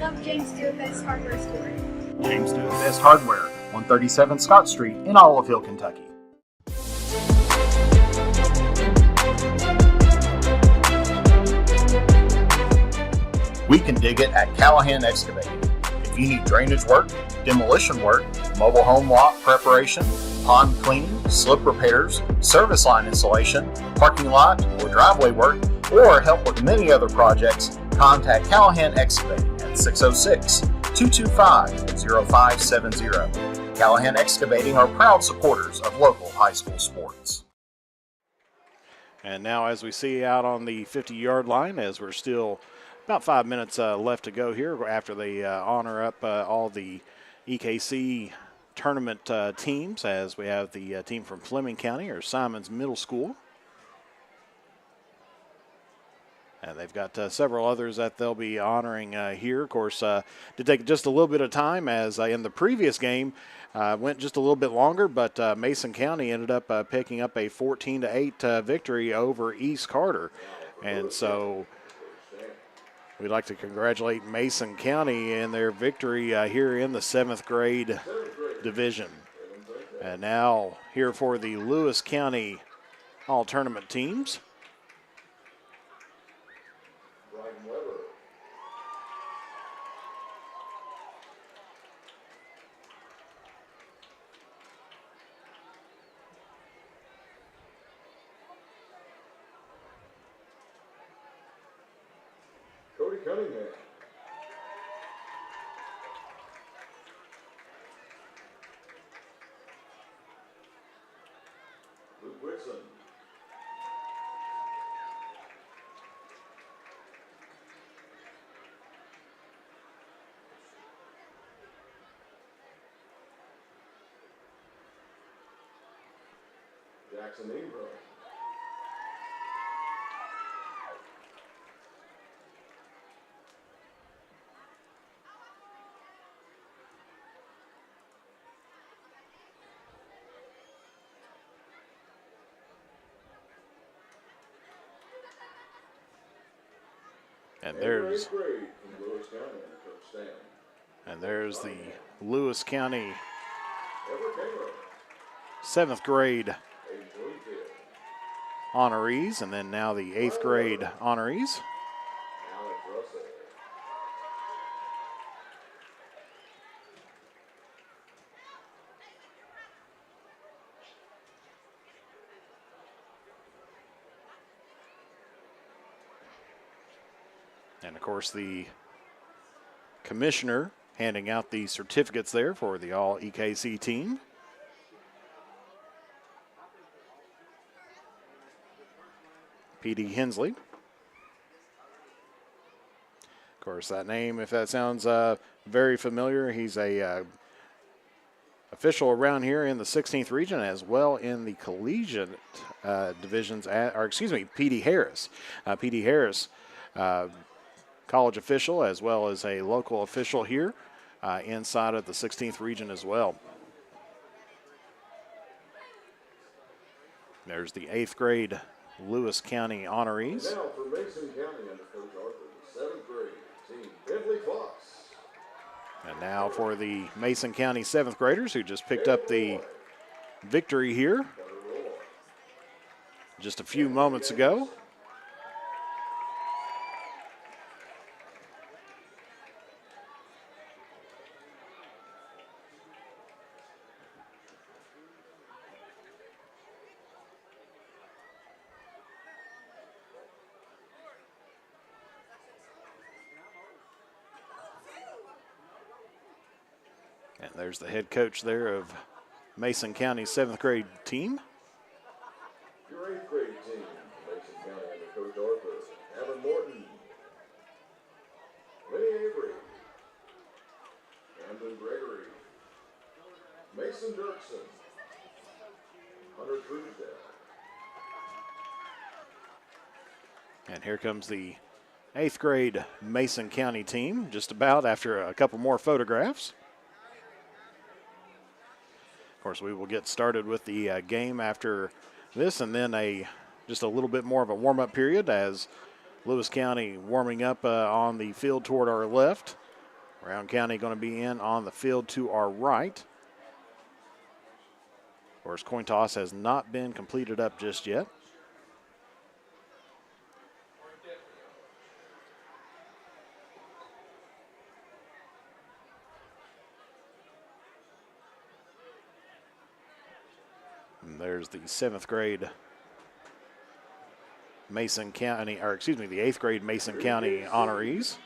love James Stewart Best Hardware Store. James Stewart Best Hardware, 137 Scott Street in Olive Hill, Kentucky. We can dig it at Callahan Excavating. If you need drainage work, demolition work, mobile home lot preparation, pond cleaning, slip repairs, service line installation, parking lot or driveway work, or help with many other projects, contact Callahan Excavating at 606-225-0570. Callahan Excavating are proud supporters of local high school sports. And now as we see out on the 50-yard line, as we're still about 5 minutes left to go here after they honor up all the EKC tournament teams, as we have the team from Fleming County or Simons Middle School. And they've got several others that they'll be honoring here. Of course, to take just a little bit of time, as in the previous game, went just a little bit longer, but Mason County ended up picking up a 14-8 victory over East Carter. And so we'd like to congratulate Mason County in their victory here in the 7th grade division. And now here for the Lewis County all-tournament teams. Cunningham. Luke Whitson. Jackson Ingram. And there's the Lewis County 7th grade honorees, and then now the 8th grade honorees. And, of course, the commissioner handing out the certificates there for the all-EKC team. P.D. Hensley. Of course, that name, if that sounds very familiar, he's a official around here in the 16th region as well in the collegiate divisions, P.D. Harris. P.D. Harris, college official as well as a local official here inside of the 16th region as well. There's the 8th grade Lewis County honorees. And now for Mason County under Coach Arthur, the 7th grade team, Bentley Fox. And now for the Mason County 7th graders who just picked up the victory here just a few moments ago. And there's the head coach there of Mason County's 7th grade team. Your 8th grade team, Mason County under Coach Arthur, Evan Morton, Winnie Avery, Camden Gregory, Mason Dirksen, Hunter Truesdale. And here comes the 8th grade Mason County team, just about after a couple more photographs. Of course, we will get started with the game after this, and then just a little bit more of a warm-up period as Lewis County warming up on the field toward our left. Rowan County going to be in on the field to our right. Of course, coin toss has not been completed up just yet. And there's the 7th grade Mason County, or excuse me, the 8th grade Mason County honorees.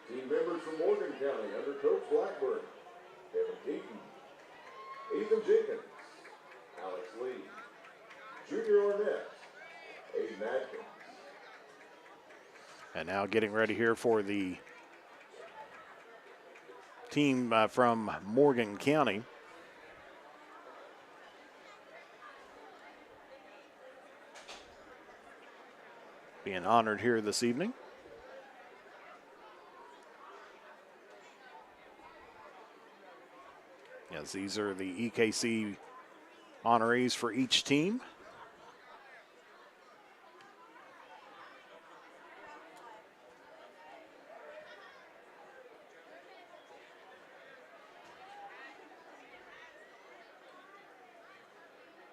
Team members from Morgan County under Coach Blackburn, Kevin Keaton, Ethan Jenkins, Alex Lee, Junior Arnett, Aiden Atkins. And now getting ready here for the team from Morgan County. Being honored here this evening. Yes, these are the EKC honorees for each team.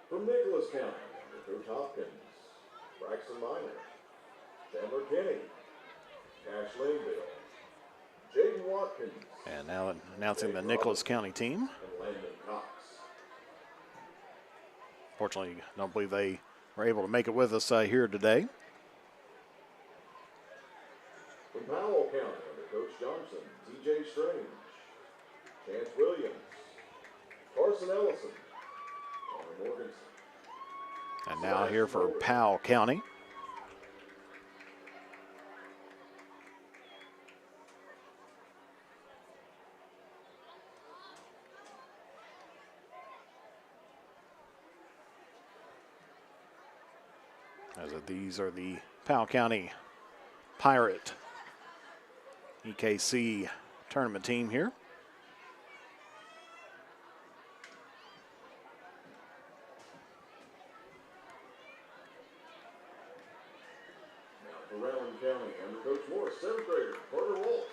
From Nicholas County, under Coach Hopkins, Braxton Minor, Chandler Kenny, Cash Linville, Jaden Watkins, And now announcing the Nicholas County team. and Landon Cox. Fortunately, I don't believe they were able to make it with us here today. From Powell County, under Coach Johnson, TJ Strange, Chance Williams, Carson Ellison, Connor Morganson. And now here for Powell County. As these are the Powell County Pirate EKC tournament team here. For Rowan County, under Coach Morris, 7th grader, Carter Waltz,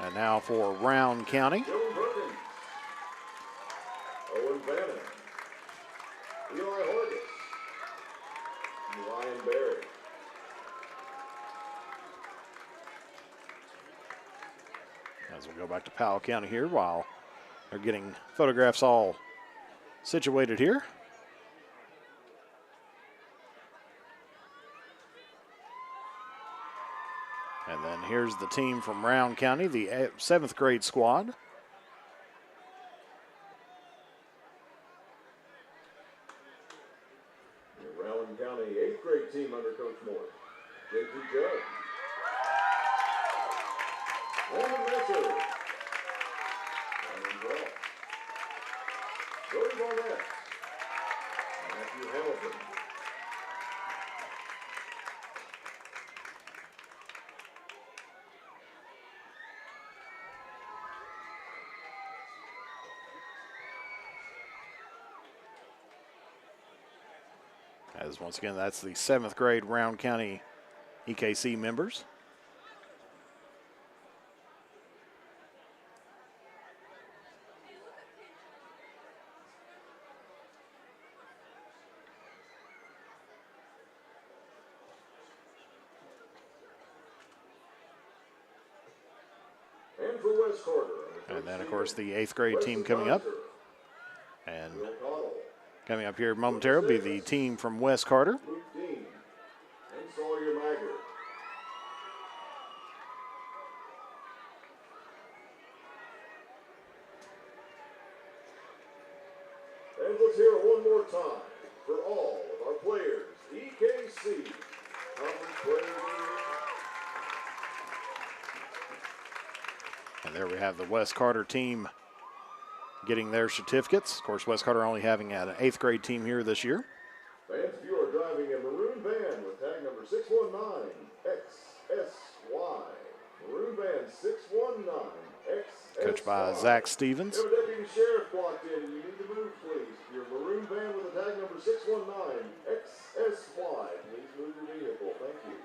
And now for Rowan County. Dylan Perkins, Owen Bannon, Eli Hargis, Ryan Berry. As we go back to Powell County here while they're getting photographs all situated here. And then here's the team from Rowan County, the 7th grade squad. The Rowan County 8th grade team under Coach Morris, JT Judd, Landon Messer, Ryan Brock, Jordan Barnett, Matthew Hamilton. As once again, that's the 7th grade Rowan County EKC members. And for West Carter. And then, of course, the 8th grade team coming up. And Will Cottle, coming up here momentarily will be the team from West Carter. Luke Dean, and Sawyer Maggard. And let's hear it one more time for all of our players. EKC Conference Player of the Year. And there we have the West Carter team getting their certificates. Of course, West Carter only having an 8th grade team here this year. Fans, if you are driving a maroon van with tag number 619XSY, maroon van 619XSY. Coached by Zach Stevens. We have a deputy sheriff blocked in, and you need to move, please. Your maroon van with a tag number 619XSY. Please move your vehicle. Thank you.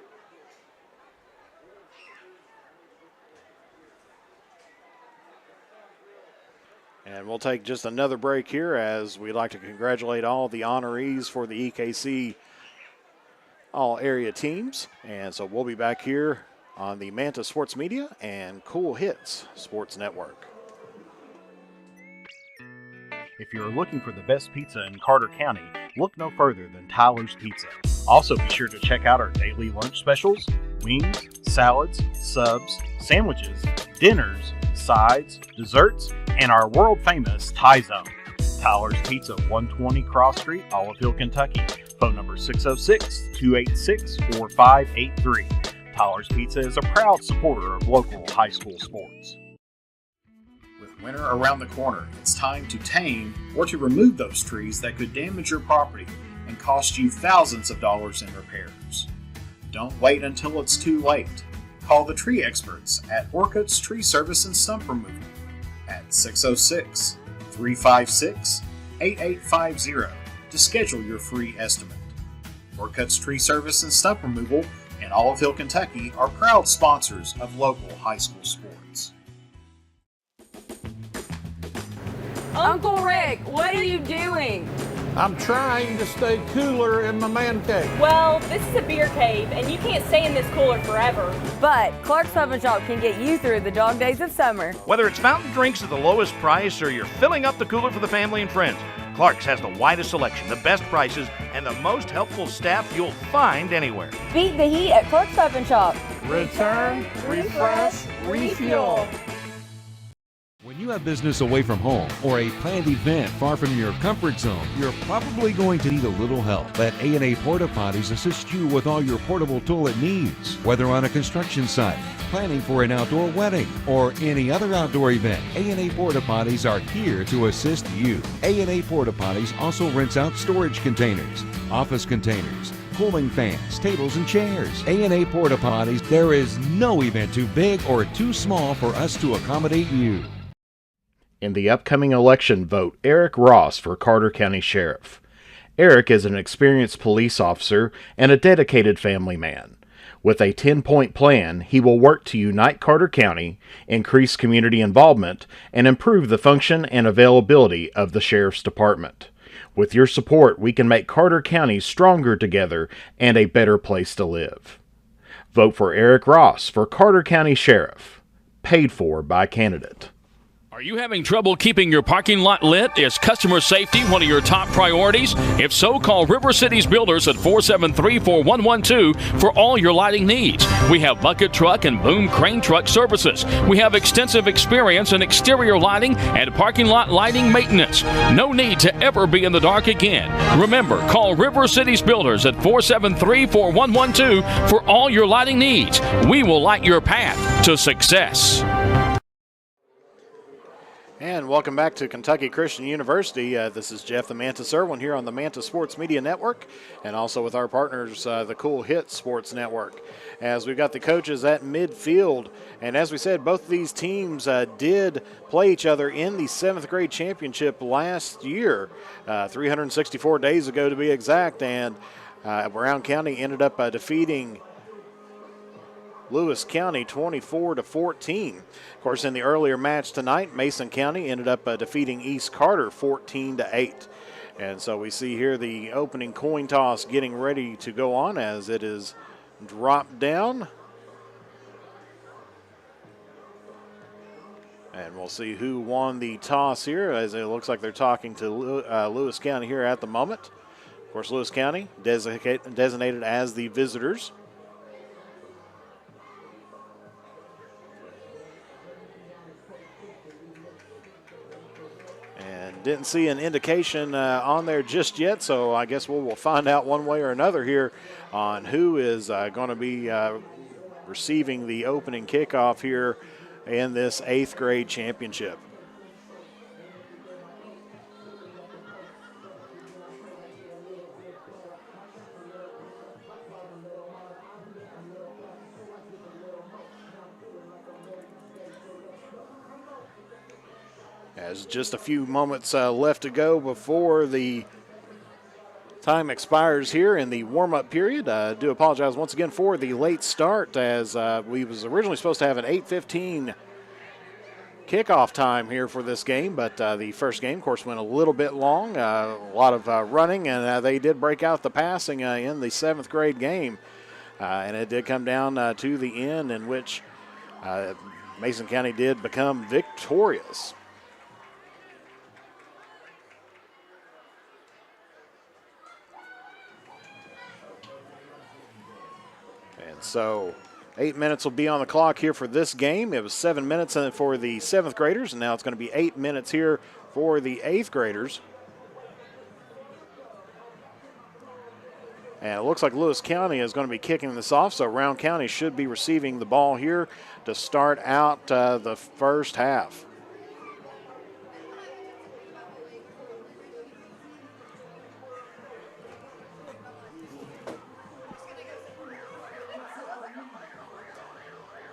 And we'll take just another break here as we'd like to congratulate all the honorees for the EKC all area teams. And so we'll be back here on the Manta Sports Media and Cool Hits Sports Network. If you're looking for the best pizza in Carter County, look no further than Tyler's Pizza. Also be sure to check out our daily lunch specials, wings, salads, subs, sandwiches, dinners, sides, desserts, and our world-famous Thai Zone. Tyler's Pizza, 120 Cross Street, Olive Hill, Kentucky. Phone number 606-286-4583. Tyler's Pizza is a proud supporter of local high school sports. With winter around the corner, it's time to tame or to remove those trees that could damage your property and cost you thousands of dollars in repairs. Don't wait until it's too late. Call the tree experts at Orcutt's Tree Service and Stump Removal at 606-356-8850 to schedule your free estimate. Orcutt's Tree Service and Stump Removal in Olive Hill, Kentucky are proud sponsors of local high school sports. Uncle Rick, what are you doing? I'm trying to stay cooler in my man cave. Well, this is a beer cave, and you can't stay in this cooler forever. But Clark's Pub and Shop can get you through the dog days of summer. Whether it's fountain drinks at the lowest price or you're filling up the cooler for the family and friends, Clark's has the widest selection, the best prices, and the most helpful staff you'll find anywhere. Beat the heat at Clark's Pub and Shop. Return, refresh, refuel. When you have business away from home or a planned event far from your comfort zone, you're probably going to need a little help. Let A&A Porta Potties assist you with all your portable toilet needs. Whether on a construction site, planning for an outdoor wedding, or any other outdoor event, A&A Porta Potties are here to assist you. A&A Porta Potties also rents out storage containers, office containers, cooling fans, tables, and chairs. A&A Porta Potties, there is no event too big or too small for us to accommodate you. In the upcoming election, vote Eric Ross for Carter County Sheriff. Eric is an experienced police officer and a dedicated family man. With a 10-point plan, he will work to unite Carter County, increase community involvement, and improve the function and availability of the Sheriff's Department. With your support, we can make Carter County stronger together and a better place to live. Vote for Eric Ross for Carter County Sheriff. Paid for by candidate. Are you having trouble keeping your parking lot lit? Is customer safety one of your top priorities? If so, call River Cities Builders at 473-4112 for all your lighting needs. We have bucket truck and boom crane truck services. We have extensive experience in exterior lighting and parking lot lighting maintenance. No need to ever be in the dark again. Remember, call River Cities Builders at 473-4112 for all your lighting needs. We will light your path to success. And welcome back to Kentucky Christian University. This is Jeff the Manta Serwin here on the Manta Sports Media Network and also with our partners, the Cool Hits Sports Network. As we've got the coaches at midfield, and as we said, both of these teams did play each other in the 7th grade championship last year, 364 days ago to be exact, and Brown County ended up defeating Lewis County 24-14. Of course, in the earlier match tonight, Mason County ended up defeating East Carter 14-8. And so we see here the opening coin toss getting ready to go on as it is dropped down. And we'll see who won the toss here, as it looks like they're talking to Lewis County here at the moment. Of course, Lewis County designated as the visitors. Didn't see an indication on there just yet, so I guess we'll find out one way or another here on who is going to be receiving the opening kickoff here in this 8th grade championship. As just a few moments left to go before the time expires here in the warm-up period. I do apologize once again for the late start, as we was originally supposed to have an 8:15 kickoff time here for this game, but the first game, of course, went a little bit long, a lot of running, and they did break out the passing in the 7th grade game, and it did come down to the end in which Mason County did become victorious. And so 8 minutes will be on the clock here for this game. It was 7 minutes for the 7th graders, and now it's going to be 8 minutes here for the 8th graders. And it looks like Lewis County is going to be kicking this off, so Rowan County should be receiving the ball here to start out the first half.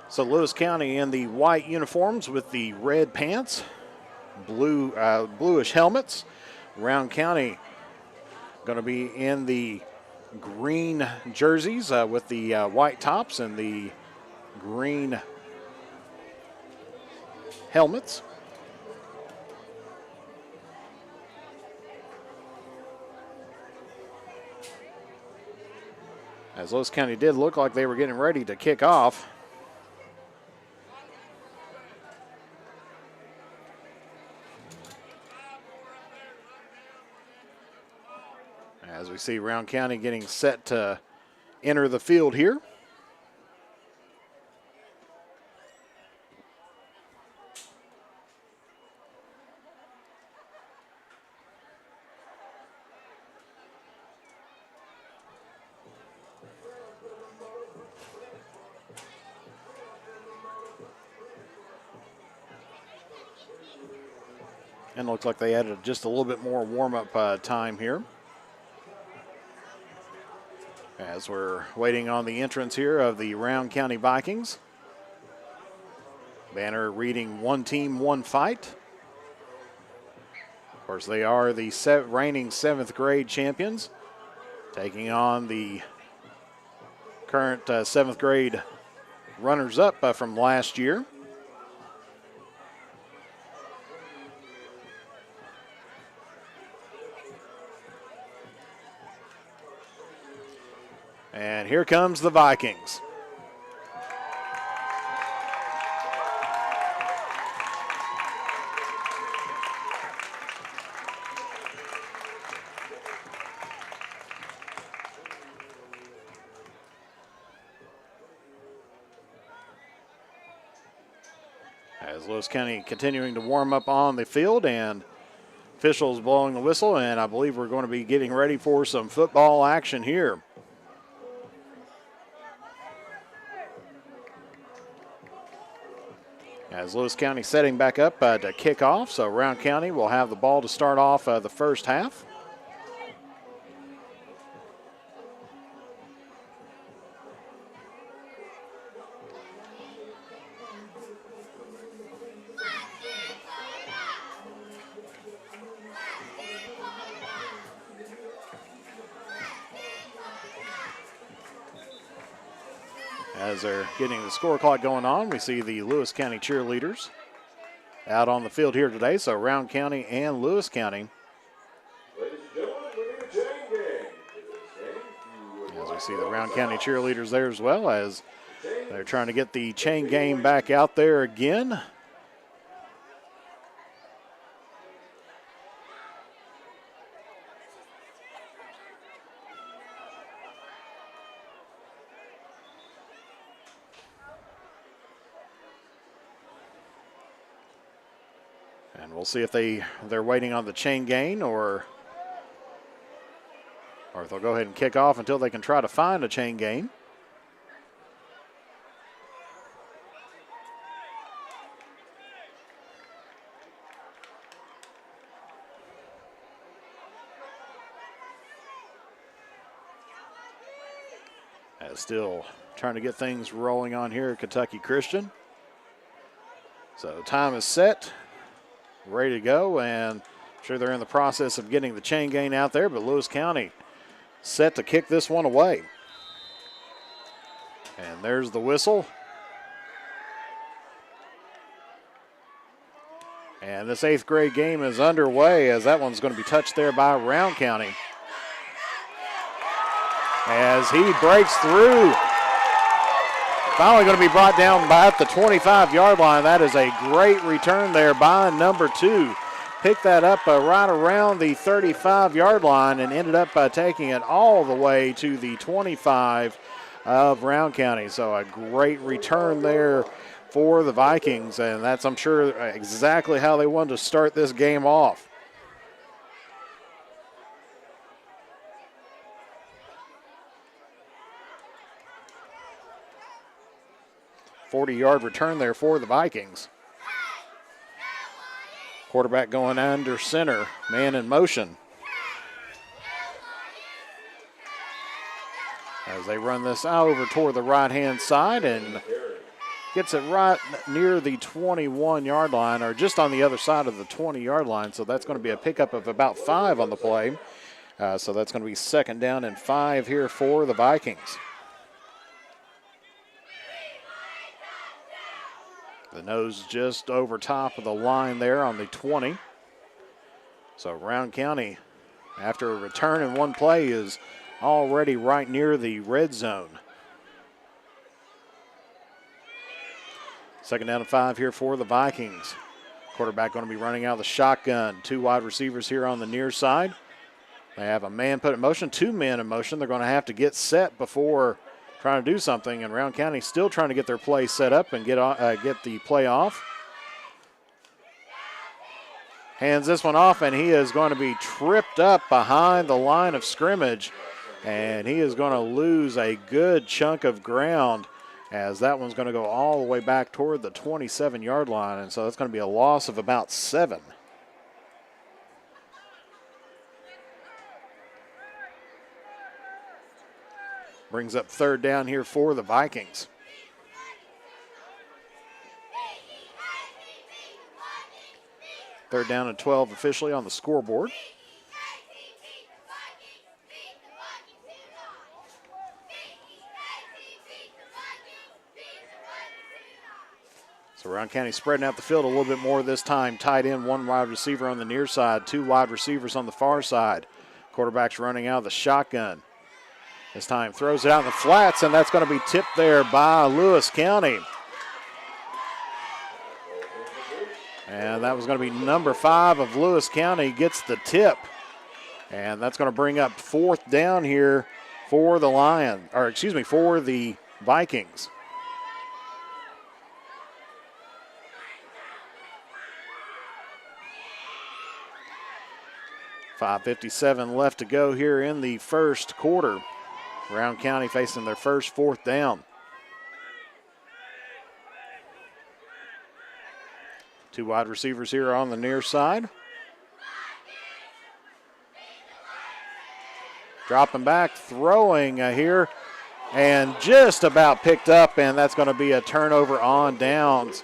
So Lewis County in the white uniforms with the red pants, bluish helmets. Rowan County going to be in the green jerseys with the white tops and the green helmets. As Lewis County did look like they were getting ready to kick off. As we see Rowan County getting set to enter the field here. And looks like they added just a little bit more warm-up time here. As we're waiting on the entrance here of the Rowan County Vikings. Banner reading "One team, one fight." Of course, they are the reigning 7th grade champions, taking on the current 7th grade runners-up from last year. And here comes the Vikings. As Lewis County continuing to warm up on the field, and officials blowing the whistle, and I believe we're going to be getting ready for some football action here. As Lewis County setting back up to kick off, so Rowan County will have the ball to start off the first half. As they're getting the score clock going on, we see the Lewis County cheerleaders out on the field here today. So Rowan County and Lewis County. Ladies and gentlemen, we need a chain game. As we see the Rowan County cheerleaders there as well, as they're trying to get the chain game back out there again. And we'll see if they're waiting on the chain gain or if they'll go ahead and kick off until they can try to find a chain gain. Still trying to get things rolling on here at Kentucky Christian. So time is set, ready to go, and I'm sure they're in the process of getting the chain gain out there, but Lewis County set to kick this one away. And there's the whistle. And this 8th grade game is underway as that one's going to be touched there by Rowan County. As he breaks through. Finally going to be brought down by at the 25-yard line. That is a great return there by number 2. Picked that up right around the 35-yard line and ended up taking it all the way to the 25 of Rowan County. So a great return there for the Vikings, and that's, I'm sure, exactly how they wanted to start this game off. $40-yard return there for the Vikings. Quarterback going under center, man in motion. As they run this over toward the right-hand side and gets it right near the 21-yard line, or just on the other side of the 20-yard line. So that's going to be a pickup of about 5 on the play. So that's going to be 2nd down and 5 here for the Vikings. The nose just over top of the line there on the 20. So Rowan County, after a return in one play, is already right near the red zone. 2nd down and 5 here for the Vikings. Quarterback going to be running out of the shotgun. 2 wide receivers here on the near side. They have a man put in motion, 2 men in motion. They're going to have to get set before trying to do something, and Rowan County still trying to get their play set up and get the play off. Hands this one off, and he is going to be tripped up behind the line of scrimmage, and he is going to lose a good chunk of ground as that one's going to go all the way back toward the 27-yard line, and so that's going to be a loss of about 7. Brings up 3rd down here for the Vikings. Third down and 12 officially on the scoreboard. So Rowan County spreading out the field a little bit more this time. Tight end, 1 wide receiver on the near side, 2 wide receivers on the far side. Quarterback's running out of the shotgun. This time throws it out in the flats, and that's going to be tipped there by Lewis County. And that was going to be number 5 of Lewis County gets the tip. And that's going to bring up 4th down here for the for the Vikings. .557 left to go here in the first quarter. Rowan County facing their first 4th down. 2 wide receivers here on the near side. Dropping back, throwing here, and just about picked up, and that's going to be a turnover on downs.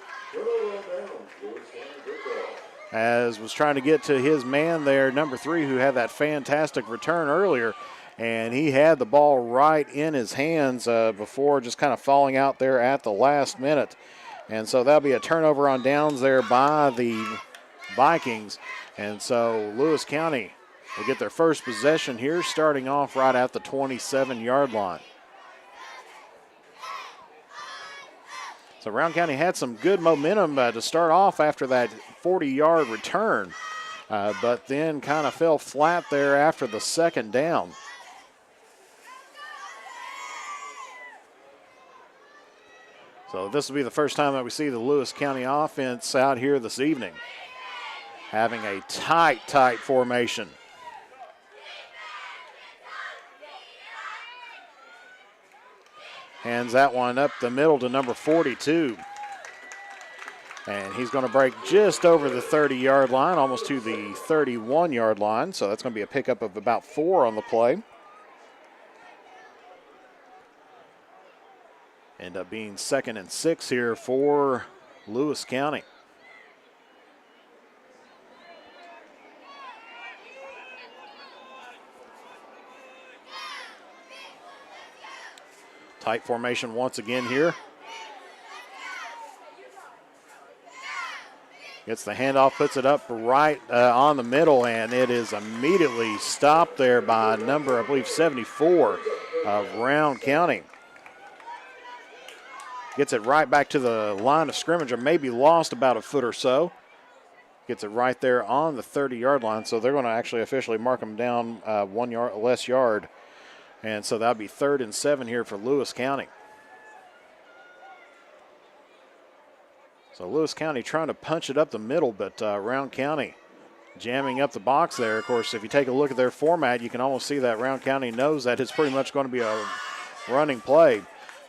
As was trying to get to his man there, number 3, who had that fantastic return earlier. And he had the ball right in his hands before just kind of falling out there at the last minute. And so that'll be a turnover on downs there by the Vikings. And so Lewis County will get their first possession here, starting off right at the 27-yard line. So Rowan County had some good momentum to start off after that 40-yard return, but then kind of fell flat there after the 2nd down. So this will be the first time that we see the Lewis County offense out here this evening, having a tight formation. Hands that one up the middle to number 42. And he's going to break just over the 30-yard line, almost to the 31-yard line. So that's going to be a pickup of about 4 on the play. End up being 2nd and 6 here for Lewis County. Tight formation once again here. Gets the handoff, puts it up right on the middle, and it is immediately stopped there by number, I believe, 74 of Rowan County. Gets it right back to the line of scrimmage, or maybe lost about a foot or so. Gets it right there on the 30-yard line, so they're going to actually officially mark them down 1 yard less yard. And so that would be 3rd and 7 here for Lewis County. So Lewis County trying to punch it up the middle, but Rowan County jamming up the box there. Of course, if you take a look at their format, you can almost see that Rowan County knows that it's pretty much going to be a running play.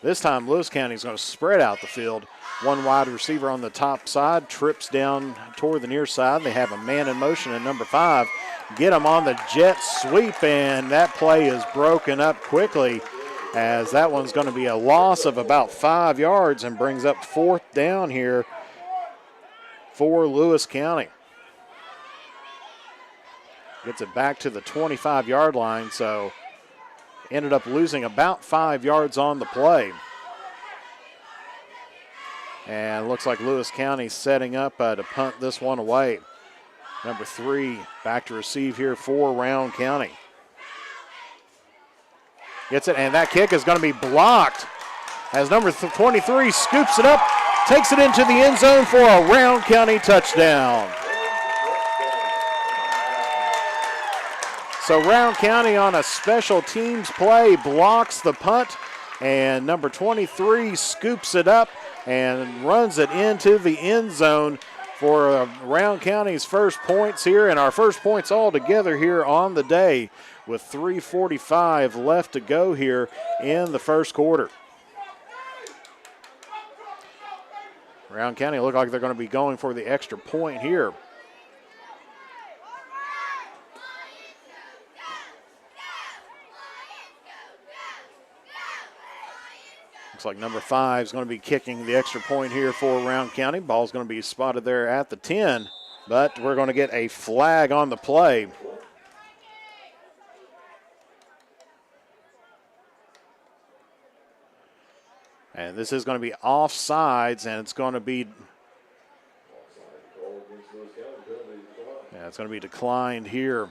This time, Lewis County is going to spread out the field. One wide receiver on the top side, trips down toward the near side. They have a man in motion at number 5. Get him on the jet sweep, and that play is broken up quickly, as that one's going to be a loss of about 5 yards and brings up 4th down here for Lewis County. Gets it back to the 25-yard line, so ended up losing about 5 yards on the play. And looks like Lewis County setting up to punt this one away. Number 3 back to receive here for Rowan County. Gets it, and that kick is going to be blocked as number 23 scoops it up, takes it into the end zone for a Rowan County touchdown. So Rowan County on a special teams play blocks the punt, and number 23 scoops it up and runs it into the end zone for Rowan County's first points here, and our first points all together here on the day with 3:45 left to go here in the first quarter. Rowan County look like they're going to be going for the extra point here. Looks like number 5 is going to be kicking the extra point here for Rowan County. Ball's going to be spotted there at the 10, but we're going to get a flag on the play. And this is going to be offsides, and it's going to be it's going to be declined here.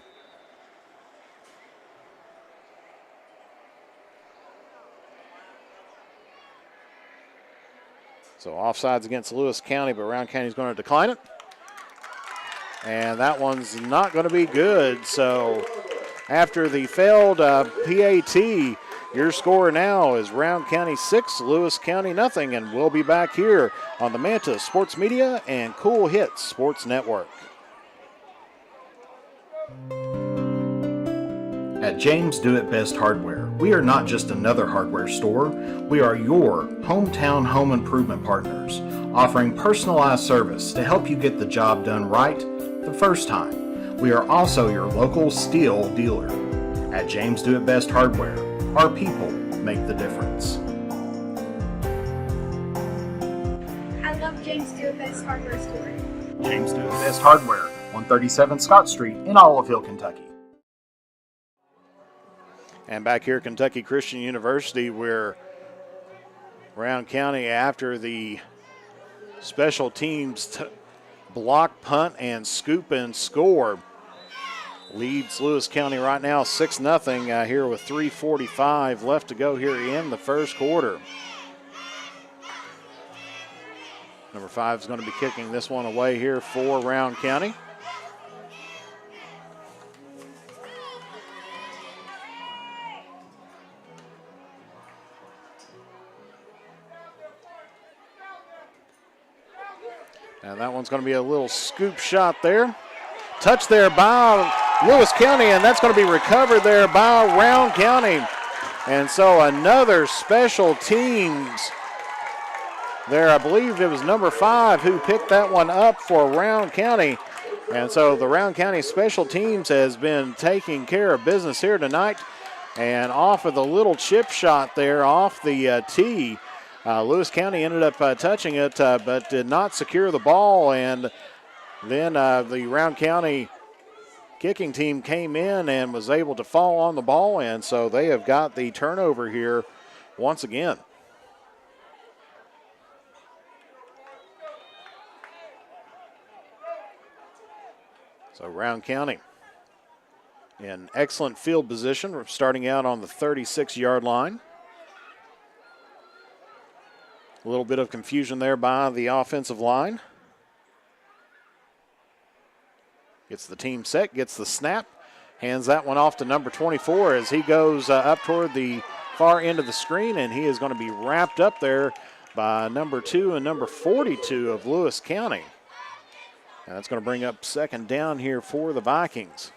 So offsides against Lewis County, but Rowan County is going to decline it. And that one's not going to be good. So after the failed PAT, your score now is Rowan County 6, Lewis County nothing, and we'll be back here on the Manta Sports Media and Cool Hits Sports Network. At James Do It Best Hardware, we are not just another hardware store, we are your hometown home improvement partners, offering personalized service to help you get the job done right the first time. We are also your local steel dealer. At James Do It Best Hardware, our people make the difference. I love James Do It Best Hardware Store. James Do It Best Hardware, 137 Scott Street in Olive Hill, Kentucky. And back here at Kentucky Christian University, where Rowan County, after the special teams block, punt, and scoop and score, leads Lewis County right now 6-0 here with 3:45 left to go here in the first quarter. Number 5 is going to be kicking this one away here for Rowan County. And that one's going to be a little scoop shot there. Touch there by Lewis County, and that's going to be recovered there by Rowan County. And so another special teams there. I believe it was number 5 who picked that one up for Rowan County. And so the Rowan County special teams has been taking care of business here tonight. And off of the little chip shot there, off the tee, Lewis County ended up touching it, but did not secure the ball. And then the Rowan County kicking team came in and was able to fall on the ball, and so they have got the turnover here once again. So Rowan County in excellent field position. We're starting out on the 36-yard line. A little bit of confusion there by the offensive line. Gets the team set, gets the snap, hands that one off to number 24 as he goes up toward the far end of the screen, and he is going to be wrapped up there by number 2 and number 42 of Lewis County. And that's going to bring up second down here for the Vikings.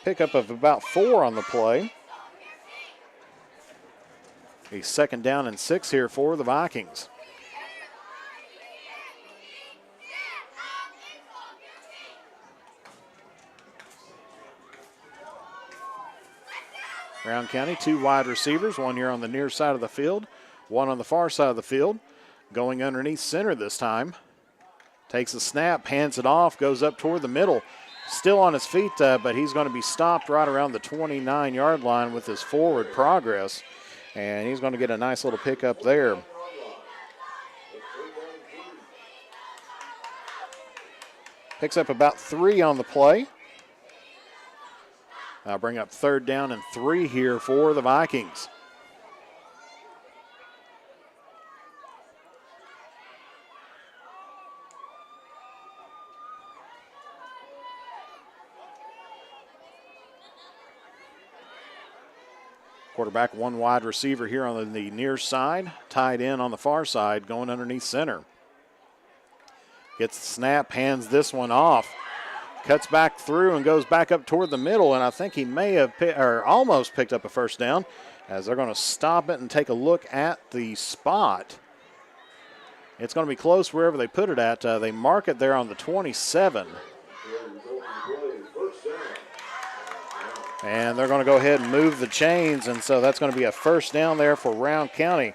Pickup of about 4 on the play. A second down and 6 here for the Vikings. Rowan County, 2 wide receivers, one here on the near side of the field, one on the far side of the field. Going underneath center this time. Takes a snap, hands it off, goes up toward the middle. Still on his feet, but he's going to be stopped right around the 29-yard line with his forward progress. And he's going to get a nice little pickup there. Picks up about 3 on the play. I'll bring up third down and 3 here for the Vikings. Quarterback, 1 wide receiver here on the near side, tied in on the far side, going underneath center. Gets the snap, hands this one off. Cuts back through and goes back up toward the middle, and I think he may have almost picked up a first down as they're going to stop it and take a look at the spot. It's going to be close wherever they put it at. They mark it there on the 27. And they're going to go ahead and move the chains, and so that's going to be a first down there for Rowan County.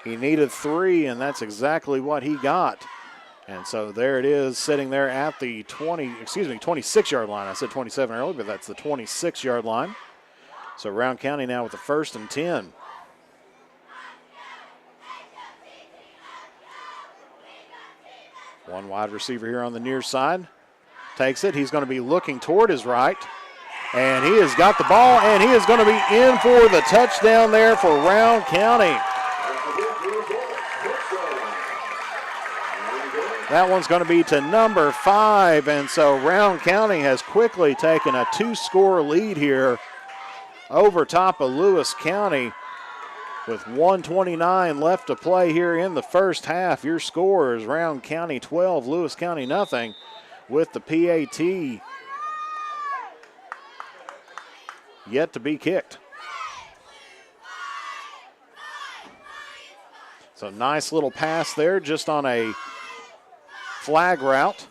He needed 3, and that's exactly what he got. And so there it is, sitting there at the 26-yard line. I said 27 earlier, but that's the 26-yard line. So Rowan County now with the 1st and 10. One wide receiver here on the near side. Takes it. He's going to be looking toward his right. And he has got the ball, and he is going to be in for the touchdown there for Rowan County. That one's going to be to number 5, and so Rowan County has quickly taken a 2-score lead here over top of Lewis County with 1:29 left to play here in the first half. Your score is Rowan County 12, Lewis County nothing, with the PAT yet to be kicked. So nice little pass there just on a flag route.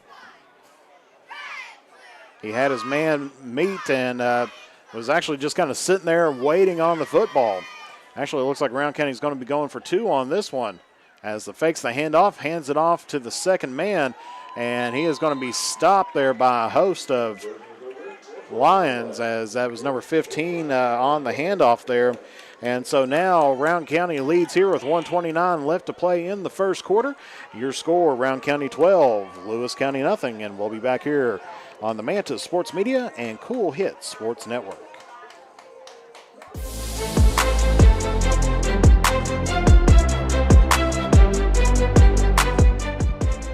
He had his man meet and was actually just kind of sitting there waiting on the football. Actually, it looks like Rowan County is going to be going for 2 on this one. As the fakes the handoff, hands it off to the second man, and he is going to be stopped there by a host of Lions, as that was number 15 on the handoff there. And so now Rowan County leads here with 1:29 left to play in the first quarter. Your score, Rowan County 12, Lewis County nothing. And we'll be back here on the Manta Sports Media and Cool Hits Sports Network.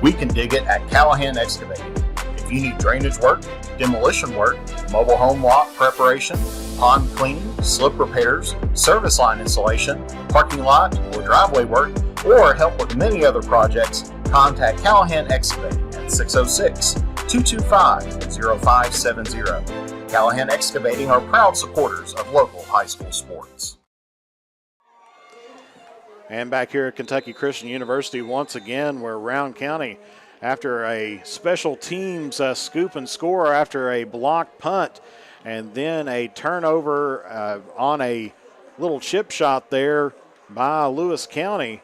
We can dig it at Callahan Excavating. If you need drainage work, demolition work, mobile home lot preparation, pond cleaning, slip repairs, service line installation, parking lot or driveway work, or help with many other projects, contact Callahan Excavating at 606-225-0570. Callahan Excavating are proud supporters of local high school sports. And back here at Kentucky Christian University once again, where Rowan County, after a special teams scoop and score after a blocked punt and then a turnover on a little chip shot there by Lewis County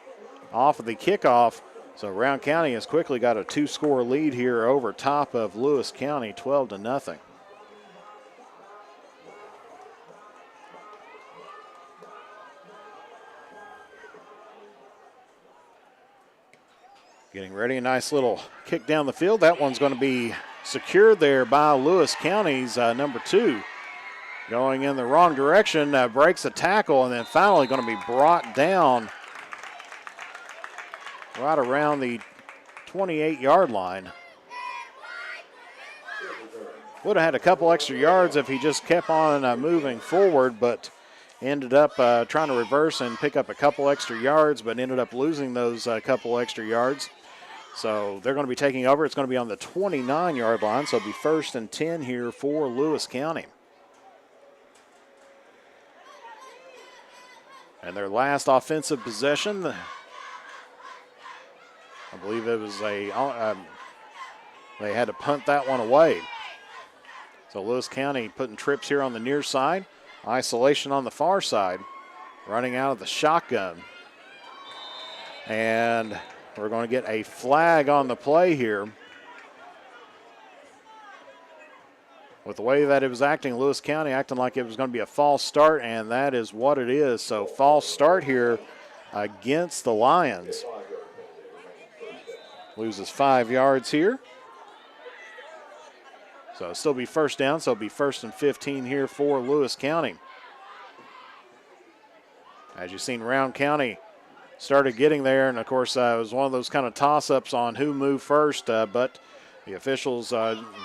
off of the kickoff. So Rowan County has quickly got a 2-score lead here over top of Lewis County, 12-0. Getting ready, a nice little kick down the field. That one's going to be secured there by Lewis County's number 2. Going in the wrong direction, breaks a tackle, and then finally going to be brought down right around the 28-yard line. Would have had a couple extra yards if he just kept on moving forward, but ended up trying to reverse and pick up a couple extra yards, but ended up losing those couple extra yards. So they're going to be taking over. It's going to be on the 29-yard line, so it'll be 1st and 10 here for Lewis County. And their last offensive possession, I believe it was they had to punt that one away. So Lewis County putting trips here on the near side, isolation on the far side, running out of the shotgun. And we're going to get a flag on the play here. With the way that it was acting, Lewis County acting like it was going to be a false start, and that is what it is. So false start here against the Lions. Loses 5 yards here. So it'll still be first down, so it'll be 1st and 15 here for Lewis County. As you've seen, Rowan County started getting there, and of course it was one of those kind of toss-ups on who moved first, but the officials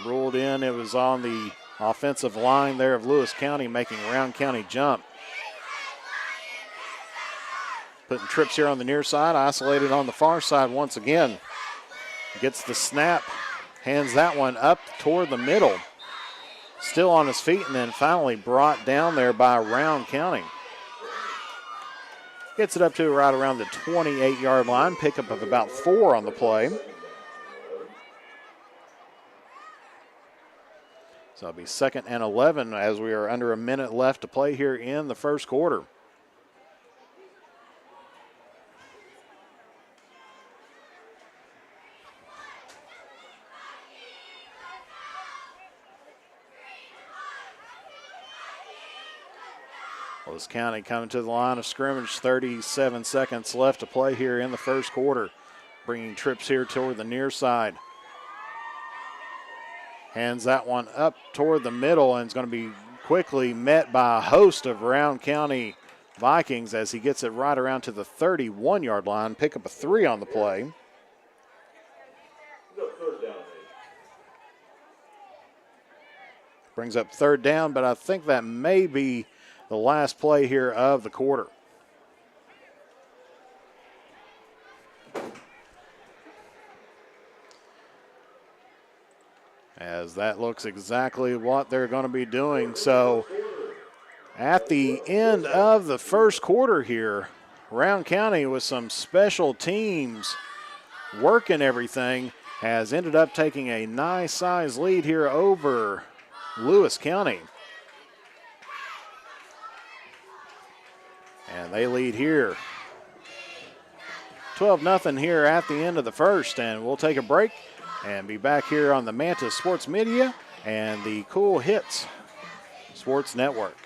ruled in it was on the offensive line there of Lewis County, making Rowan County jump. Putting trips here on the near side, isolated on the far side once again. Gets the snap, hands that one up toward the middle. Still on his feet, and then finally brought down there by Rowan County. Gets it up to right around the 28-yard line, pickup of about 4 on the play. So it'll be 2nd and 11 as we are under a minute left to play here in the first quarter. Lewis County coming to the line of scrimmage, 37 seconds left to play here in the first quarter. Bringing trips here toward the near side. Hands that one up toward the middle, and it's going to be quickly met by a host of Rowan County Vikings as he gets it right around to the 31-yard line. Pick up a 3 on the play. Brings up 3rd down, but I think that may be the last play here of the quarter. As that looks exactly what they're going to be doing. So at the end of the first quarter here, Rowan County with some special teams working everything has ended up taking a nice size lead here over Lewis County. And they lead here 12-0 here at the end of the first, and we'll take a break and be back here on the Manta Sports Media and the Cool Hits Sports Network.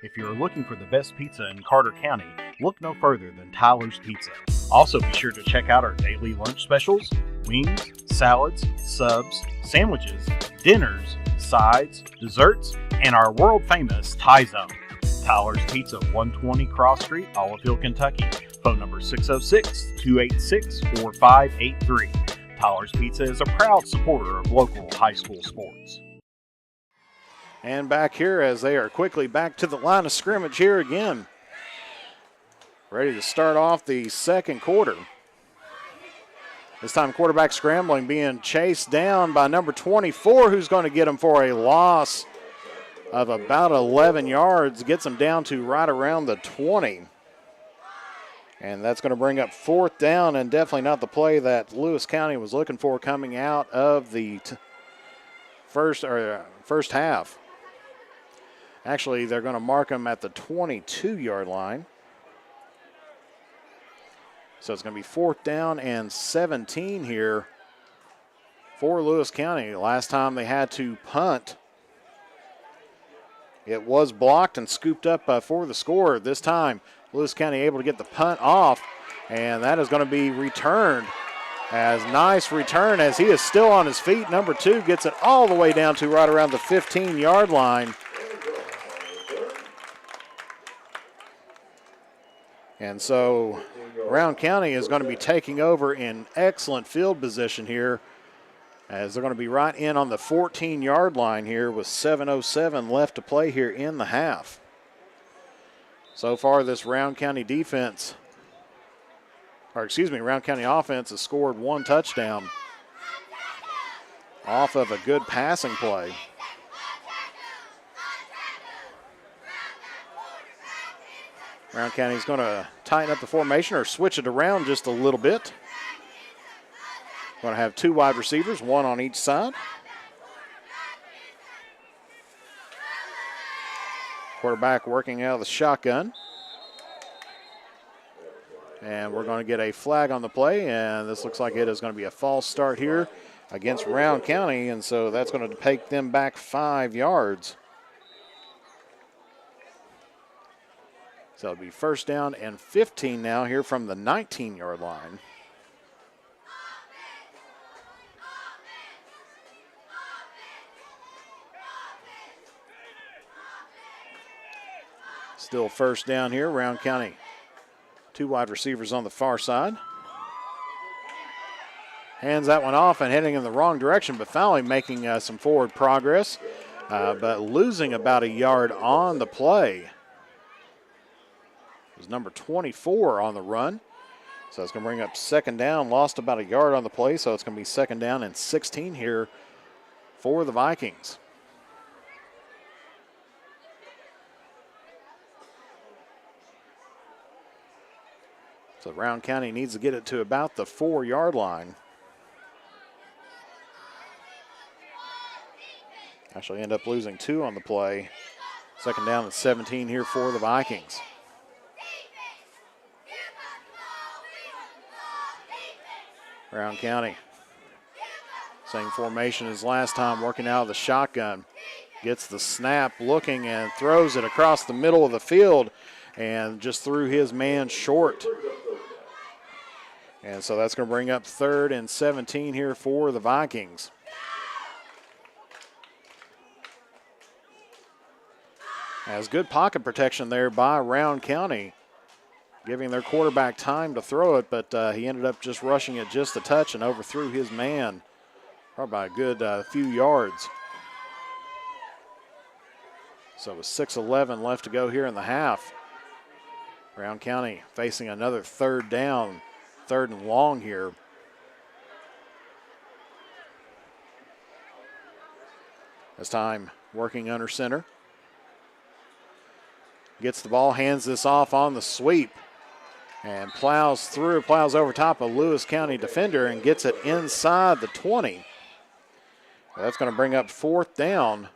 If you're looking for the best pizza in Carter County, look no further than Tyler's Pizza. Also be sure to check out our daily lunch specials, wings, salads, subs, sandwiches, dinners, sides, desserts, and our world-famous Thai Zone. Tyler's Pizza, 120 Cross Street, Olive Hill, Kentucky. Phone number 606-286-4583. Tyler's Pizza is a proud supporter of local high school sports. And back here as they are quickly back to the line of scrimmage here again. Ready to start off the second quarter. This time quarterback scrambling, being chased down by number 24, who's going to get him for a loss of about 11 yards. Gets him down to right around the 20. And that's going to bring up 4th down, and definitely not the play that Lewis County was looking for coming out of the first half. Actually, they're going to mark him at the 22-yard line. So it's going to be 4th down and 17 here for Lewis County. Last time they had to punt It was blocked and scooped up for the score. This time, Lewis County able to get the punt off, and that is going to be returned. As nice return as he is still on his feet. Number 2 gets it all the way down to right around the 15-yard line. And so Rowan County is going to be taking over in excellent field position here, as they're going to be right in on the 14-yard line here with 7:07 left to play here in the half. So far, this Rowan County defense, Rowan County offense has scored 1 touchdown off of a good passing play. Rowan County is going to tighten up the formation or switch it around just a little bit. Going to have 2 wide receivers, 1 on each side. Quarterback working out of the shotgun. And we're going to get a flag on the play, and this looks like it is going to be a false start here against Rowan County, and so that's going to take them back 5 yards. So it'll be 1st down and 15 now here from the 19-yard line. Still 1st down here, Rowan County. 2 wide receivers on the far side. Hands that one off and heading in the wrong direction, but finally making some forward progress, but losing about a yard on the play. It was number 24 on the run. So it's going to bring up 2nd down, lost about a yard on the play, so it's going to be 2nd down and 16 here for the Vikings. So Rowan County needs to get it to about the 4-yard line. Actually end up losing 2 on the play. 2nd down and 17 here for the Vikings. Rowan County, same formation as last time, working out of the shotgun. Gets the snap, looking, and throws it across the middle of the field, and just threw his man short. And so that's going to bring up 3rd and 17 here for the Vikings. As good pocket protection there by Rowan County, giving their quarterback time to throw it, but he ended up just rushing it just a touch and overthrew his man probably by a good few yards. So with 6:11 left to go here in the half, Rowan County facing another 3rd down, 3rd and long here. This time working under center. Gets the ball, hands this off on the sweep, and plows over top a Lewis County defender and gets it inside the 20. That's going to bring up 4th down.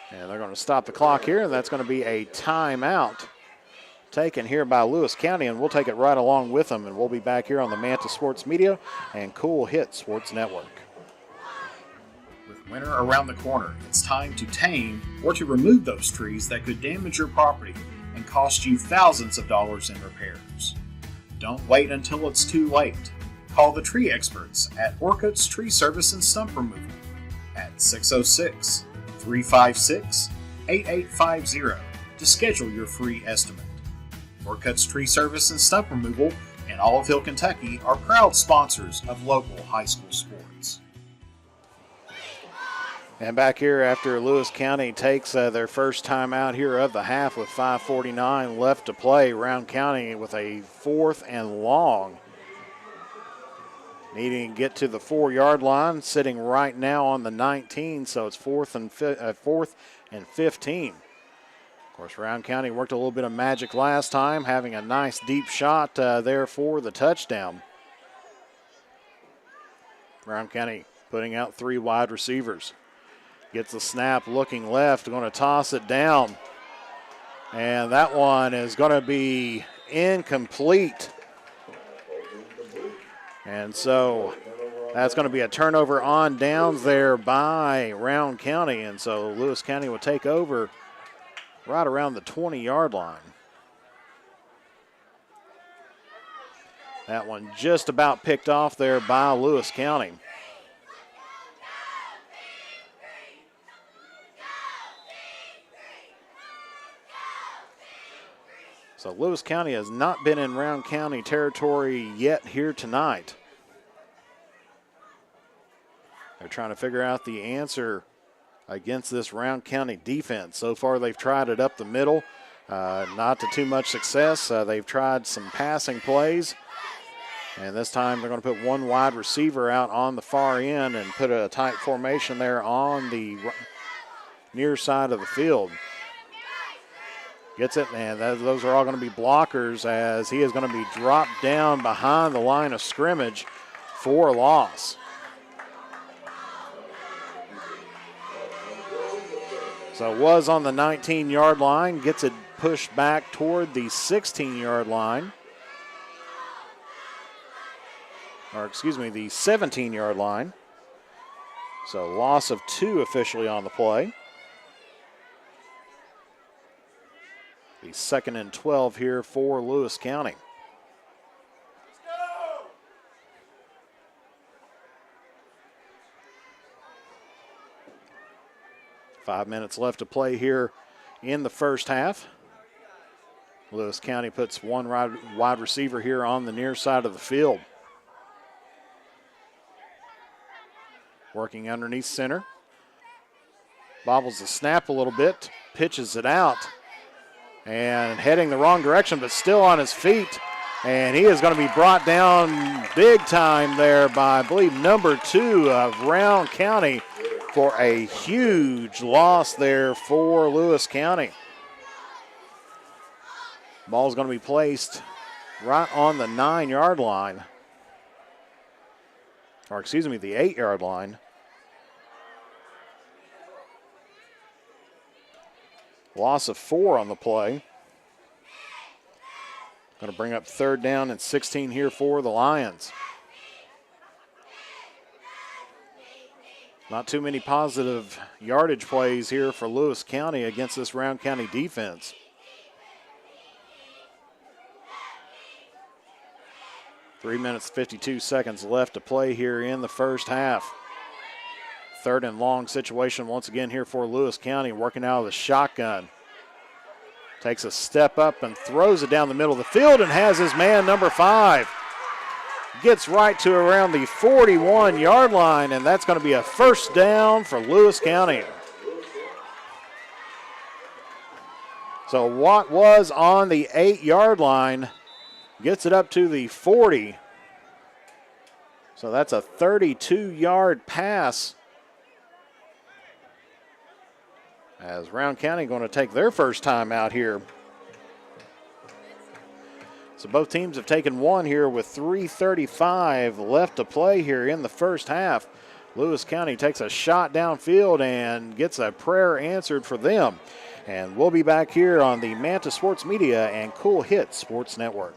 And they're going to stop the clock here, and that's going to be a timeout taken here by Lewis County, and we'll take it right along with them, and we'll be back here on the Manta Sports Media and Cool Hit Sports Network. With winter around the corner, it's time to tame or to remove those trees that could damage your property and cost you thousands of dollars in repairs. Don't wait until it's too late. Call the tree experts at Orcutt's Tree Service and Stump Removal at 606-356-8850 to schedule your free estimate. Orcutt's Tree Service and Stump Removal in Olive Hill, Kentucky are proud sponsors of local high school sports. And back here after Lewis County takes their first time out here of the half with 5:49 left to play, Rowan County with a 4th and long. Needing to get to the 4-yard line, sitting right now on the 19, so it's 4th and 15. Of course, Rowan County worked a little bit of magic last time, having a nice deep shot there for the touchdown. Rowan County putting out 3 wide receivers. Gets the snap, looking left, going to toss it down. And that one is going to be incomplete. And so that's going to be a turnover on downs there by Rowan County. And so Lewis County will take over right around the 20-yard line. That one just about picked off there by Lewis County. So Lewis County has not been in Rowan County territory yet here tonight. They're trying to figure out the answer against this Rowan County defense. So far they've tried it up the middle, not to too much success. They've tried some passing plays. And this time they're going to put one wide receiver out on the far end and put a tight formation there on the near side of the field. Gets it, and those are all going to be blockers as he is going to be dropped down behind the line of scrimmage for a loss. So it was on the 19-yard line, gets it pushed back toward the 16-yard line. Or excuse me, the 17-yard line. So loss of 2 officially on the play. The 2nd and 12 here for Lewis County. Let's go! 5 minutes left to play here in the first half. Lewis County puts one wide receiver here on the near side of the field. Working underneath center. Bobbles the snap a little bit, pitches it out, and heading the wrong direction, but still on his feet. And he is going to be brought down big time there by, I believe, number 2 of Rowan County for a huge loss there for Lewis County. Ball is going to be placed right on the 9-yard line. Or excuse me, the 8-yard line. Loss of 4 on the play. Going to bring up 3rd down and 16 here for the Lions. Not too many positive yardage plays here for Lewis County against this Rowan County defense. Three minutes, 52 seconds left to play here in the first half. 3rd and long situation once again here for Lewis County, working out of the shotgun. Takes a step up and throws it down the middle of the field and has his man number 5. Gets right to around the 41-yard line, and that's going to be a first down for Lewis County. So what was on the 8-yard line gets it up to the 40. So that's a 32-yard pass. As Rowan County going to take their first time out here. So both teams have taken one here with 3:35 left to play here in the first half. Lewis County takes a shot downfield and gets a prayer answered for them. And we'll be back here on the Manta Sports Media and Cool Hits Sports Network.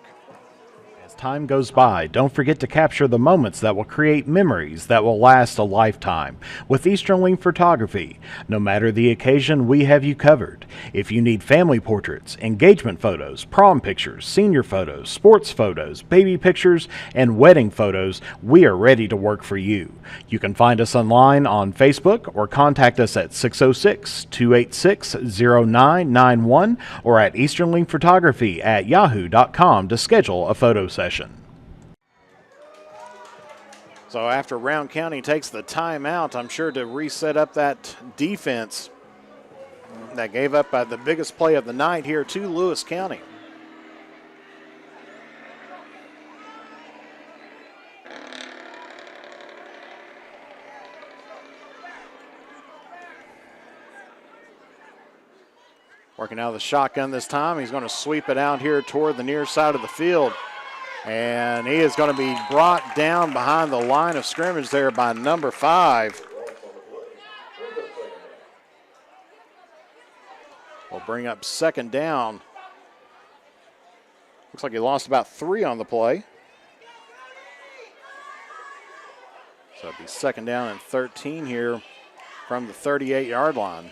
As time goes by, don't forget to capture the moments that will create memories that will last a lifetime with Easternling Photography. No matter the occasion, we have you covered. If you need family portraits, engagement photos, prom pictures, senior photos, sports photos, baby pictures, and wedding photos, we are ready to work for you. You can find us online on Facebook or contact us at 606-286-0991 or at easternlingphotography@yahoo.com to schedule a photo session. So after Rowan County takes the timeout, I'm sure to reset up that defense that gave up the biggest play of the night here to Lewis County. Working out of the shotgun this time. He's going to sweep it out here toward the near side of the field. And he is going to be brought down behind the line of scrimmage there by number 5. We'll bring up 2nd down. Looks like he lost about 3 on the play. So it'll be 2nd down and 13 here from the 38-yard line.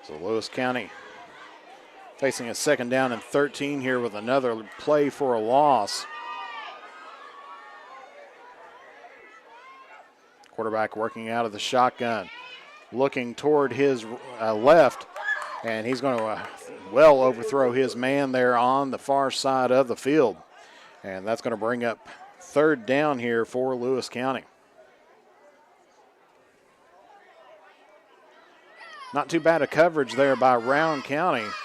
So Lewis County facing a 2nd down and 13 here with another play for a loss. Quarterback working out of the shotgun, looking toward his left, and he's going to well overthrow his man there on the far side of the field. And that's going to bring up 3rd down here for Lewis County. Not too bad a coverage there by Rowan County. Of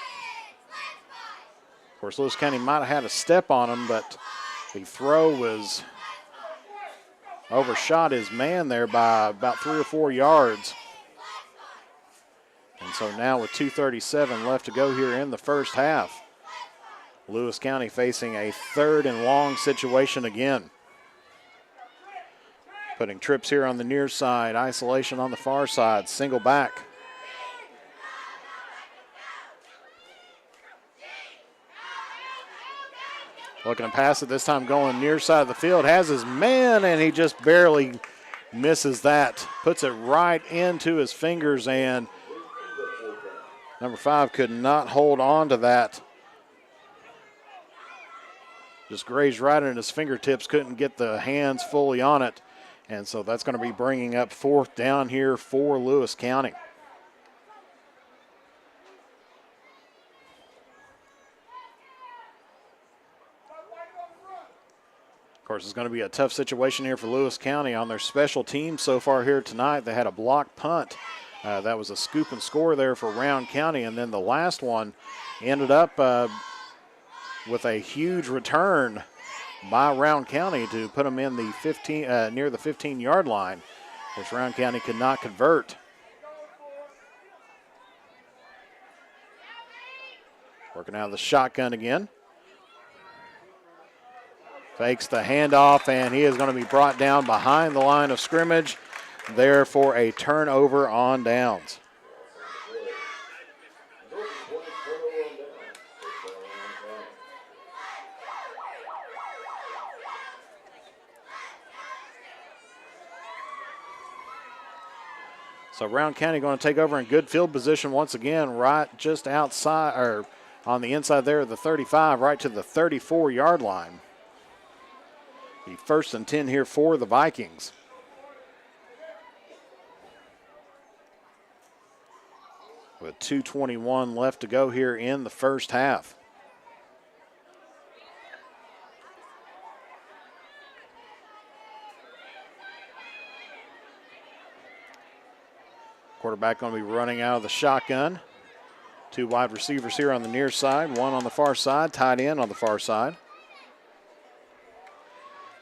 course, Lewis County might have had a step on him, but the throw was overshot his man there by about 3 or 4 yards. And so now with 2:37 left to go here in the first half, Lewis County facing a 3rd and long situation again. Putting trips here on the near side, isolation on the far side, single back. Looking to pass it this time, going near side of the field, has his man, and he just barely misses that. Puts it right into his fingers, and number 5 could not hold on to that. Just grazed right in his fingertips, couldn't get the hands fully on it. And so that's going to be bringing up 4th down here for Lewis County. Of course, it's going to be a tough situation here for Lewis County on their special teams so far here tonight. They had a block punt. That was a scoop and score there for Rowan County. And then the last one ended up with a huge return by Rowan County to put them in the 15, near the 15-yard line, which Rowan County could not convert. Working out of the shotgun again. Fakes the handoff, and he is going to be brought down behind the line of scrimmage there for a turnover on downs. So Rowan County going to take over in good field position once again, right just outside, or on the inside there of the 35, right to the 34-yard line. The 1st and 10 here for the Vikings. With 2:21 left to go here in the first half. Quarterback going to be running out of the shotgun. 2 wide receivers here on the near side, 1 on the far side, tight end on the far side.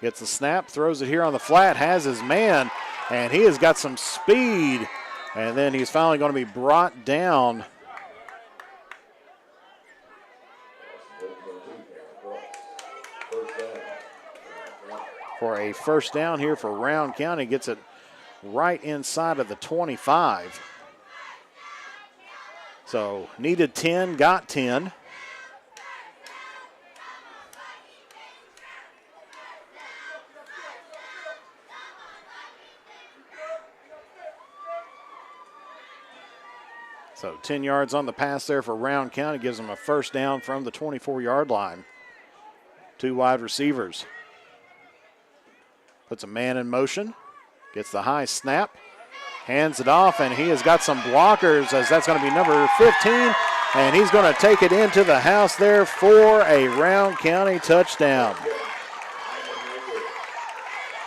Gets the snap, throws it here on the flat, has his man, and he has got some speed. And then he's finally going to be brought down. For a 1st down here for Rowan County. Gets it right inside of the 25. So needed 10, got 10. So 10 yards on the pass there for Rowan County, gives them a 1st down from the 24-yard line. 2 wide receivers. Puts a man in motion, gets the high snap, hands it off, and he has got some blockers as that's going to be number 15, and he's going to take it into the house there for a Rowan County touchdown.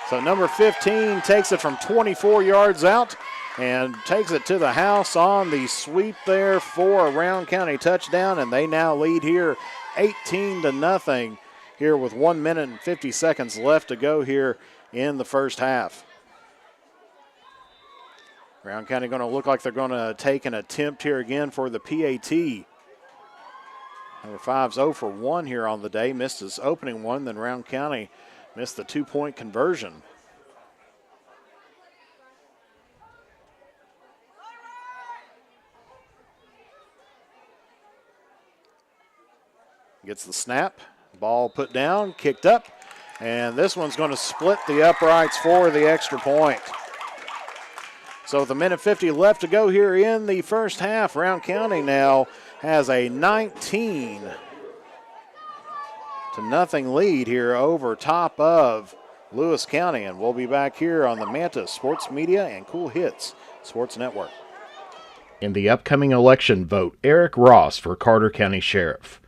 So number 15 takes it from 24 yards out and takes it to the house on the sweep there for a Rowan County touchdown, and they now lead here 18-0 here with 1 minute and 50 seconds left to go here in the first half. Rowan County going to look like they're going to take an attempt here again for the PAT. Number 5's 0 for 1 here on the day, missed his opening one, then Rowan County Missed the 2-point conversion. Gets the snap, ball put down, kicked up, and this one's going to split the uprights for the extra point. So with a minute 50 left to go here in the first half, Rowan County now has a 19-0 lead here over top of Lewis County, and we'll be back here on the Manta Sports Media and Cool Hits Sports Network. In the upcoming election, vote Eric Ross for Carter County Sheriff.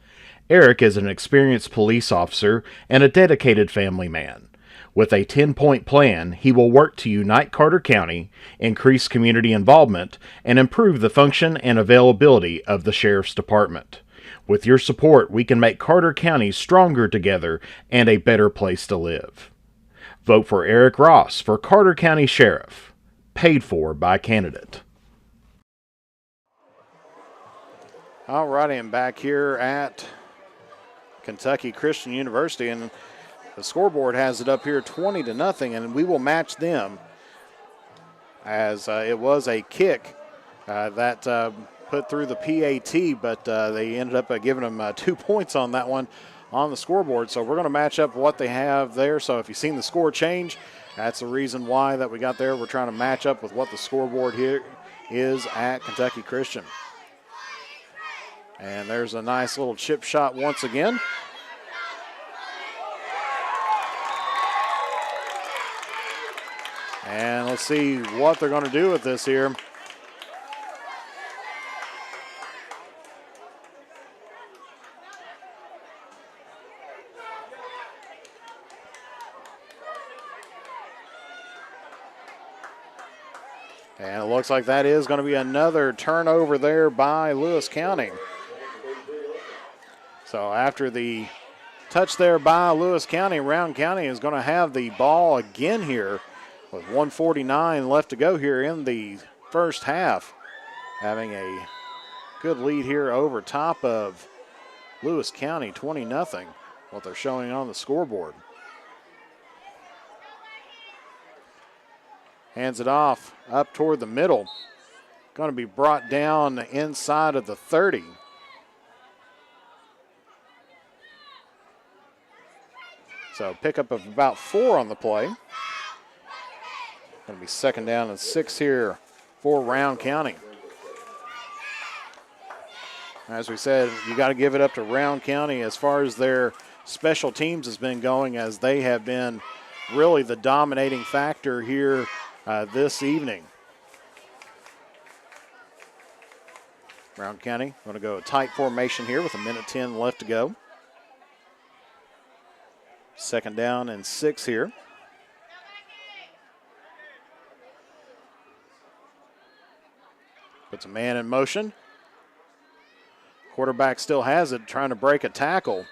Eric is an experienced police officer and a dedicated family man. With a 10-point plan, he will work to unite Carter County, increase community involvement, and improve the function and availability of the Sheriff's Department. With your support, we can make Carter County stronger together and a better place to live. Vote for Eric Ross for Carter County Sheriff. Paid for by candidate. All righty, I'm back here at Kentucky Christian University, and the scoreboard has it up here 20-0, and we will match them as it was a kick that put through the PAT, but they ended up giving them 2 points on that one on the scoreboard. So we're going to match up what they have there. So if you've seen the score change, that's the reason why that we got there. We're trying to match up with what the scoreboard here is at Kentucky Christian. And there's a nice little chip shot once again. And let's see what they're going to do with this here. And it looks like that is going to be another turnover there by Lewis County. So after the touch there by Lewis County, Rowan County is going to have the ball again here with 1:49 left to go here in the first half. Having a good lead here over top of Lewis County, 20-0, what they're showing on the scoreboard. Hands it off up toward the middle. Going to be brought down inside of the 30. So pickup of about 4 on the play. Going to be second down and 6 here for Rowan County. As we said, you got to give it up to Rowan County as far as their special teams has been going, as they have been really the dominating factor here this evening. Rowan County going to go a tight formation here with a minute 10 left to go. Second down and 6 here. Puts a man in motion. Quarterback still has it, trying to break a tackle.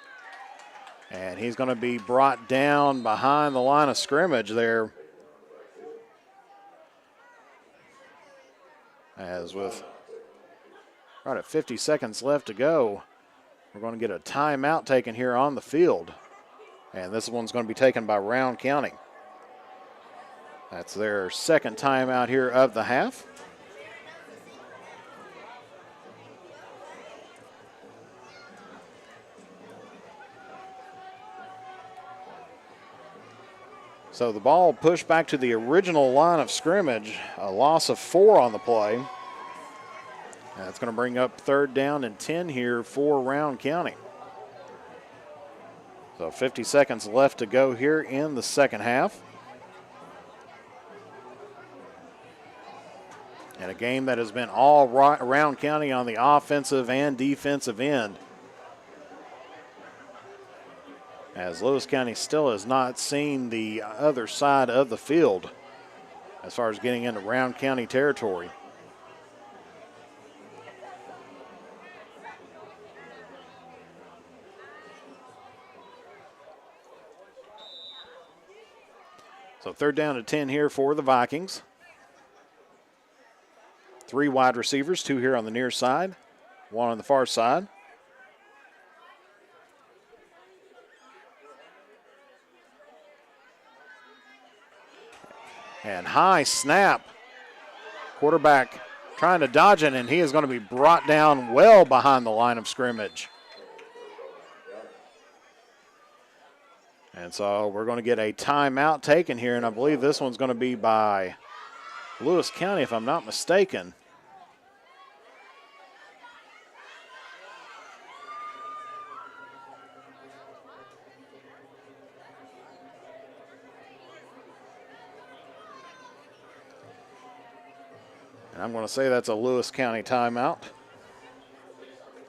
And he's going to be brought down behind the line of scrimmage there. As with right at 50 seconds left to go, we're going to get a timeout taken here on the field. And this one's going to be taken by Rowan County. That's their second timeout here of the half. So the ball pushed back to the original line of scrimmage, a loss of 4 on the play. That's going to bring up third down and 10 here for Rowan County. So 50 seconds left to go here in the second half. And a game that has been all Rowan County on the offensive and defensive end, as Lewis County still has not seen the other side of the field as far as getting into Rowan County territory. So third down and 10 here for the Vikings. 3 wide receivers, 2 here on the near side, 1 on the far side. And high snap. Quarterback trying to dodge it, and he is going to be brought down well behind the line of scrimmage. And so we're going to get a timeout taken here, and I believe this one's going to be by Lewis County, if I'm not mistaken. And I'm going to say that's a Lewis County timeout.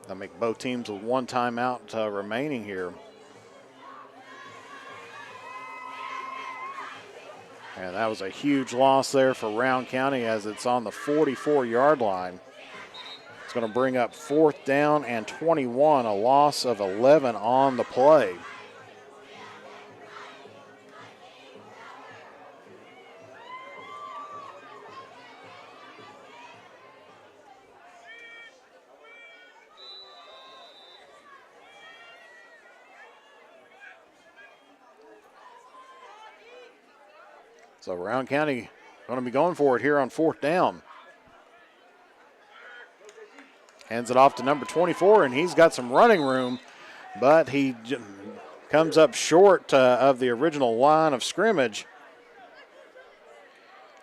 That'll make both teams with one timeout remaining here. And that was a huge loss there for Rowan County as it's on the 44-yard line. It's going to bring up 4th down and 21, a loss of 11 on the play. So Rowan County going to be going for it here on 4th down. Hands it off to number 24, and he's got some running room, but he comes up short of the original line of scrimmage.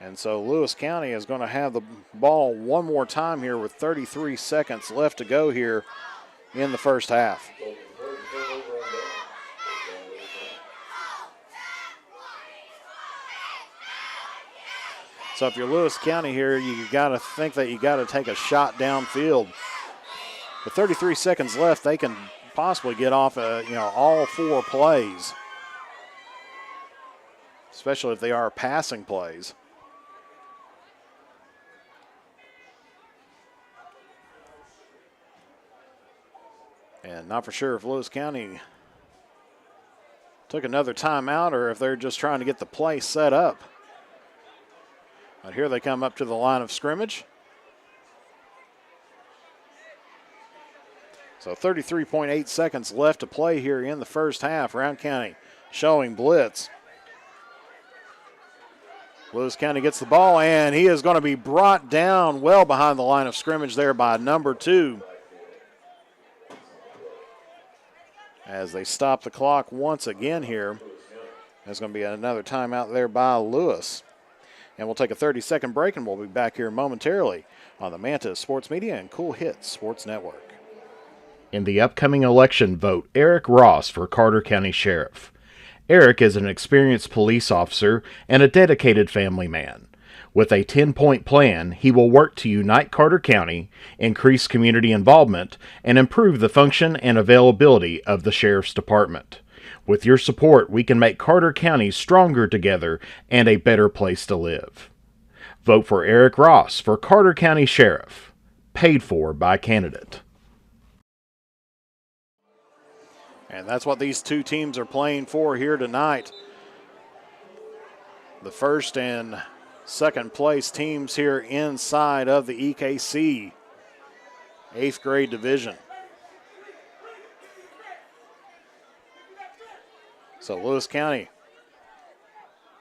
And so Lewis County is going to have the ball one more time here with 33 seconds left to go here in the first half. So if you're Lewis County here, you got to think that you got to take a shot downfield. With 33 seconds left, they can possibly get off all 4 plays, especially if they are passing plays. And not for sure if Lewis County took another timeout or if they're just trying to get the play set up. But here they come up to the line of scrimmage. So 33.8 seconds left to play here in the first half. Rowan County showing blitz. Lewis County gets the ball, and he is going to be brought down well behind the line of scrimmage there by number 2. As they stop the clock once again here. There's going to be another timeout there by Lewis. And we'll take a 30-second break, and we'll be back here momentarily on the Manta Sports Media and Cool Hits Sports Network. In the upcoming election, vote Eric Ross for Carter County Sheriff. Eric is an experienced police officer and a dedicated family man. With a 10-point plan, he will work to unite Carter County, increase community involvement, and improve the function and availability of the Sheriff's Department. With your support, we can make Carter County stronger together and a better place to live. Vote for Eric Ross for Carter County Sheriff. Paid for by candidate. And that's what these two teams are playing for here tonight. The first and second place teams here inside of the EKC 8th grade division. So Lewis County,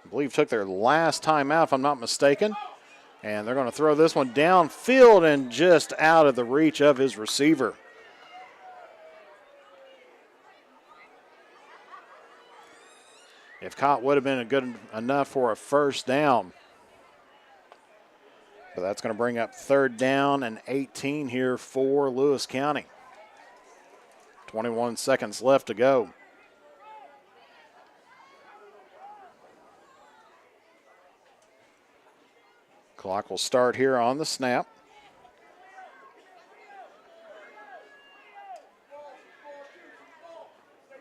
I believe, took their last time out, if I'm not mistaken. And they're going to throw this one downfield and just out of the reach of his receiver. If caught, would have been good enough for a first down. But that's going to bring up 3rd down and 18 here for Lewis County. 21 seconds left to go. Clock will start here on the snap.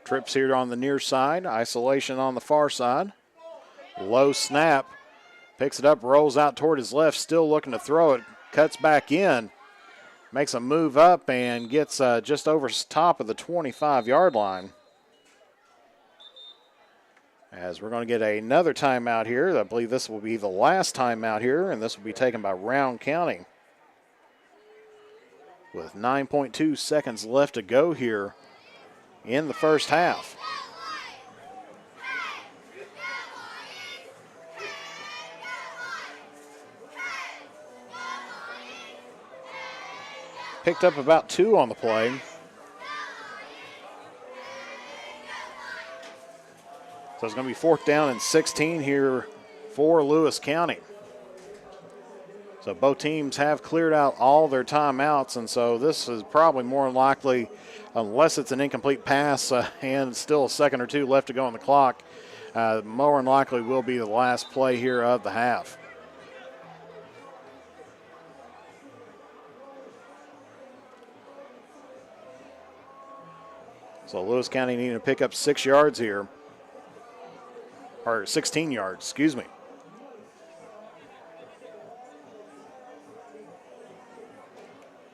Trips here on the near side. Isolation on the far side. Low snap. Picks it up, rolls out toward his left, still looking to throw it. Cuts back in. Makes a move up and gets just over top of the 25-yard line. As we're going to get another timeout here. I believe this will be the last timeout here, and this will be taken by Rowan County. With 9.2 seconds left to go here in the first picked up about 2 on the play. So it's going to be 4th down and 16 here for Lewis County. So both teams have cleared out all their timeouts, and so this is probably more than likely, unless it's an incomplete pass and still a second or 2 left to go on the clock, more than likely will be the last play here of the half. So Lewis County needing to pick up 6 yards here, or 16 yards, excuse me.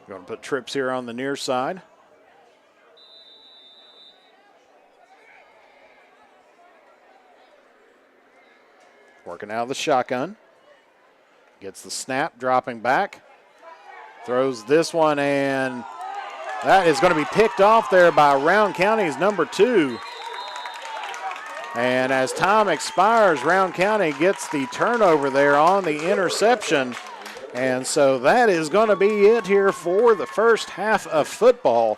Going to put trips here on the near side. Working out of the shotgun. Gets the snap, dropping back. Throws this one, and that is going to be picked off there by Rowan County's number 2. And as time expires, Rowan County gets the turnover there on the interception. And so that is going to be it here for the first half of football.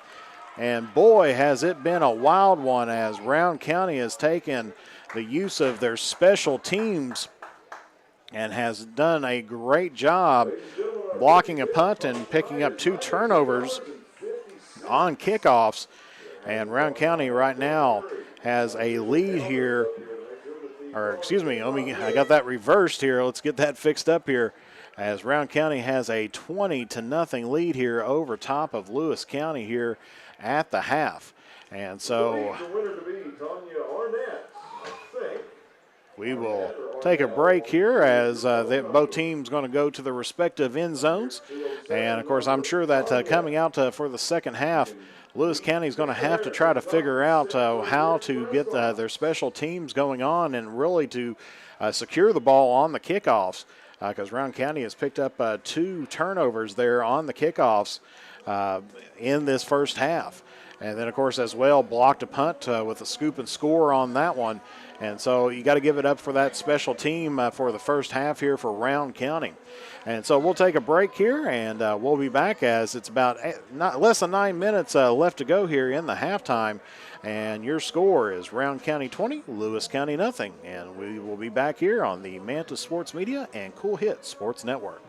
And boy, has it been a wild one as Rowan County has taken the use of their special teams and has done a great job blocking a punt and picking up 2 turnovers on kickoffs. And Rowan County right now has a lead here, or excuse me, I got that reversed here. Let's get that fixed up here, as Rowan County has a 20-0 lead here over top of Lewis County here at the half. And so we will take a break here as both teams going to go to the respective end zones. And, of course, I'm sure that coming out for the second half, Lewis County is going to have to try to figure out how to get their special teams going on and really to secure the ball on the kickoffs, because Rowan County has picked up 2 turnovers there on the kickoffs in this first half. And then, of course, as well, blocked a punt with a scoop and score on that one. And so you got to give it up for that special team for the first half here for Rowan County. And so we'll take a break here, and we'll be back as it's about less than 9 minutes left to go here in the halftime. And your score is Rowan County 20, Lewis County nothing. And we will be back here on the Manta Sports Media and Cool Hit Sports Network.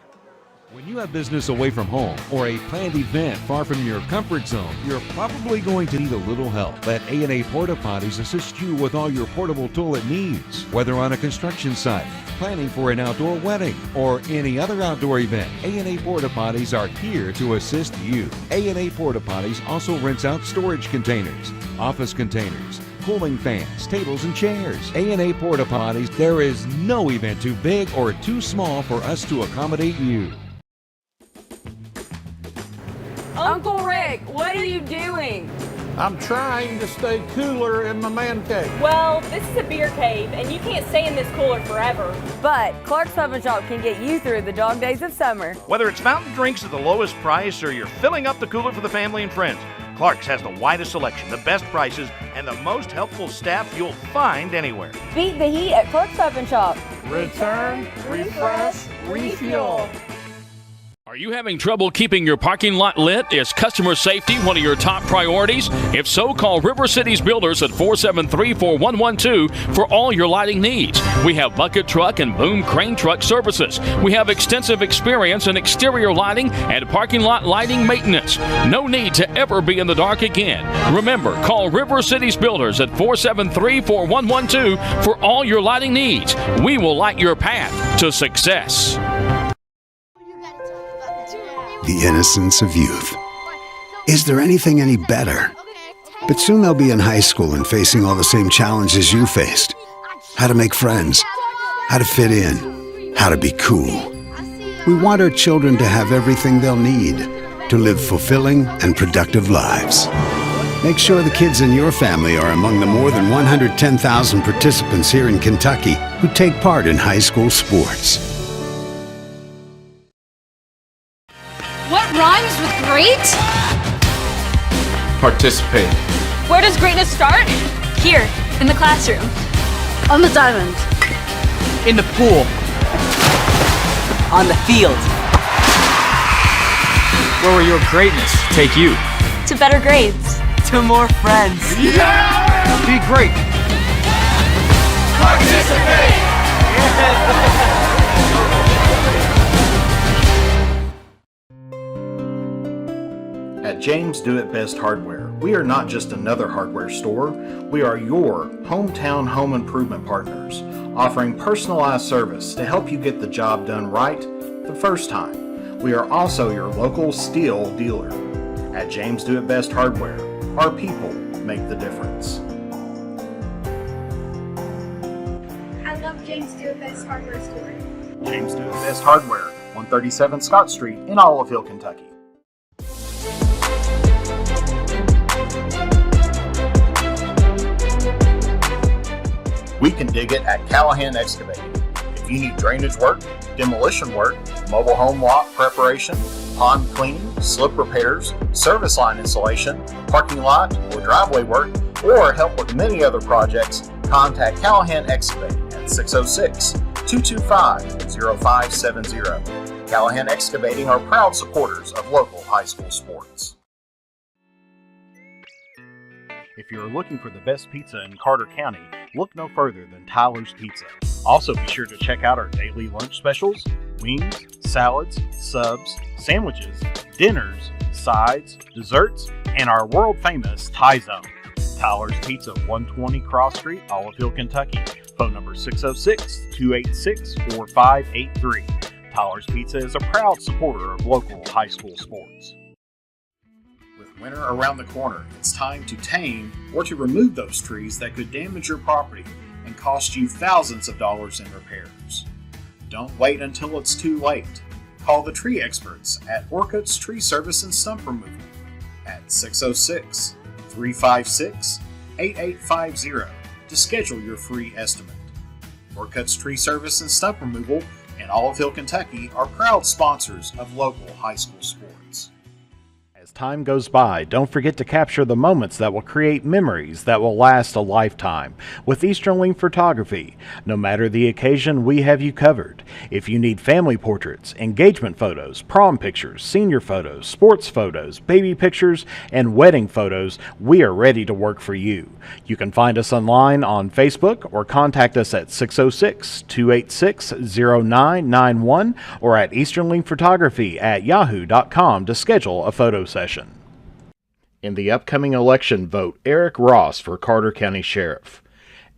When you have business away from home or a planned event far from your comfort zone, you're probably going to need a little help. Let A&A Porta Potties assist you with all your portable toilet needs. Whether on a construction site, planning for an outdoor wedding, or any other outdoor event, A&A Porta Potties are here to assist you. A&A Porta Potties also rents out storage containers, office containers, cooling fans, tables, and chairs. A&A Porta Potties, there is no event too big or too small for us to accommodate you. Uncle Rick, what are you doing? I'm trying to stay cooler in my man cave. Well, this is a beer cave, and you can't stay in this cooler forever. But Clark's Pub and Shop can get you through the dog days of summer. Whether it's fountain drinks at the lowest price or you're filling up the cooler for the family and friends, Clark's has the widest selection, the best prices, and the most helpful staff you'll find anywhere. Beat the heat at Clark's Pub and Shop. Return, refresh, refuel. Are you having trouble keeping your parking lot lit? Is customer safety one of your top priorities? If so, call River Cities Builders at 473-4112 for all your lighting needs. We have bucket truck and boom crane truck services. We have extensive experience in exterior lighting and parking lot lighting maintenance. No need to ever be in the dark again. Remember, call River Cities Builders at 473-4112 for all your lighting needs. We will light your path to success. The innocence of youth. Is there anything any better? But soon they'll be in high school and facing all the same challenges you faced. How to make friends, how to fit in, how to be cool. We want our children to have everything they'll need to live fulfilling and productive lives. Make sure the kids in your family are among the more than 110,000 participants here in Kentucky who take part in high school sports. What rhymes with great? Participate. Where does greatness start? Here, in the classroom. On the diamond. In the pool. On the field. Where will your greatness take you? To better grades. To more friends. Yeah! Be great. Participate! At James Do It Best Hardware, we are not just another hardware store, we are your hometown home improvement partners, offering personalized service to help you get the job done right the first time. We are also your local steel dealer. At James Do It Best Hardware, our people make the difference. I love James Do It Best Hardware Store. James Do It Best Hardware, 137 Scott Street in Olive Hill, Kentucky. We can dig it at Callahan Excavating. If you need drainage work, demolition work, mobile home lot preparation, pond cleaning, slip repairs, service line installation, parking lot or driveway work, or help with many other projects, contact Callahan Excavating at 606-225-0570. Callahan Excavating are proud supporters of local high school sports. If you're looking for the best pizza in Carter County, look no further than Tyler's Pizza. Also be sure to check out our daily lunch specials, wings, salads, subs, sandwiches, dinners, sides, desserts, and our world famous Thai Zone. Tyler's Pizza, 120 Cross Street, Olive Hill, Kentucky. Phone number 606-286-4583. Tyler's Pizza is a proud supporter of local high school sports. With winter around the corner, it's time to tame or to remove those trees that could damage your property and cost you thousands of dollars in repairs. Don't wait until it's too late. Call the tree experts at Orcutt's Tree Service and Stump Removal at 606-356-8850 to schedule your free estimate. Orcutt's Tree Service and Stump Removal in Olive Hill, Kentucky are proud sponsors of local high school sports. As time goes by, don't forget to capture the moments that will create memories that will last a lifetime with Easterling Photography. No matter the occasion, we have you covered. If you need family portraits, engagement photos, prom pictures, senior photos, sports photos, baby pictures, and wedding photos, we are ready to work for you. You can find us online on Facebook or contact us at 606-286-0991 or at easterlingphotography@yahoo.com to schedule a photo session. In the upcoming election, vote Eric Ross for Carter County Sheriff.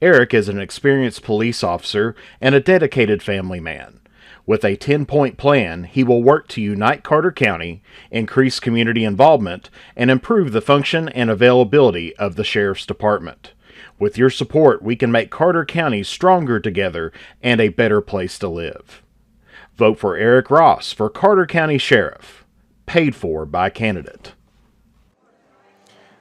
Eric is an experienced police officer and a dedicated family man. With a 10-point plan, he will work to unite Carter County, increase community involvement, and improve the function and availability of the Sheriff's Department. With your support, we can make Carter County stronger together and a better place to live. Vote for Eric Ross for Carter County Sheriff. Paid for by candidate.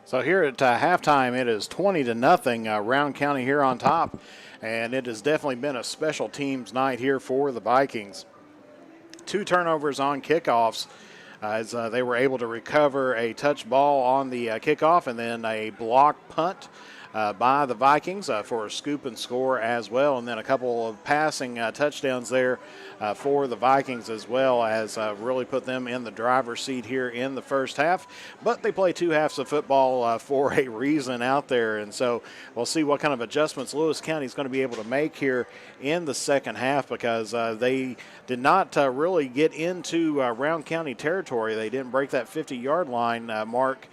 So here at halftime, it is 20-0, Rowan County here on top, and it has definitely been a special teams night here for the Vikings. 2 turnovers on kickoffs as they were able to recover a touch ball on the kickoff and then a block punt by the Vikings for a scoop and score as well, and then a couple of passing touchdowns there for the Vikings as well as really put them in the driver's seat here in the first half. But they play 2 halves of football for a reason out there, and so we'll see what kind of adjustments Lewis County is going to be able to make here in the second half because they did not really get into Rowan County territory. They didn't break that 50-yard line mark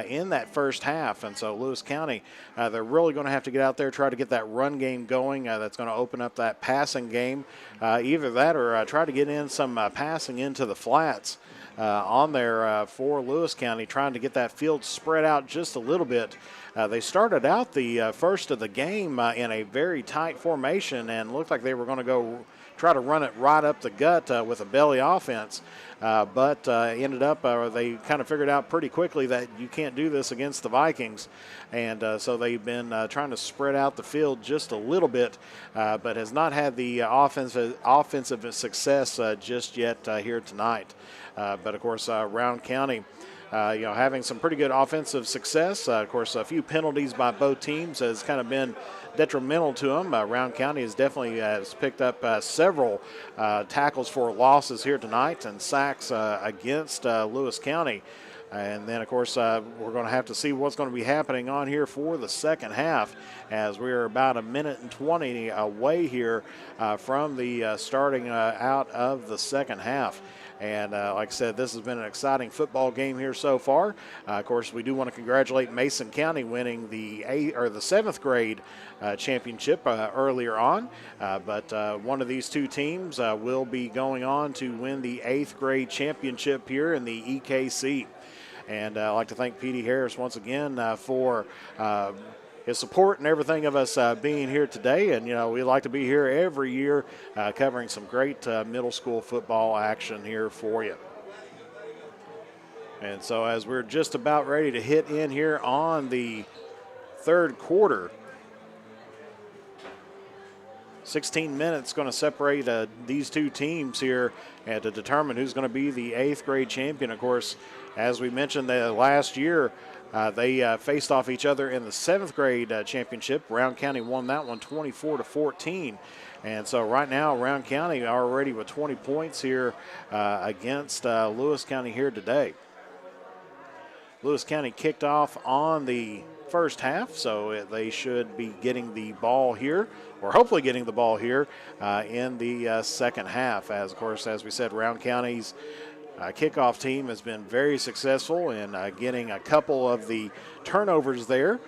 in that first half, and so Lewis County, they're really going to have to get out there, try to get that run game going. That's going to open up that passing game. Either that or try to get in some passing into the flats on there for Lewis County, trying to get that field spread out just a little bit. They started out the first of the game in a very tight formation and looked like they were going to go try to run it right up the gut with a belly offense. But ended up, they kind of figured out pretty quickly that you can't do this against the Vikings. And so they've been trying to spread out the field just a little bit, but has not had the offensive success just yet here tonight. But, of course, Rowan County, having some pretty good offensive success. Of course, a few penalties by both teams has kind of been detrimental to them. Round County has picked up several tackles for losses here tonight and sacks against Lewis County. And then, of course, we're going to have to see what's going to be happening on here for the second half, as we're about a minute and 20 away here from the starting out of the second half. And like I said, this has been an exciting football game here so far. Of course, we do want to congratulate Mason County winning the 7th grade championship earlier on. But one of these two teams will be going on to win the 8th grade championship here in the EKC. And I'd like to thank Petey Harris once again for his support and everything of us being here today. And, we like to be here every year covering some great middle school football action here for you. And so as we're just about ready to hit in here on the third quarter, 16 minutes going to separate these two teams here and to determine who's going to be the 8th grade champion. Of course, as we mentioned last year, they faced off each other in the 7th grade championship. Round County won that one 24-14. And so right now, Round County already with 20 points here against Lewis County here today. Lewis County kicked off on the first half, so they should be getting the ball here, or hopefully getting the ball here in the second half. As, of course, as we said, Round County's kickoff team has been very successful in getting a couple of the turnovers there,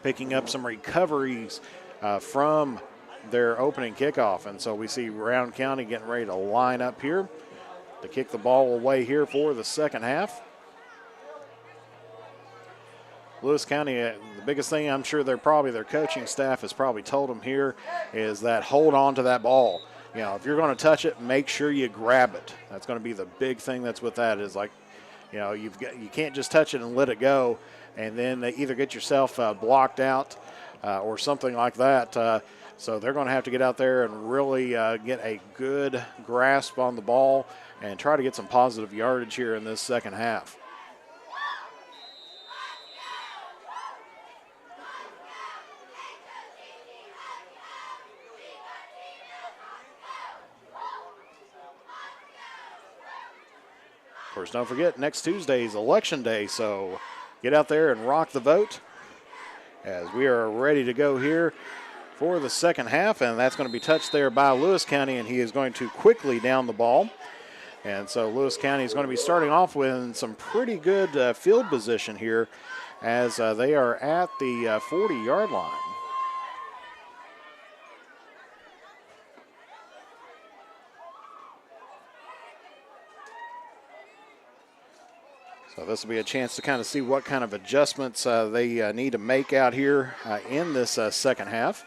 picking up some recoveries from their opening kickoff. And so we see Round County getting ready to line up here to kick the ball away here for the second half. Lewis County, the biggest thing I'm sure their coaching staff has probably told them here is that hold on to that ball. If you're going to touch it, make sure you grab it. That's going to be the big thing that's with that is like, you can't just touch it and let it go and then either get yourself blocked out or something like that. So they're going to have to get out there and really get a good grasp on the ball and try to get some positive yardage here in this second half. Of course, don't forget, next Tuesday is Election Day, so get out there and rock the vote as we are ready to go here for the second half, and that's going to be touched there by Lewis County, and he is going to quickly down the ball. And so Lewis County is going to be starting off with some pretty good field position here as they are at the 40-yard line. So this will be a chance to kind of see what kind of adjustments they need to make out here in this second half.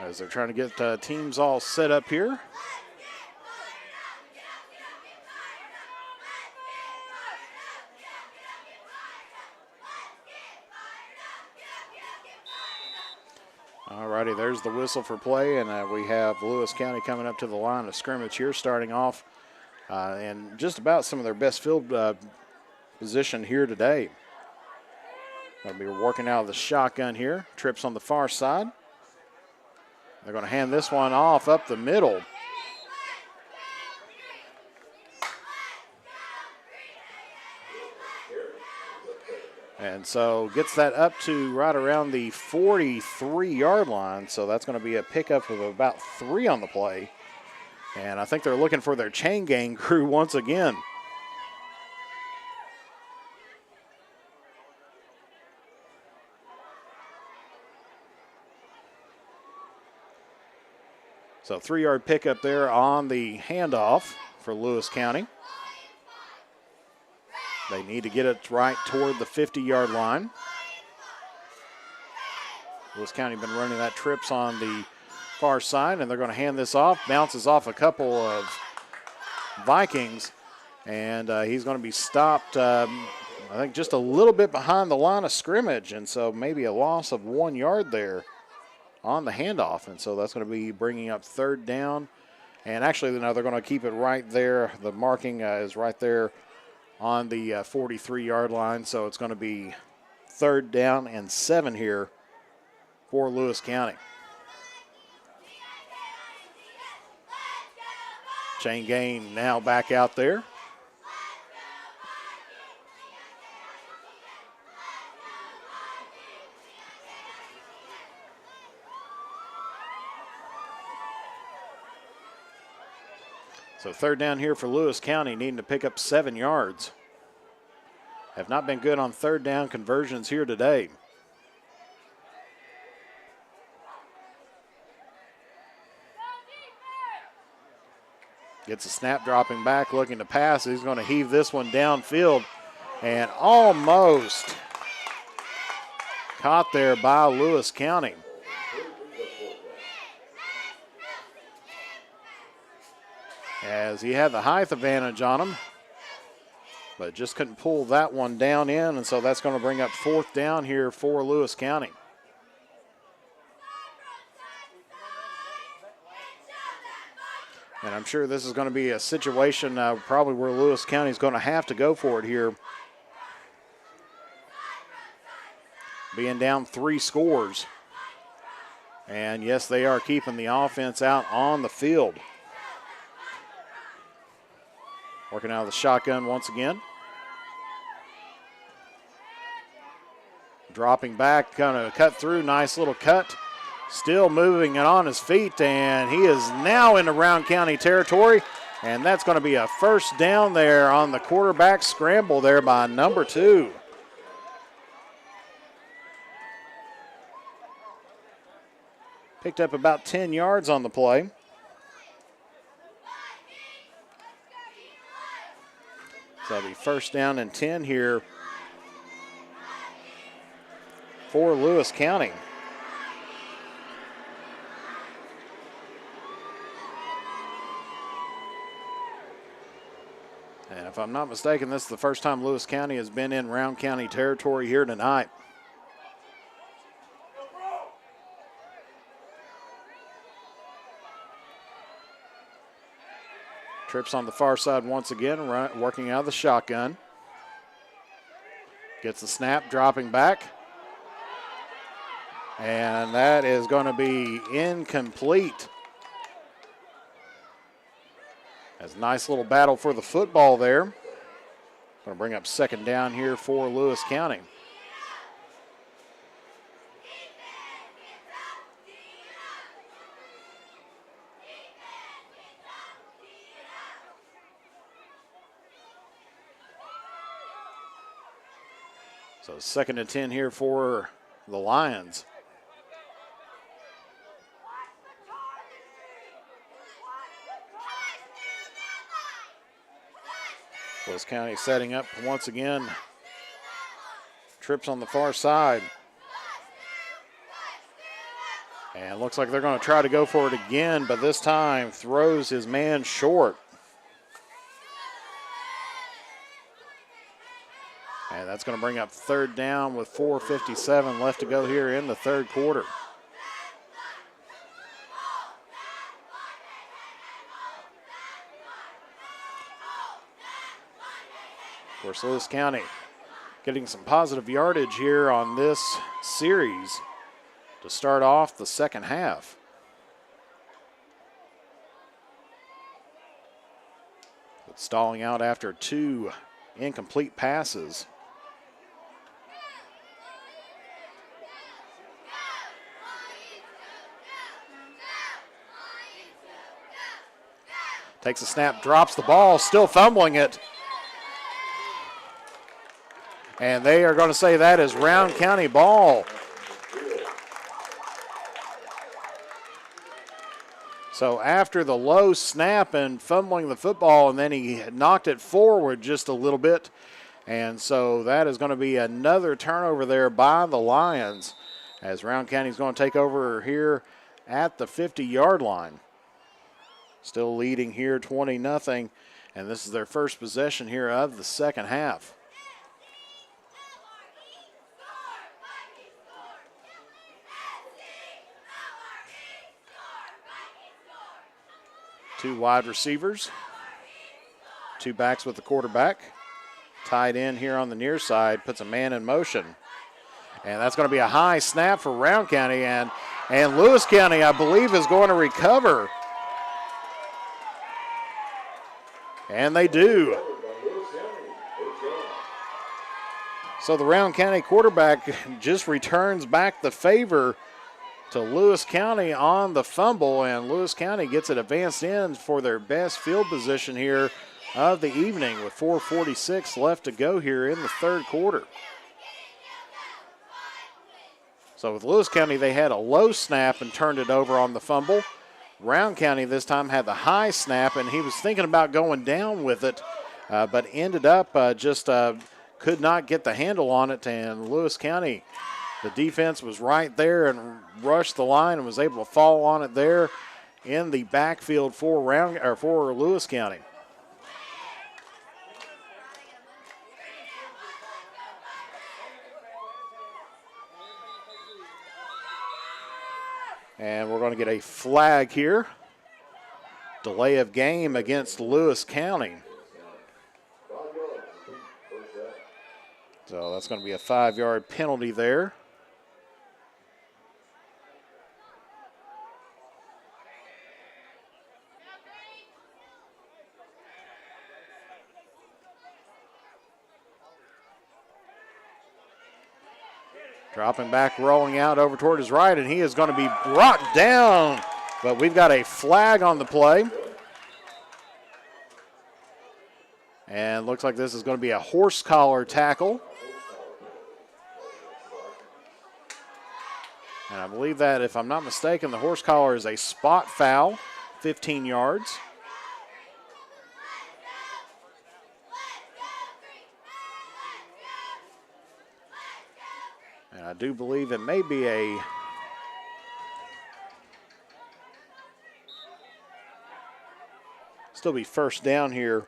As they're trying to get teams all set up here. All righty, there's the whistle for play, and we have Lewis County coming up to the line of scrimmage here, starting off and just about some of their best field position here today. They'll be working out of the shotgun here. Trips on the far side. They're going to hand this one off up the middle. And so gets that up to right around the 43-yard line. So that's going to be a pickup of about 3 on the play. And I think they're looking for their chain gang crew once again. So 3-yard pickup there on the handoff for Lewis County. They need to get it right toward the 50-yard line. Lewis County been running that trips on the far side, and they're going to hand this off. Bounces off a couple of Vikings, And he's going to be stopped, I think, just a little bit behind the line of scrimmage. And so maybe a loss of 1 yard there on the handoff. And so that's going to be bringing up third down. And actually, now they're going to keep it right there. The marking is right there on the 43-yard line. So it's going to be third down and 7 here for Lewis County. Shane Gain now back out there. So third down here for Lewis County, needing to pick up 7 yards. Have not been good on third down conversions here today. Gets a snap, dropping back, looking to pass. He's going to heave this one downfield and almost caught there by Lewis County. As he had the height advantage on him, but just couldn't pull that one down in, and so that's going to bring up fourth down here for Lewis County. And I'm sure this is going to be a situation probably where Lewis County is going to have to go for it here. Being down 3 scores. And yes, they are keeping the offense out on the field. Working out of the shotgun once again. Dropping back, kind of cut through, nice little cut. Still moving it on his feet, and he is now into Rowan County territory. And that's going to be a first down there on the quarterback scramble there by number 2. Picked up about 10 yards on the play. So it'll be first down and 10 here for Lewis County. And if I'm not mistaken, this is the first time Lewis County has been in Rowan County territory here tonight. Trips on the far side once again, working out of the shotgun. Gets the snap, dropping back. And that is going to be incomplete. That's a nice little battle for the football there. Going to bring up second down here for Lewis County. So second and 10 here for the Lions. Lewis County setting up once again. Trips on the far side. And looks like they're going to try to go for it again, but this time throws his man short. And that's going to bring up third down with 4:57 left to go here in the third quarter. Of course, Lewis County getting some positive yardage here on this series to start off the second half. But stalling out after 2 incomplete passes. Takes a snap, drops the ball, still fumbling it. And they are going to say that is Rowan County ball. So after the low snap and fumbling the football, and then he knocked it forward just a little bit. And so that is going to be another turnover there by the Lions, as Rowan County is going to take over here at the 50-yard line. Still leading here 20-0 And this is their first possession here of the second half. Two wide receivers, two backs with the quarterback. Tied in here on the near side, puts a man in motion. And that's going to be a high snap for Rowan County, and Lewis County, I believe, is going to recover. And they do. So the Rowan County quarterback just returns back the favor to Lewis County on the fumble, and Lewis County gets it advanced in for their best field position here of the evening with 4:46 left to go here in the third quarter. So with Lewis County, they had a low snap and turned it over on the fumble. Rowan County this time had the high snap, and he was thinking about going down with it, but ended up could not get the handle on it, and Lewis County, the defense was right there and rushed the line and was able to fall on it there in the backfield for Lewis County. And we're going to get a flag here. Delay of game against Lewis County. So that's going to be a 5-yard penalty there. Dropping back, rolling out over toward his right, and he is going to be brought down. But we've got a flag on the play. And looks like this is going to be a horse collar tackle. And I believe that, if I'm not mistaken, the horse collar is a spot foul, 15 yards. And I do believe it may be still be first down here.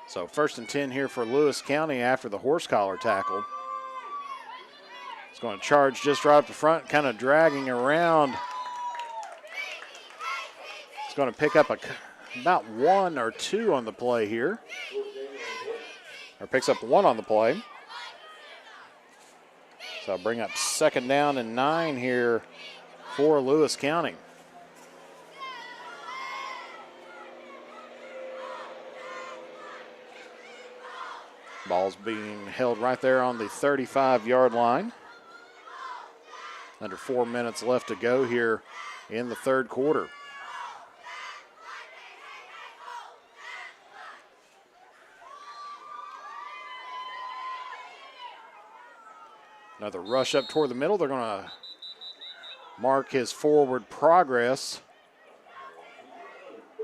So 1st and 10 here for Lewis County after the horse collar tackle. It's going to charge just right up the front, kind of dragging around. It's going to pick up about 1 or 2 on the play here. Or picks up 1 on the play. So I'll bring up 2nd down and 9 here for Lewis County. Ball's being held right there on the 35-yard line. Under 4 minutes left to go here in the third quarter. Another rush up toward the middle. They're going to mark his forward progress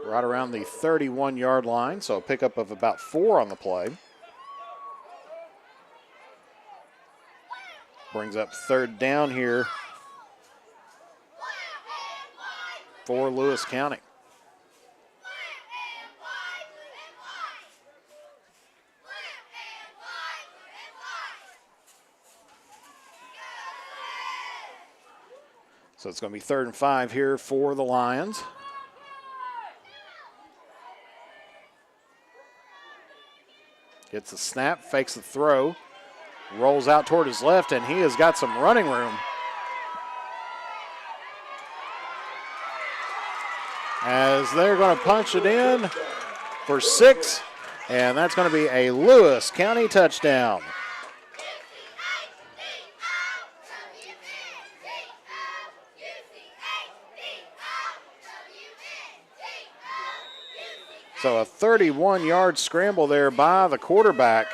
right around the 31-yard line. So a pickup of about 4 on the play. Brings up 3rd down here for Lewis County. So it's going to be 3rd and 5 here for the Lions. Gets the snap, fakes the throw. Rolls out toward his left, and he has got some running room. As they're going to punch it in for 6, and that's going to be a Lewis County touchdown. So a 31-yard scramble there by the quarterback.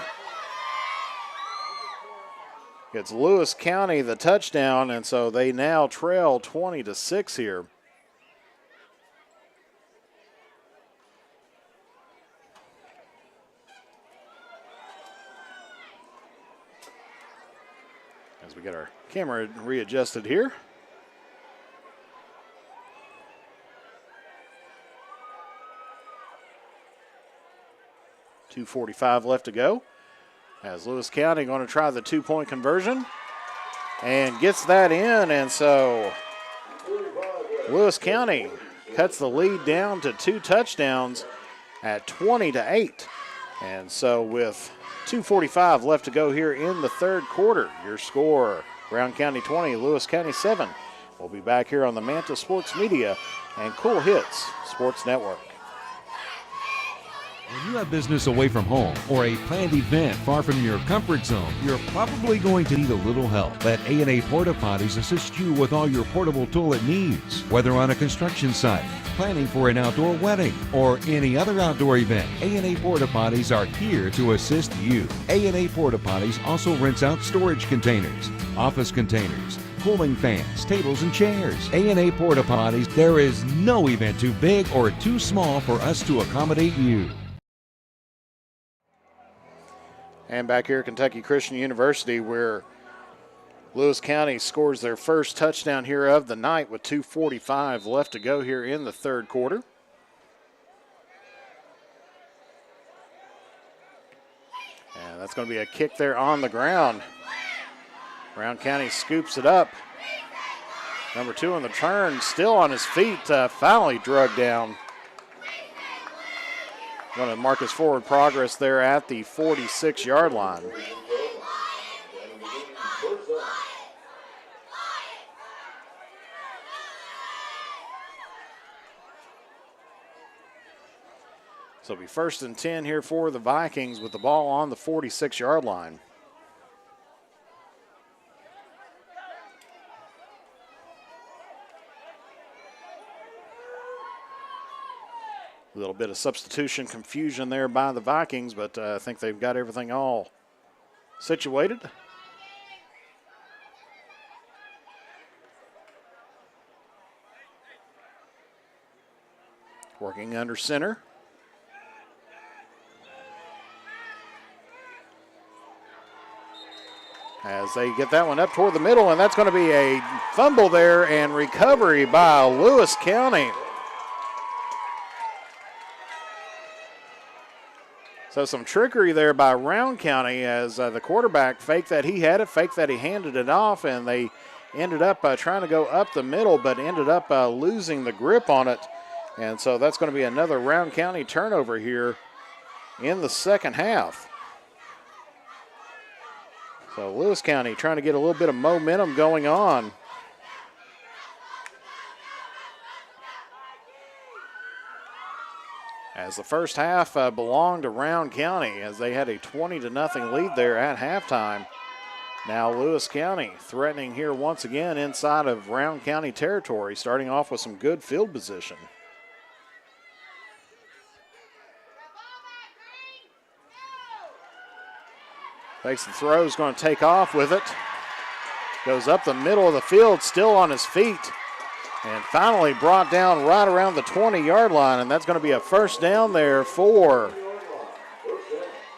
It's Lewis County the touchdown, and so they now trail 20-6 here. As we get our camera readjusted here. .245 left to go. As Lewis County going to try the 2-point conversion and gets that in. And so Lewis County cuts the lead down to 2 touchdowns at 20-8. And so with .245 left to go here in the third quarter, your score, Brown County 20, Lewis County 7. We'll be back here on the Manta Sports Media and Cool Hits Sports Network. When you have business away from home or a planned event far from your comfort zone, you're probably going to need a little help. Let A&A Porta Potties assist you with all your portable toilet needs. Whether on a construction site, planning for an outdoor wedding, or any other outdoor event, A&A Porta Potties are here to assist you. A&A Porta Potties also rents out storage containers, office containers, cooling fans, tables, and chairs. A&A Porta Potties, there is no event too big or too small for us to accommodate you. And back here at Kentucky Christian University, where Lewis County scores their first touchdown here of the night with .245 left to go here in the third quarter. And that's going to be a kick there on the ground. Brown County scoops it up. Number 2 on the turn, still on his feet, finally drugged down. Going to mark his forward progress there at the 46-yard line. So it'll be 1st and 10 here for the Vikings with the ball on the 46-yard line. A little bit of substitution confusion there by the Vikings, but I think they've got everything all situated. Working under center. As they get that one up toward the middle, and that's going to be a fumble there and recovery by Lewis County. So some trickery there by Rowan County as the quarterback faked that he had it, faked that he handed it off, and they ended up trying to go up the middle, but ended up losing the grip on it. And so that's going to be another Rowan County turnover here in the second half. So Lewis County trying to get a little bit of momentum going on. As the first half belonged to Rowan County as they had a 20-0 lead there at halftime. Now Lewis County threatening here once again inside of Rowan County territory, starting off with some good field position. Takes the throw, is going to take off with it. Goes up the middle of the field, still on his feet. And finally brought down right around the 20-yard line, and that's going to be a first down there for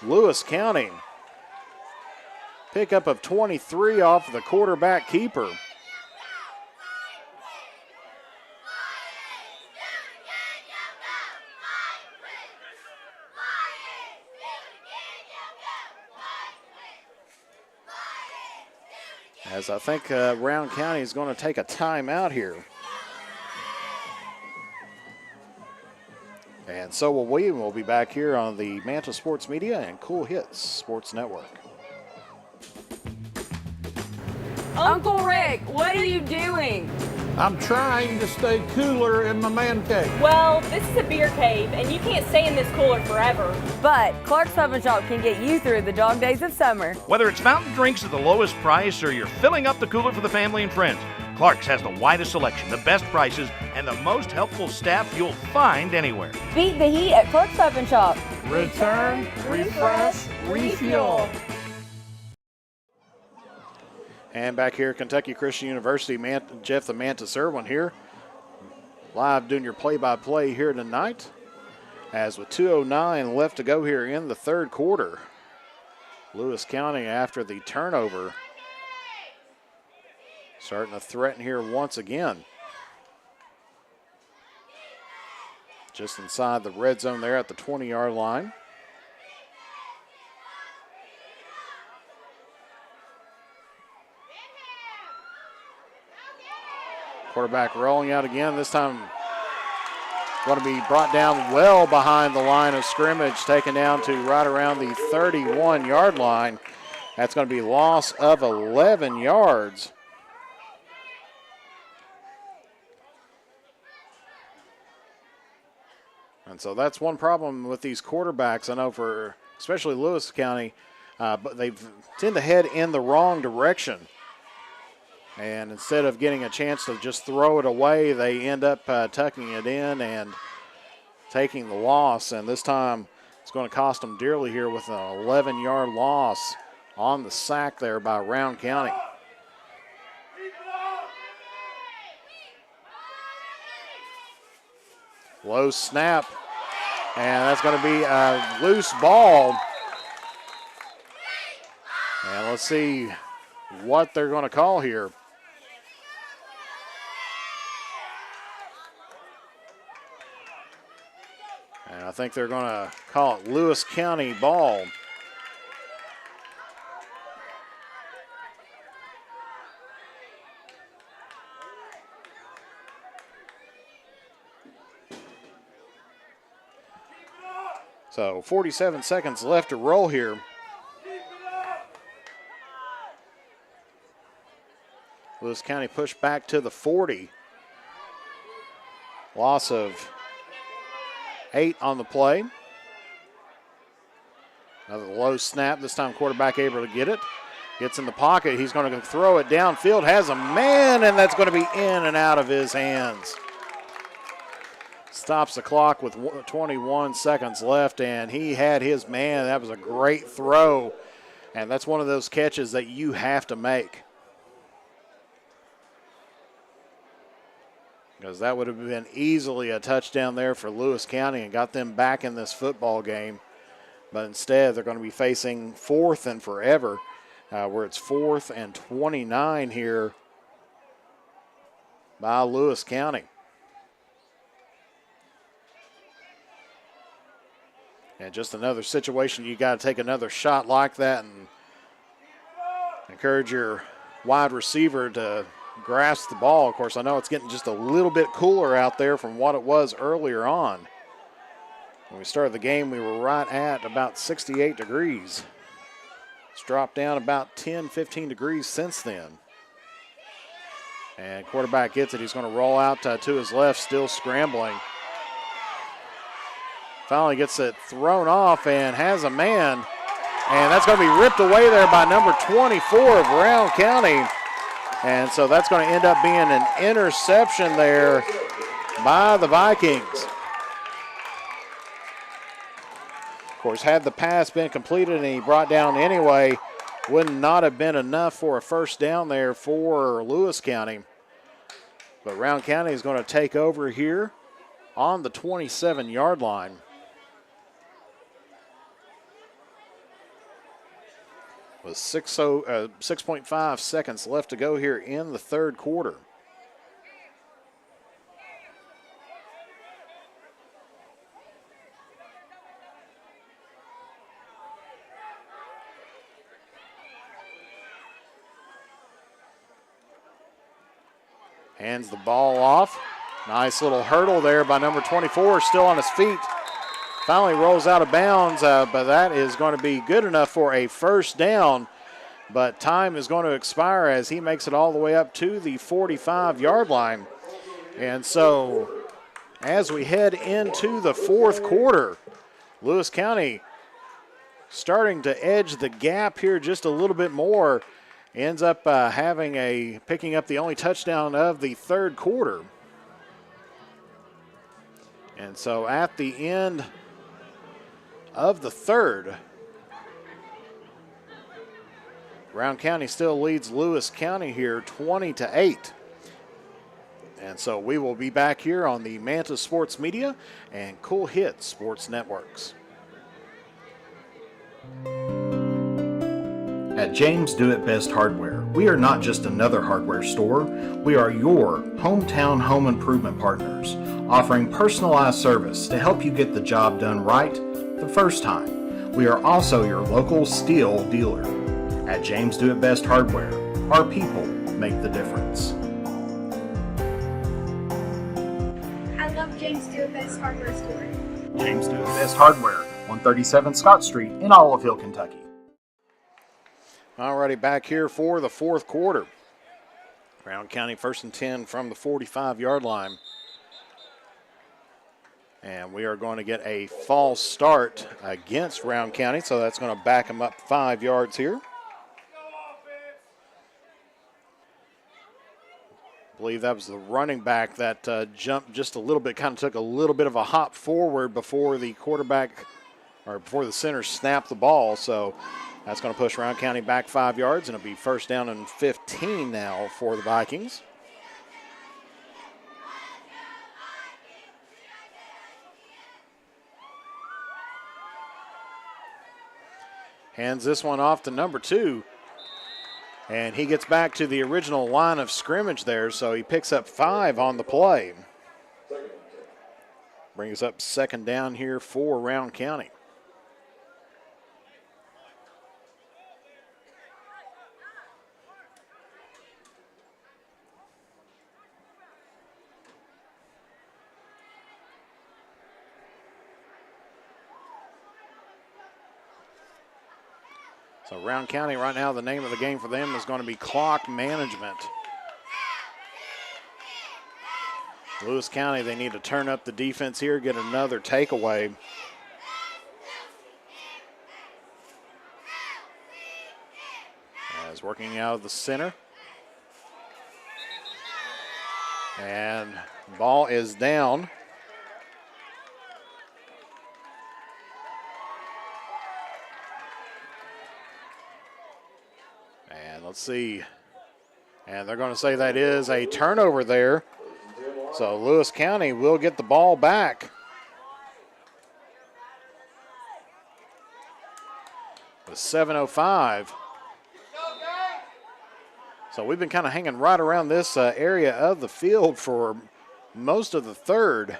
Lewis County. Pickup of 23 off the quarterback keeper. As I think Rowan County is going to take a timeout here. And so will we, and we'll be back here on the Manta Sports Media and Cool Hits Sports Network. Uncle Rick, what are you doing? I'm trying to stay cooler in my man cave. Well, this is a beer cave, and you can't stay in this cooler forever. But Clark's Pub & Shop can get you through the dog days of summer. Whether it's fountain drinks at the lowest price or you're filling up the cooler for the family and friends, Clark's has the widest selection, the best prices, and the most helpful staff you'll find anywhere. Beat the heat at Clark's Pub & Shop. Return, refresh, refuel. And back here at Kentucky Christian University, Jeff the Mantis Irwin here, live doing your play-by-play here tonight. As with 2:09 left to go here in the third quarter, Lewis County, after the turnover, starting to threaten here once again. Just inside the red zone there at the 20-yard line. Quarterback rolling out again. This time going to be brought down well behind the line of scrimmage, taken down to right around the 31-yard line. That's going to be loss of 11 yards. And so that's one problem with these quarterbacks. I know for especially Lewis County, but they tend to head in the wrong direction. And instead of getting a chance to just throw it away, they end up tucking it in and taking the loss. And this time it's going to cost them dearly here with an 11-yard loss on the sack there by Rowan County. Low snap, and that's going to be a loose ball. And let's see what they're going to call here. And I think they're going to call it Lewis County ball. So 47 seconds left to roll here. Lewis County pushed back to the 40. Loss of 8 on the play. Another low snap. This time quarterback able to get it. Gets in the pocket. He's going to throw it downfield. Has a man, and that's going to be in and out of his hands. Stops the clock with 21 seconds left, and he had his man. That was a great throw, and that's one of those catches that you have to make. Because that would have been easily a touchdown there for Lewis County and got them back in this football game. But instead, they're going to be facing 4th and forever, where it's 4th and 29 here by Lewis County. And just another situation, you got to take another shot like that and encourage your wide receiver to grasp the ball. Of course, I know it's getting just a little bit cooler out there from what it was earlier on. When we started the game, we were right at about 68 degrees. It's dropped down about 10, 15 degrees since then. And quarterback gets it. He's going to roll out to his left, still scrambling. Finally gets it thrown off and has a man. And that's going to be ripped away there by number 24 of Rowan County. And so that's going to end up being an interception there by the Vikings. Of course, had the pass been completed and he brought down anyway, would not have been enough for a first down there for Lewis County. But Rowan County is going to take over here on the 27-yard line. With 6.5 seconds left to go here in the third quarter. Hands the ball off. Nice little hurdle there by number 24, still on his feet. Finally rolls out of bounds, but that is going to be good enough for a first down. But time is going to expire as he makes it all the way up to the 45-yard line. And so as we head into the fourth quarter, Lewis County starting to edge the gap here just a little bit more. Ends up picking up the only touchdown of the third quarter. And so at the end of the third, Rowan County still leads Lewis County here 20-8. And so we will be back here on the Manta Sports Media and Cool Hits Sports Networks. At James Do It Best Hardware, we are not just another hardware store, we are your hometown home improvement partners, offering personalized service to help you get the job done right the first time. We are also your local steel dealer. At James Do It Best Hardware, our people make the difference. I love James Do It Best Hardware Store. James Do It Best Hardware, 137 Scott Street in Olive Hill, Kentucky. Alrighty, back here for the fourth quarter. Rowan County 1st and 10 from the 45-yard line. And we are going to get a false start against Rowan County, so that's going to back them up 5 yards here. I believe that was the running back that jumped just a little bit, kind of took a little bit of a hop forward before the quarterback, or before the center snapped the ball. So that's going to push Rowan County back 5 yards, and it'll be 1st down and 15 now for the Vikings. Hands this one off to number 2. And he gets back to the original line of scrimmage there, so he picks up 5 on the play. Brings up 2nd down here for Rowan County. So Rowan County right now, the name of the game for them is going to be clock management. Lewis County, they need to turn up the defense here, get another takeaway. As working out of the center. And ball is down. Let's see. And they're going to say that is a turnover there. So Lewis County will get the ball back. With 7:05. So we've been kind of hanging right around this area of the field for most of the third.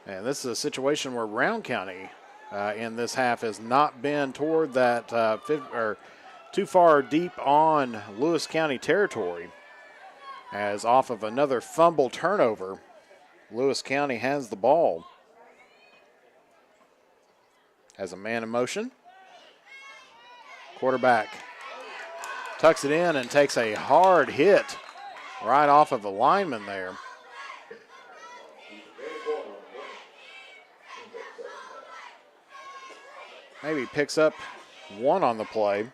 And this is a situation where Rowan County in this half has not been toward that or too far deep on Lewis County territory. As off of another fumble turnover, Lewis County has the ball. Has a man in motion. Quarterback tucks it in and takes a hard hit right off of the lineman there. Maybe picks up 1 on the play.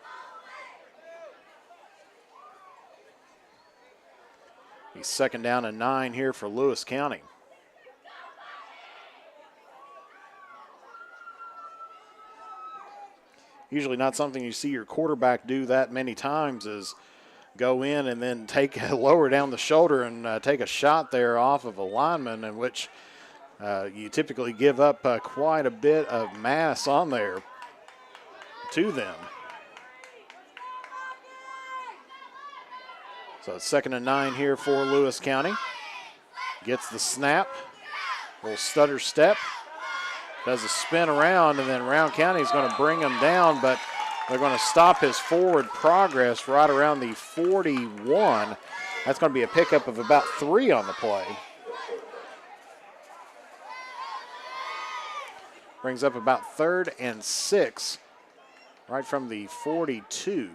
He's 2nd down and 9 here for Lewis County. Usually not something you see your quarterback do that many times, is go in and then lower down the shoulder and take a shot there off of a lineman, in which you typically give up quite a bit of mass on there to them. So it's 2nd and 9 here for Lewis County. Gets the snap, little stutter step, does a spin around, and then Rowan County is going to bring him down, but they're going to stop his forward progress right around the 41. That's going to be a pickup of about 3 on the play. Brings up about 3rd and 6. Right from the 42.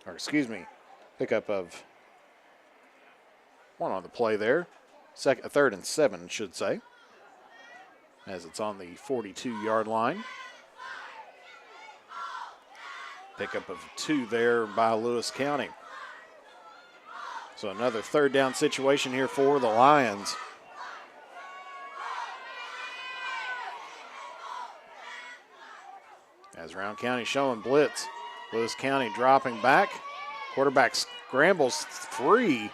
Or excuse me, pickup of 1 on the play there. 3rd and 7, should say. As it's on the 42-yard line. Pickup of 2 there by Lewis County. So another 3rd down situation here for the Lions. As Rowan County showing blitz. Lewis County dropping back. Quarterback scrambles free.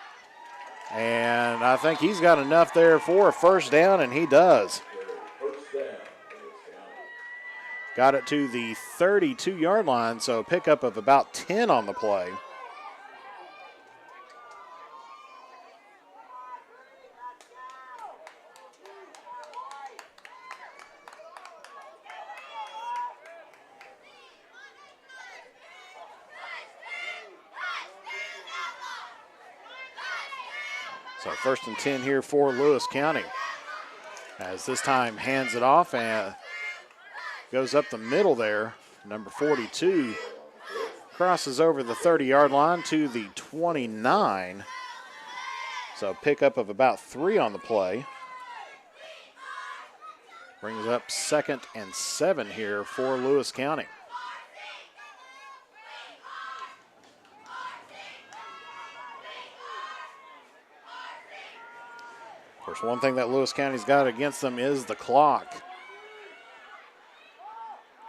And I think he's got enough there for a 1st down, and he does. got it to the 32-yard line, so a pickup of about 10 on the play. So 1st and 10 here for Lewis County. As this time hands it off and goes up the middle there. Number 42 crosses over the 30-yard line to the 29. So pickup of about 3 on the play. Brings up 2nd and 7 here for Lewis County. Of course, one thing that Lewis County's got against them is the clock.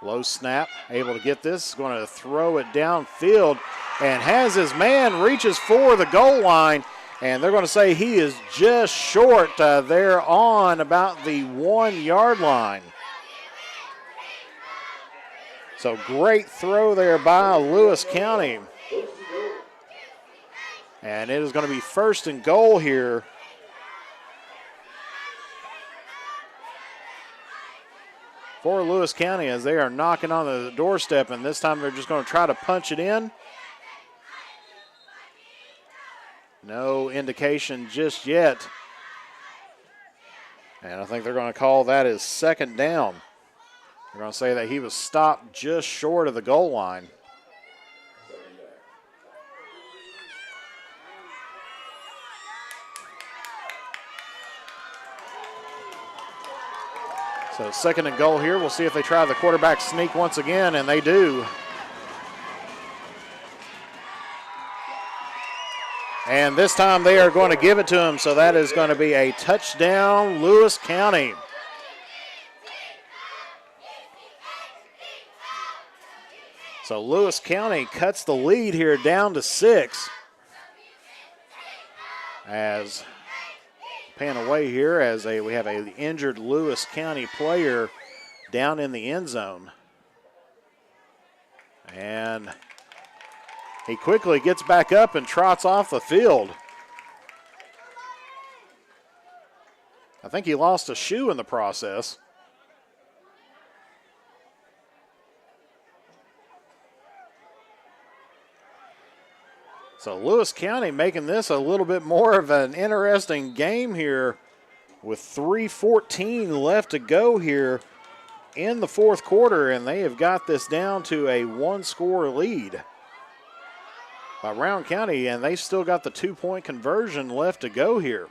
Low snap, able to get this, going to throw it downfield and has his man, reaches for the goal line, and they're going to say he is just short there on about the 1-yard line. So great throw there by Lewis County. And it is going to be 1st and goal here. For Lewis County as they are knocking on the doorstep, and this time they're just going to try to punch it in. No indication just yet. And I think they're going to call that as 2nd down. They're going to say that he was stopped just short of the goal line. So 2nd and goal here. We'll see if they try the quarterback sneak once again, and they do. And this time they are going to give it to him, so that is going to be a touchdown, Lewis County. So Lewis County cuts the lead here down to 6. As pan away here as we have an injured Lewis County player down in the end zone. And he quickly gets back up and trots off the field. I think he lost a shoe in the process. So Lewis County making this a little bit more of an interesting game here with 3:14 left to go here in the 4th quarter, and they have got this down to a 1-score lead by Rowan County, and they still got the 2-point conversion left to go here.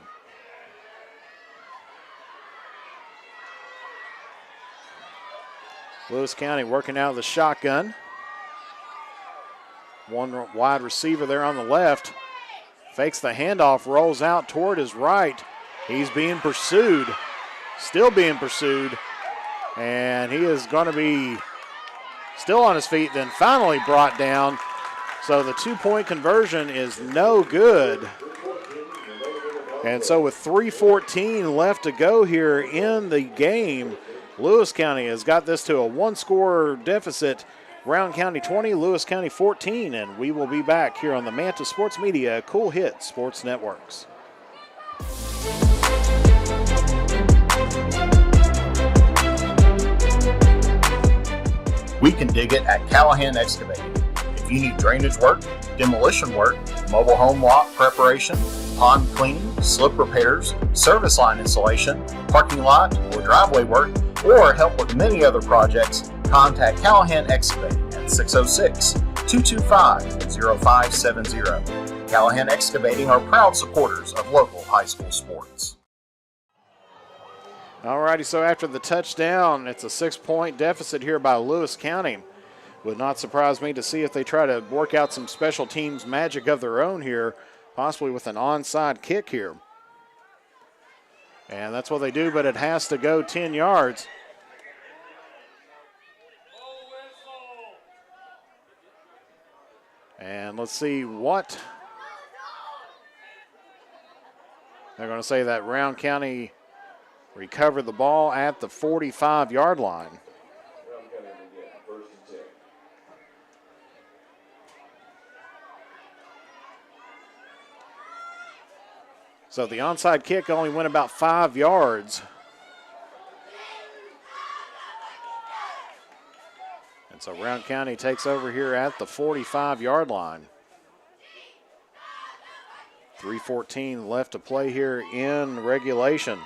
Lewis County working out of the shotgun. One wide receiver there on the left. Fakes the handoff, rolls out toward his right. He's being pursued, still being pursued. And he is going to be still on his feet, then finally brought down. So the 2-point conversion is no good. And so with 3:14 left to go here in the game, Lewis County has got this to a 1-score deficit. Rowan County 20, Lewis County 14, and we will be back here on the Manta Sports Media Cool Hit Sports Networks. We can dig it at Callahan Excavating. If you need drainage work, demolition work, mobile home lot preparation, pond cleaning, slip repairs, service line installation, parking lot or driveway work, or help with many other projects, contact Callahan Excavating at 606-225-0570. Callahan Excavating are proud supporters of local high school sports. Alrighty, so after the touchdown, it's a 6-point deficit here by Lewis County. Would not surprise me to see if they try to work out some special teams magic of their own here, possibly with an onside kick here. And that's what they do, but it has to go 10 yards. And let's see what they're going to say, that Rowan County recovered the ball at the 45-yard line. So the onside kick only went about 5 yards. And so Rowan County takes over here at the 45-yard line. 3:14 left to play here in regulation.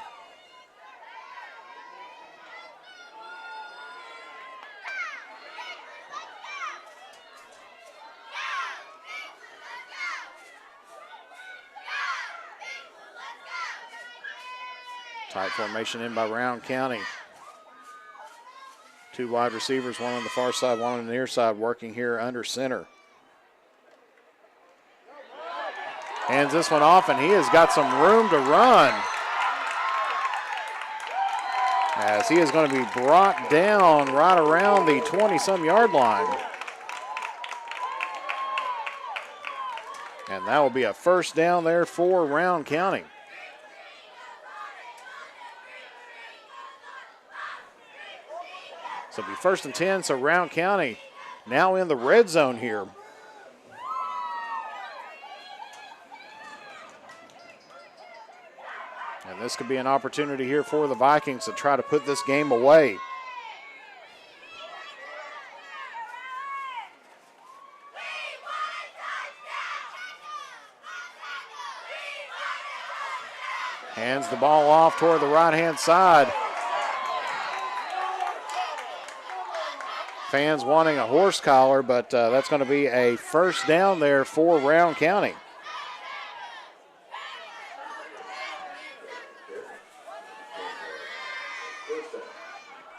Tight formation in by Rowan County. 2 wide receivers, one on the far side, one on the near side, working here under center. Hands this one off, and he has got some room to run. As he is going to be brought down right around the 20-some yard line. And that will be a first down there for Rowan County. So it'll be 1st and 10, so Rowan County now in the red zone here. And this could be an opportunity here for the Vikings to try to put this game away. Hands the ball off toward the right-hand side. Fans wanting a horse collar, but that's going to be a first down there for Rowan County.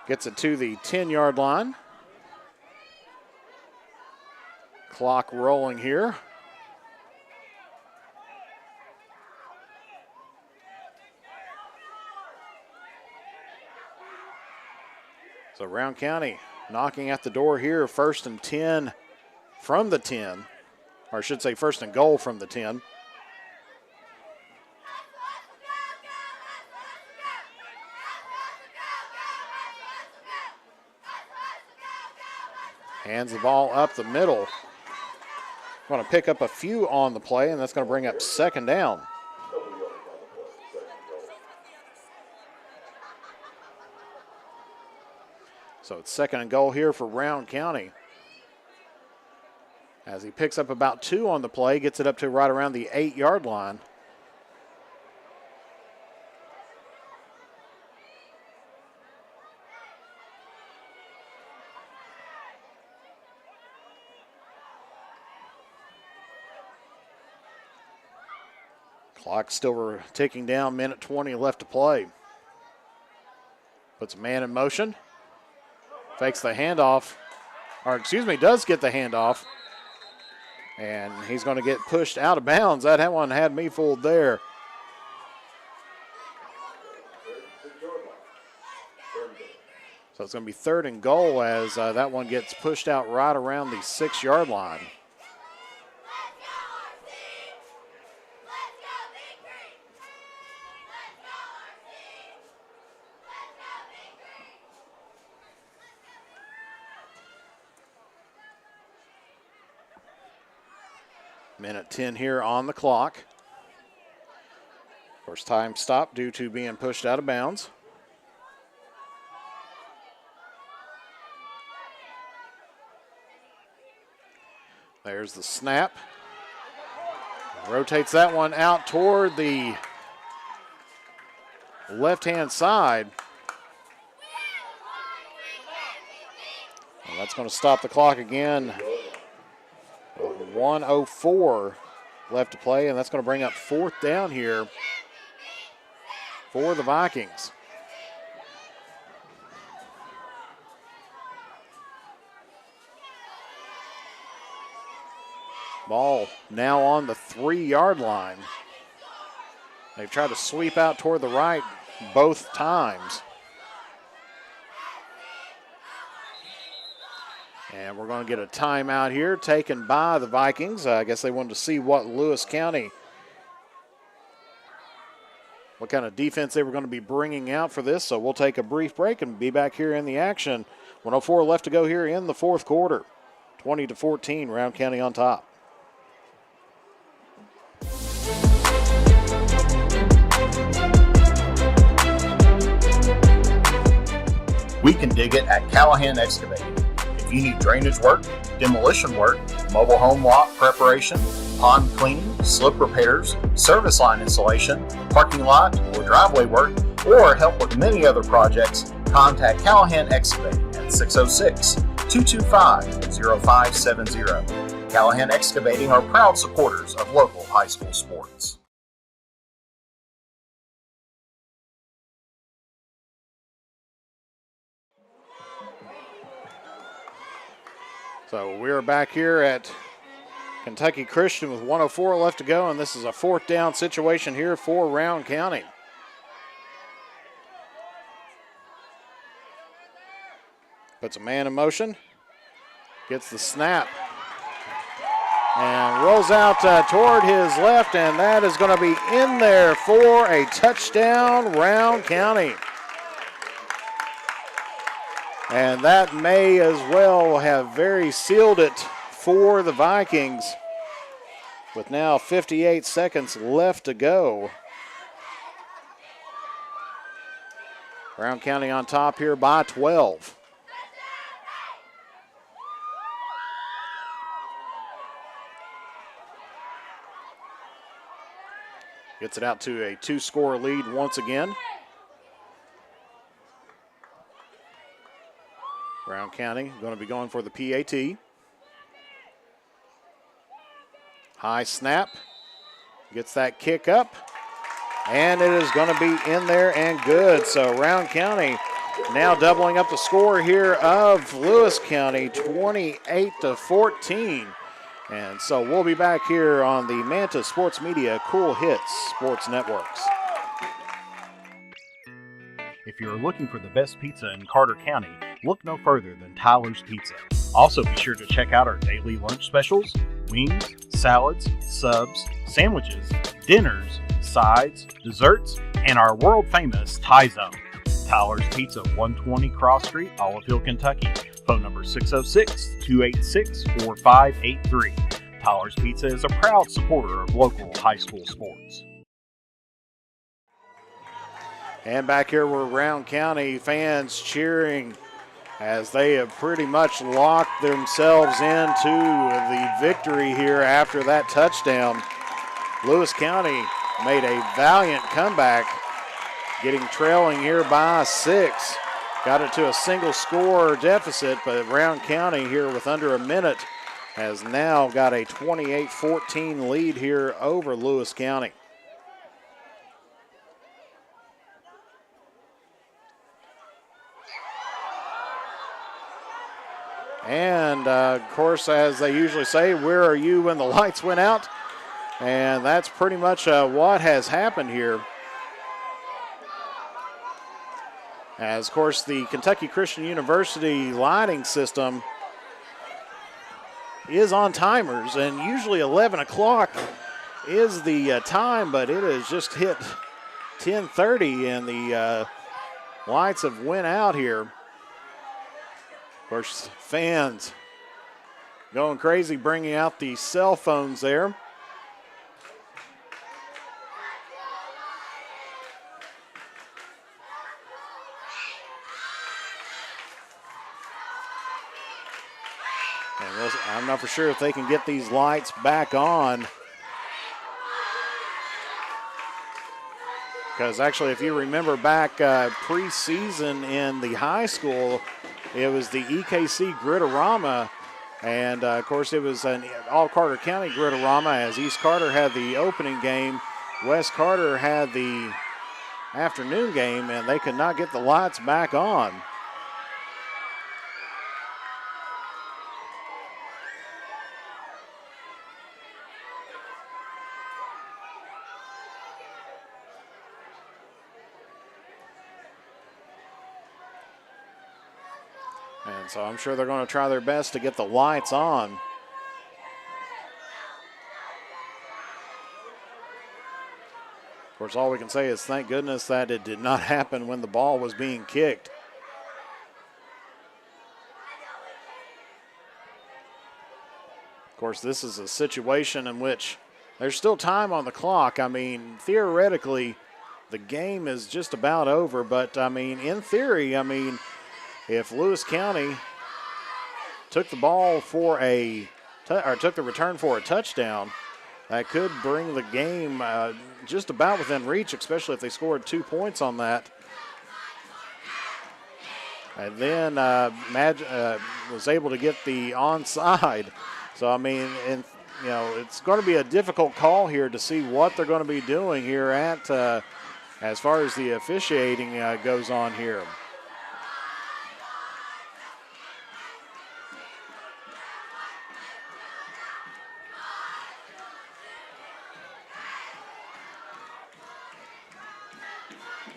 Gets it to the 10-yard line. Clock rolling here. So Rowan County knocking at the door here, 1st and 10 from the 10, or I should say 1st and goal from the 10. Hands the ball up the middle. Going to pick up a few on the play, and that's going to bring up 2nd down. So it's 2nd and goal here for Rowan County. As he picks up about 2 on the play, gets it up to right around the 8-yard line. Clock still ticking down, 1:20 left to play. Puts a man in motion. Fakes the handoff, or excuse me, does get the handoff. And he's going to get pushed out of bounds. That one had me fooled there. So it's going to be 3rd and goal as that one gets pushed out right around the 6-yard line. Minute 10 here on the clock. Of course, time stopped due to being pushed out of bounds. There's the snap. Rotates that one out toward the left-hand side. And that's going to stop the clock again. 1:04 left to play, and that's going to bring up 4th down here for the Vikings. Ball now on the 3-yard line. They've tried to sweep out toward the right both times. And we're going to get a timeout here taken by the Vikings. I guess they wanted to see what Lewis County, what kind of defense they were going to be bringing out for this. So we'll take a brief break and be back here in the action. 1:04 left to go here in the 4th quarter. 20-14, Rowan County on top. We can dig it at Callahan Excavating. If you need drainage work, demolition work, mobile home lot preparation, pond cleaning, slip repairs, service line installation, parking lot or driveway work, or help with many other projects, contact Callahan Excavating at 606-225-0570. Callahan Excavating are proud supporters of local high school sports. So we're back here at Kentucky Christian with 1:04 left to go, and this is a 4th down situation here for Rowan County. Puts a man in motion, gets the snap, and rolls out toward his left, and that is going to be in there for a touchdown, Rowan County. And that may as well have very sealed it for the Vikings with now 58 seconds left to go. Rowan County on top here by 12. Gets it out to a 2-score lead once again. Rowan County going to be going for the PAT. High snap. Gets that kick up. And it is going to be in there and good. So Rowan County now doubling up the score here of Lewis County, 28-14. And so we'll be back here on the Manta Sports Media Cool Hits Sports Networks. If you're looking for the best pizza in Carter County, look no further than Tyler's Pizza. Also be sure to check out our daily lunch specials, wings, salads, subs, sandwiches, dinners, sides, desserts, and our world famous Thai Zone. Tyler's Pizza, 120 Cross Street, Olive Hill, Kentucky. Phone number 606-286-4583. Tyler's Pizza is a proud supporter of local high school sports. And back here were Rowan County fans cheering as they have pretty much locked themselves into the victory here after that touchdown. Lewis County made a valiant comeback, getting trailing here by 6. Got it to a single-score deficit, but Rowan County here with under a minute has now got a 28-14 lead here over Lewis County. And, of course, as they usually say, where are you when the lights went out? And that's pretty much what has happened here. As, of course, the Kentucky Christian University lighting system is on timers, and usually 11 o'clock is the time, but it has just hit 10:30, and the lights have went out here. Of course, fans going crazy, bringing out the cell phones there. And I'm not for sure if they can get these lights back on. Because actually, if you remember back preseason in the high school, it was the EKC Gridarama. And, of course, it was an all-Carter County Gridarama as East Carter had the opening game. West Carter had the afternoon game, and they could not get the lights back on. And so I'm sure they're going to try their best to get the lights on. Of course, all we can say is thank goodness that it did not happen when the ball was being kicked. Of course, this is a situation in which there's still time on the clock. I mean, theoretically, the game is just about over, but I mean, in theory, I mean, if Lewis County took the ball for took the return for a touchdown, that could bring the game just about within reach, especially if they scored 2 points on that. And then was able to get the onside. So, I mean, it's going to be a difficult call here to see what they're going to be doing here at as far as the officiating goes on here.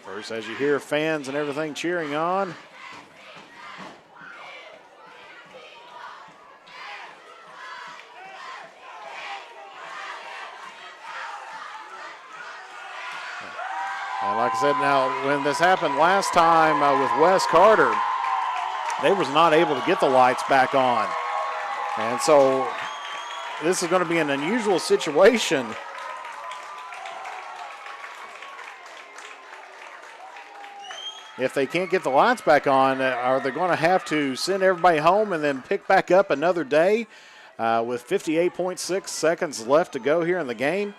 First, as you hear fans and everything cheering on. And like I said, now when this happened last time with Wes Carter, they was not able to get the lights back on. And so this is going to be an unusual situation. If they can't get the lights back on, are they going to have to send everybody home and then pick back up another day with 58.6 seconds left to go here in the game?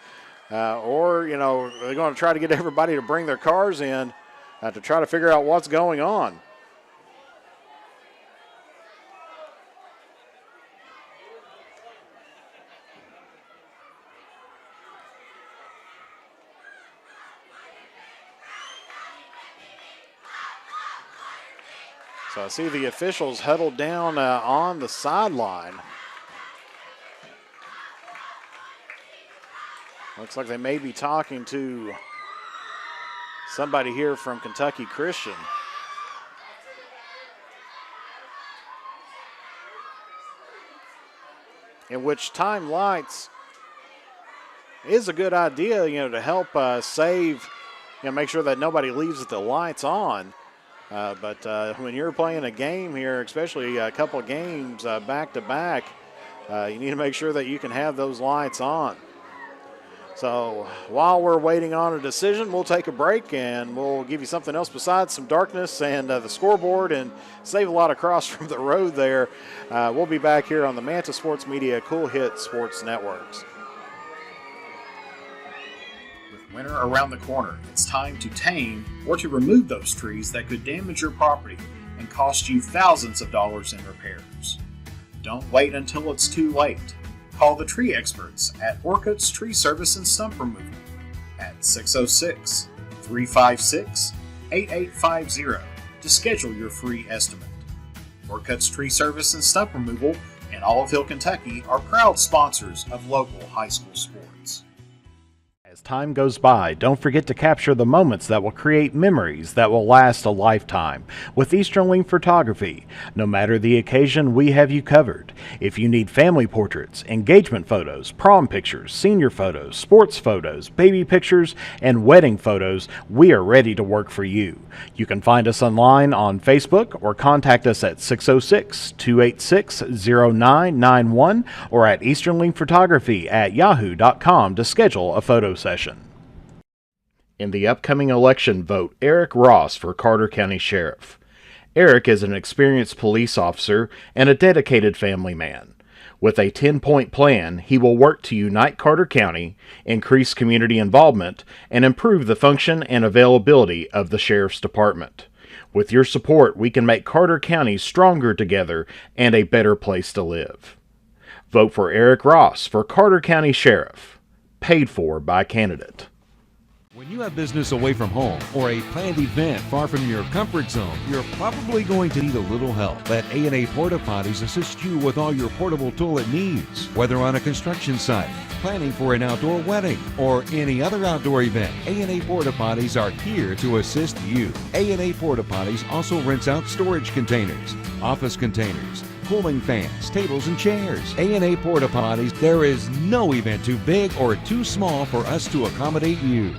Or, they're going to try to get everybody to bring their cars in to try to figure out what's going on. So I see the officials huddled down on the sideline. Looks like they may be talking to somebody here from Kentucky Christian. In which time lights is a good idea, to help save, make sure that nobody leaves the lights on. But when you're playing a game here, especially a couple of games back to back, you need to make sure that you can have those lights on. So while we're waiting on a decision, we'll take a break and we'll give you something else besides some darkness and the scoreboard and save a lot of cross from the road there. We'll be back here on the Manta Sports Media Cool Hit Sports Networks. Winter around the corner, it's time to tame or to remove those trees that could damage your property and cost you thousands of dollars in repairs. Don't wait until it's too late. Call the tree experts at Orcutt's Tree Service and Stump Removal at 606-356-8850 to schedule your free estimate. Orcutt's Tree Service and Stump Removal in Olive Hill, Kentucky are proud sponsors of local high school sports. As time goes by, don't forget to capture the moments that will create memories that will last a lifetime with Easternling Photography. No matter the occasion, we have you covered. If you need family portraits, engagement photos, prom pictures, senior photos, sports photos, baby pictures, and wedding photos, we are ready to work for you. You can find us online on Facebook or contact us at 606-286-0991 or at easternlingphotography@yahoo.com to schedule a photo session. In the upcoming election, vote Eric Ross for Carter County Sheriff. Eric is an experienced police officer and a dedicated family man. With a 10-point plan, he will work to unite Carter County, increase community involvement, and improve the function and availability of the Sheriff's Department. With your support, we can make Carter County stronger together and a better place to live. Vote for Eric Ross for Carter County Sheriff. Paid for by candidate. When you have business away from home or a planned event far from your comfort zone, you're probably going to need a little help. Let A&A Porta Potties assist you with all your portable toilet needs. Whether on a construction site, planning for an outdoor wedding, or any other outdoor event, A&A Porta Potties are here to assist you. A&A Porta Potties also rents out storage containers, office containers, cooling fans, tables, and chairs. A&A Porta Potties, there is no event too big or too small for us to accommodate you.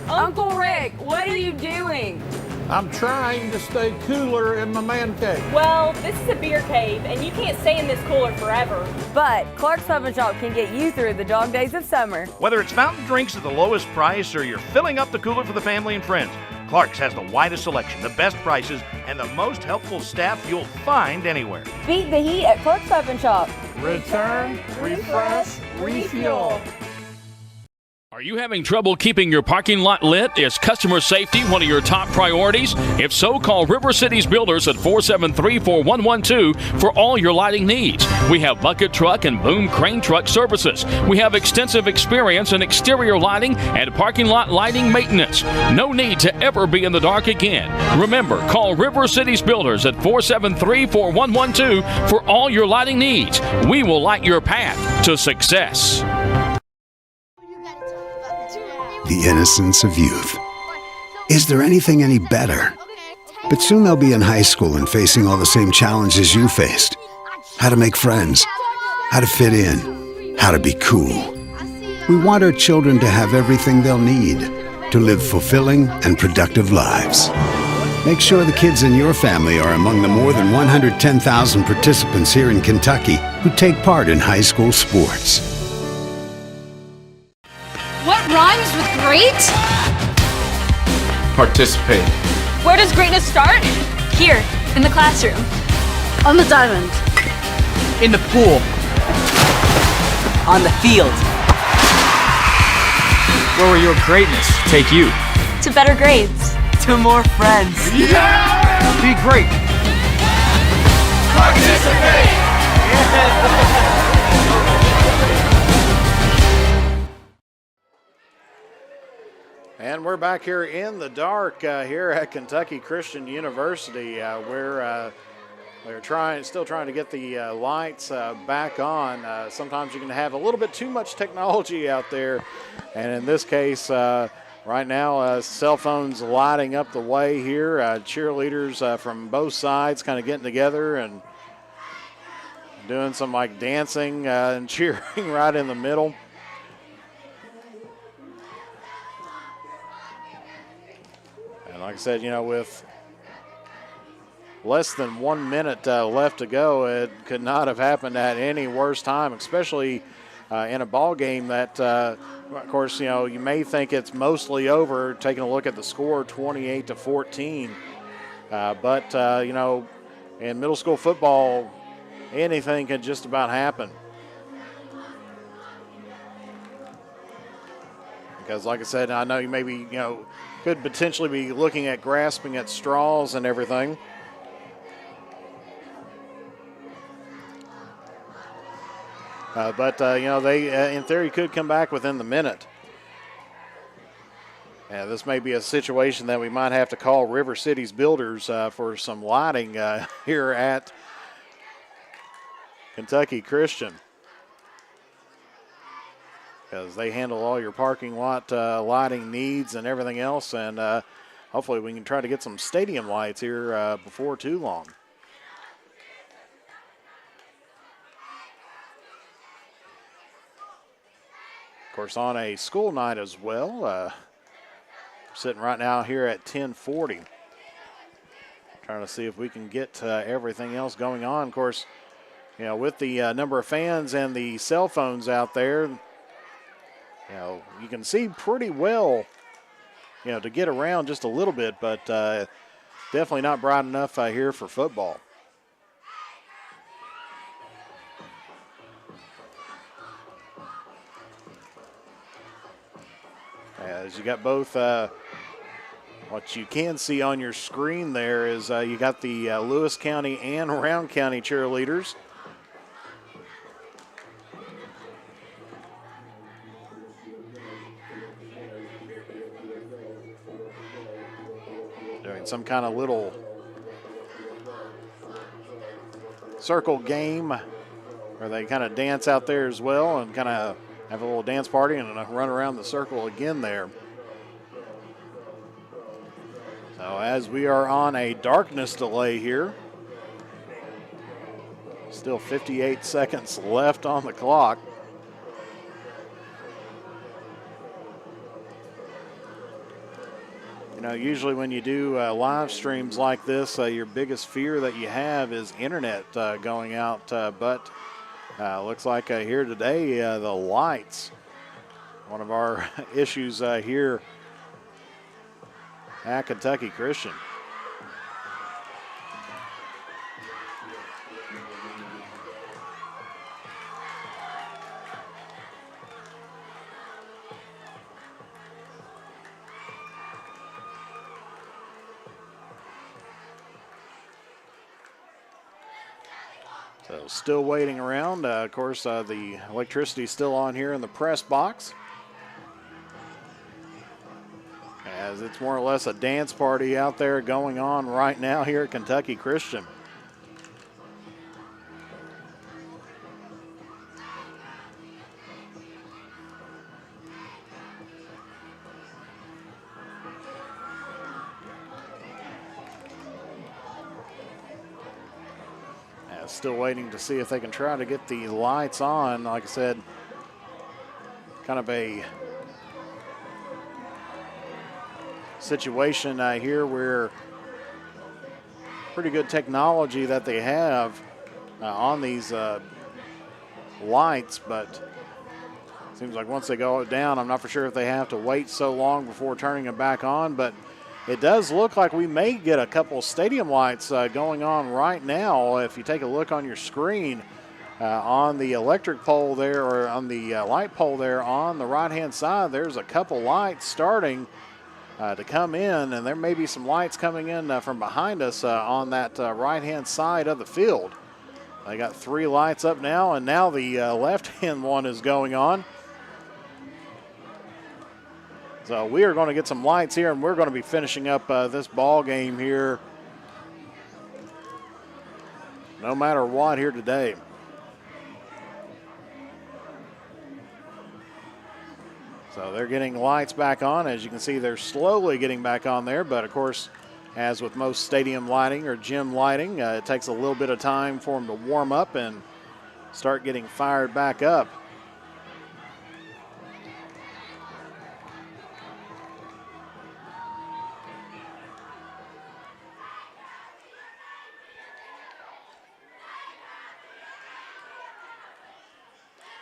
Uncle Rick, what are you doing? I'm trying to stay cooler in my man cave. Well, this is a beer cave, and you can't stay in this cooler forever. But Clark's Pub and Shop can get you through the dog days of summer. Whether it's fountain drinks at the lowest price or you're filling up the cooler for the family and friends, Clark's has the widest selection, the best prices, and the most helpful staff you'll find anywhere. Beat the heat at Clark's Stop and Shop. Return, refresh, refuel. Are you having trouble keeping your parking lot lit? Is customer safety one of your top priorities? If so, call River Cities Builders at 473-4112 for all your lighting needs. We have bucket truck and boom crane truck services. We have extensive experience in exterior lighting and parking lot lighting maintenance. No need to ever be in the dark again. Remember, call River Cities Builders at 473-4112 for all your lighting needs. We will light your path to success. The innocence of youth. Is there anything any better? But soon they'll be in high school and facing all the same challenges you faced. How to make friends, how to fit in, how to be cool. We want our children to have everything they'll need to live fulfilling and productive lives. Make sure the kids in your family are among the more than 110,000 participants here in Kentucky who take part in high school sports. What rhymes with great? Participate. Where does greatness start? Here, in the classroom. On the diamond. In the pool. On the field. Where will your greatness take you? To better grades. To more friends. Yeah! Be great. Participate! And we're back here in the dark here at Kentucky Christian University, where they're still trying to get the lights back on. Sometimes you can have a little bit too much technology out there, and in this case, right now, cell phones lighting up the way here. Cheerleaders from both sides kind of getting together and doing some like dancing and cheering right in the middle. And like I said, you know, with less than 1 minute left to go, it could not have happened at any worse time, especially in a ball game that, of course, you know, you may think it's mostly over, taking a look at the score, 28-14. But you know, in middle school football, anything can just about happen. Because, like I said, I know you maybe, you know, could potentially be looking at grasping at straws and everything. But you know, they, in theory, could come back within the minute. This may be a situation that we might have to call River Cities Builders for some lighting here at Kentucky Christian, because they handle all your parking lot lighting needs and everything else, and hopefully we can try to get some stadium lights here before too long. Of course, on a school night as well, sitting right now here at 10:40, trying to see if we can get everything else going on. Of course, you know, with the number of fans and the cell phones out there, you know, you can see pretty well, you know, to get around just a little bit, but definitely not bright enough here for football. As you got both, what you can see on your screen there is you got the Lewis County and Rowan County cheerleaders. Doing some kind of little circle game where they kind of dance out there as well and kind of have a little dance party and run around the circle again there. So as we are on a darkness delay here, still 58 seconds left on the clock. You know, usually when you do live streams like this, your biggest fear that you have is internet going out, but looks like here today, the lights, one of our issues here at Kentucky Christian. So still waiting around. Of course, the electricity's still on here in the press box, as it's more or less a dance party out there going on right now here at Kentucky Christian. Still waiting to see if they can try to get the lights on. Like I said, kind of a situation here where pretty good technology that they have on these lights, but seems like once they go down, I'm not for sure if they have to wait so long before turning them back on, but it does look like we may get a couple stadium lights going on right now. If you take a look on your screen on the electric pole there, or on the light pole there on the right-hand side, there's a couple lights starting to come in, and there may be some lights coming in from behind us on that right-hand side of the field. They got 3 lights up now, and now the left-hand one is going on. So we are going to get some lights here, and we're going to be finishing up this ball game here no matter what here today. So they're getting lights back on. As you can see, they're slowly getting back on there, but of course, as with most stadium lighting or gym lighting, it takes a little bit of time for them to warm up and start getting fired back up.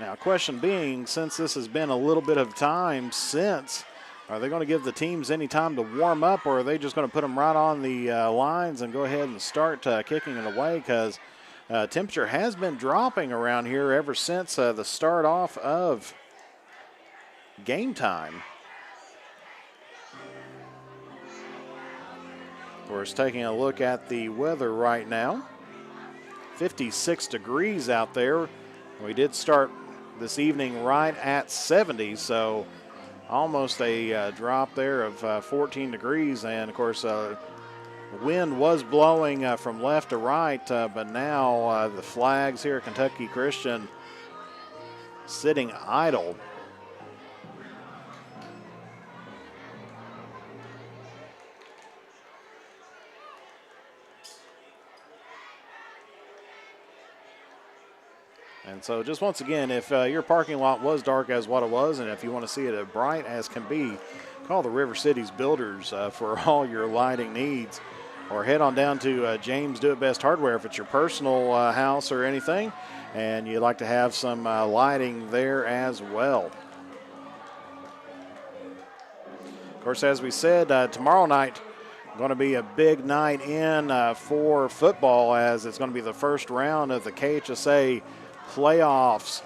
Now, question being, since this has been a little bit of time since, are they going to give the teams any time to warm up, or are they just going to put them right on the lines and go ahead and start kicking it away? Because temperature has been dropping around here ever since the start off of game time. Of course, taking a look at the weather right now, 56 degrees out there. We did start this evening right at 70, so almost a drop there of 14 degrees. And of course, the wind was blowing from left to right, but now the flags here at Kentucky Christian sitting idle. And so just once again, if your parking lot was dark as what it was, and if you want to see it as bright as can be, call the River Cities Builders for all your lighting needs, or head on down to James Do It Best Hardware if it's your personal house or anything, and you'd like to have some lighting there as well. Of course, as we said, tomorrow night going to be a big night in for football, as it's going to be the first round of the KHSA playoffs,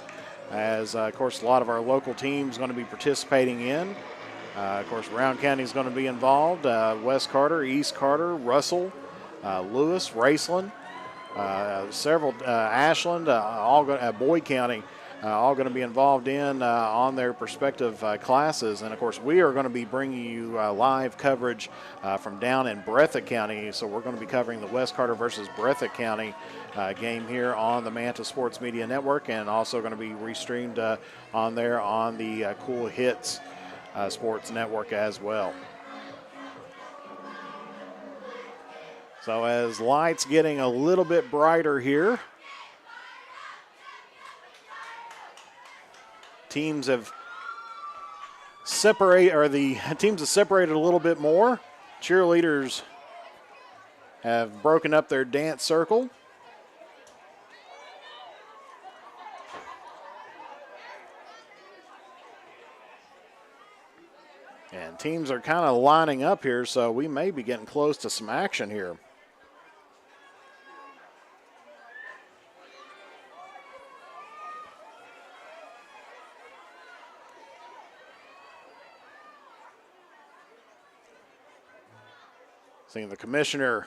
as of course a lot of our local teams going to be participating in. Of course, Rowan County is going to be involved. West Carter, East Carter, Russell, Lewis, Raceland, several Ashland, all Boyd County, all going to be involved in on their respective classes. And of course, we are going to be bringing you live coverage from down in Breathitt County. So we're going to be covering the West Carter versus Breathitt County game here on the Manta Sports Media Network, and also going to be restreamed on there on the Cool Hits Sports Network as well. So as lights getting a little bit brighter here, teams have separated a little bit more. Cheerleaders have broken up their dance circle. And teams are kind of lining up here, so we may be getting close to some action here. Seeing the commissioner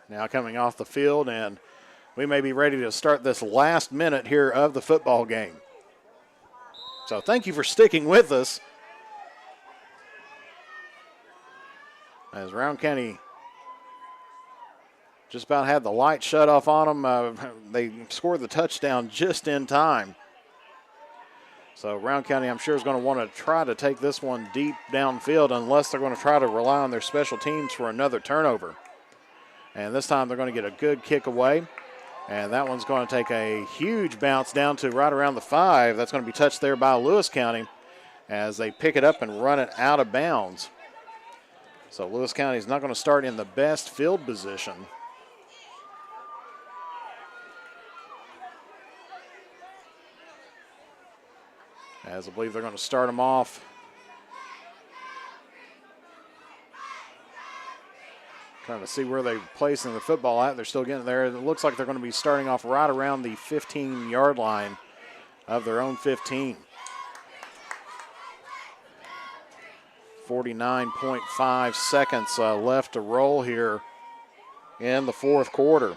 now coming off the field, and we may be ready to start this last minute here of the football game. So thank you for sticking with us. As Rowan County just about had the light shut off on them, they scored the touchdown just in time. So Rowan County, I'm sure, is going to want to try to take this one deep downfield unless they're going to try to rely on their special teams for another turnover. And this time they're going to get a good kick away. And that one's going to take a huge bounce down to right around the 5. That's going to be touched there by Lewis County as they pick it up and run it out of bounds. So Lewis County is not going to start in the best field position. As I believe they're going to start them off trying to see where they're placing the football at. They're still getting there. It looks like they're going to be starting off right around the 15-yard line of their own 15. 49.5 seconds left to roll here in the fourth quarter.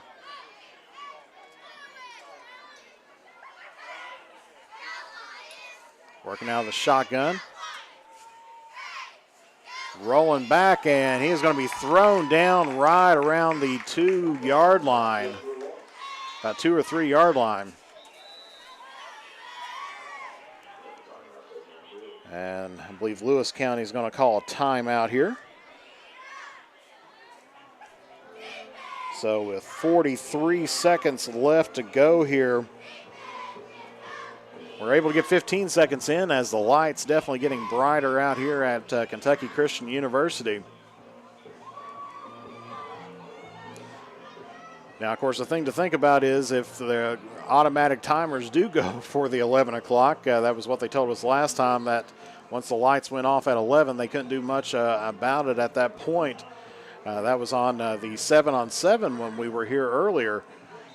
Working out of the shotgun. Rolling back, and he is going to be thrown down right around the 2-yard line, about 2 or 3 yard line. And I believe Lewis County is going to call a timeout here. So with 43 seconds left to go here, we're able to get 15 seconds in as the light's definitely getting brighter out here at Kentucky Christian University. Now, of course, the thing to think about is if the automatic timers do go for the 11 o'clock, that was what they told us last time, that once the lights went off at 11, they couldn't do much about it at that point. That was on the 7-on-7 when we were here earlier.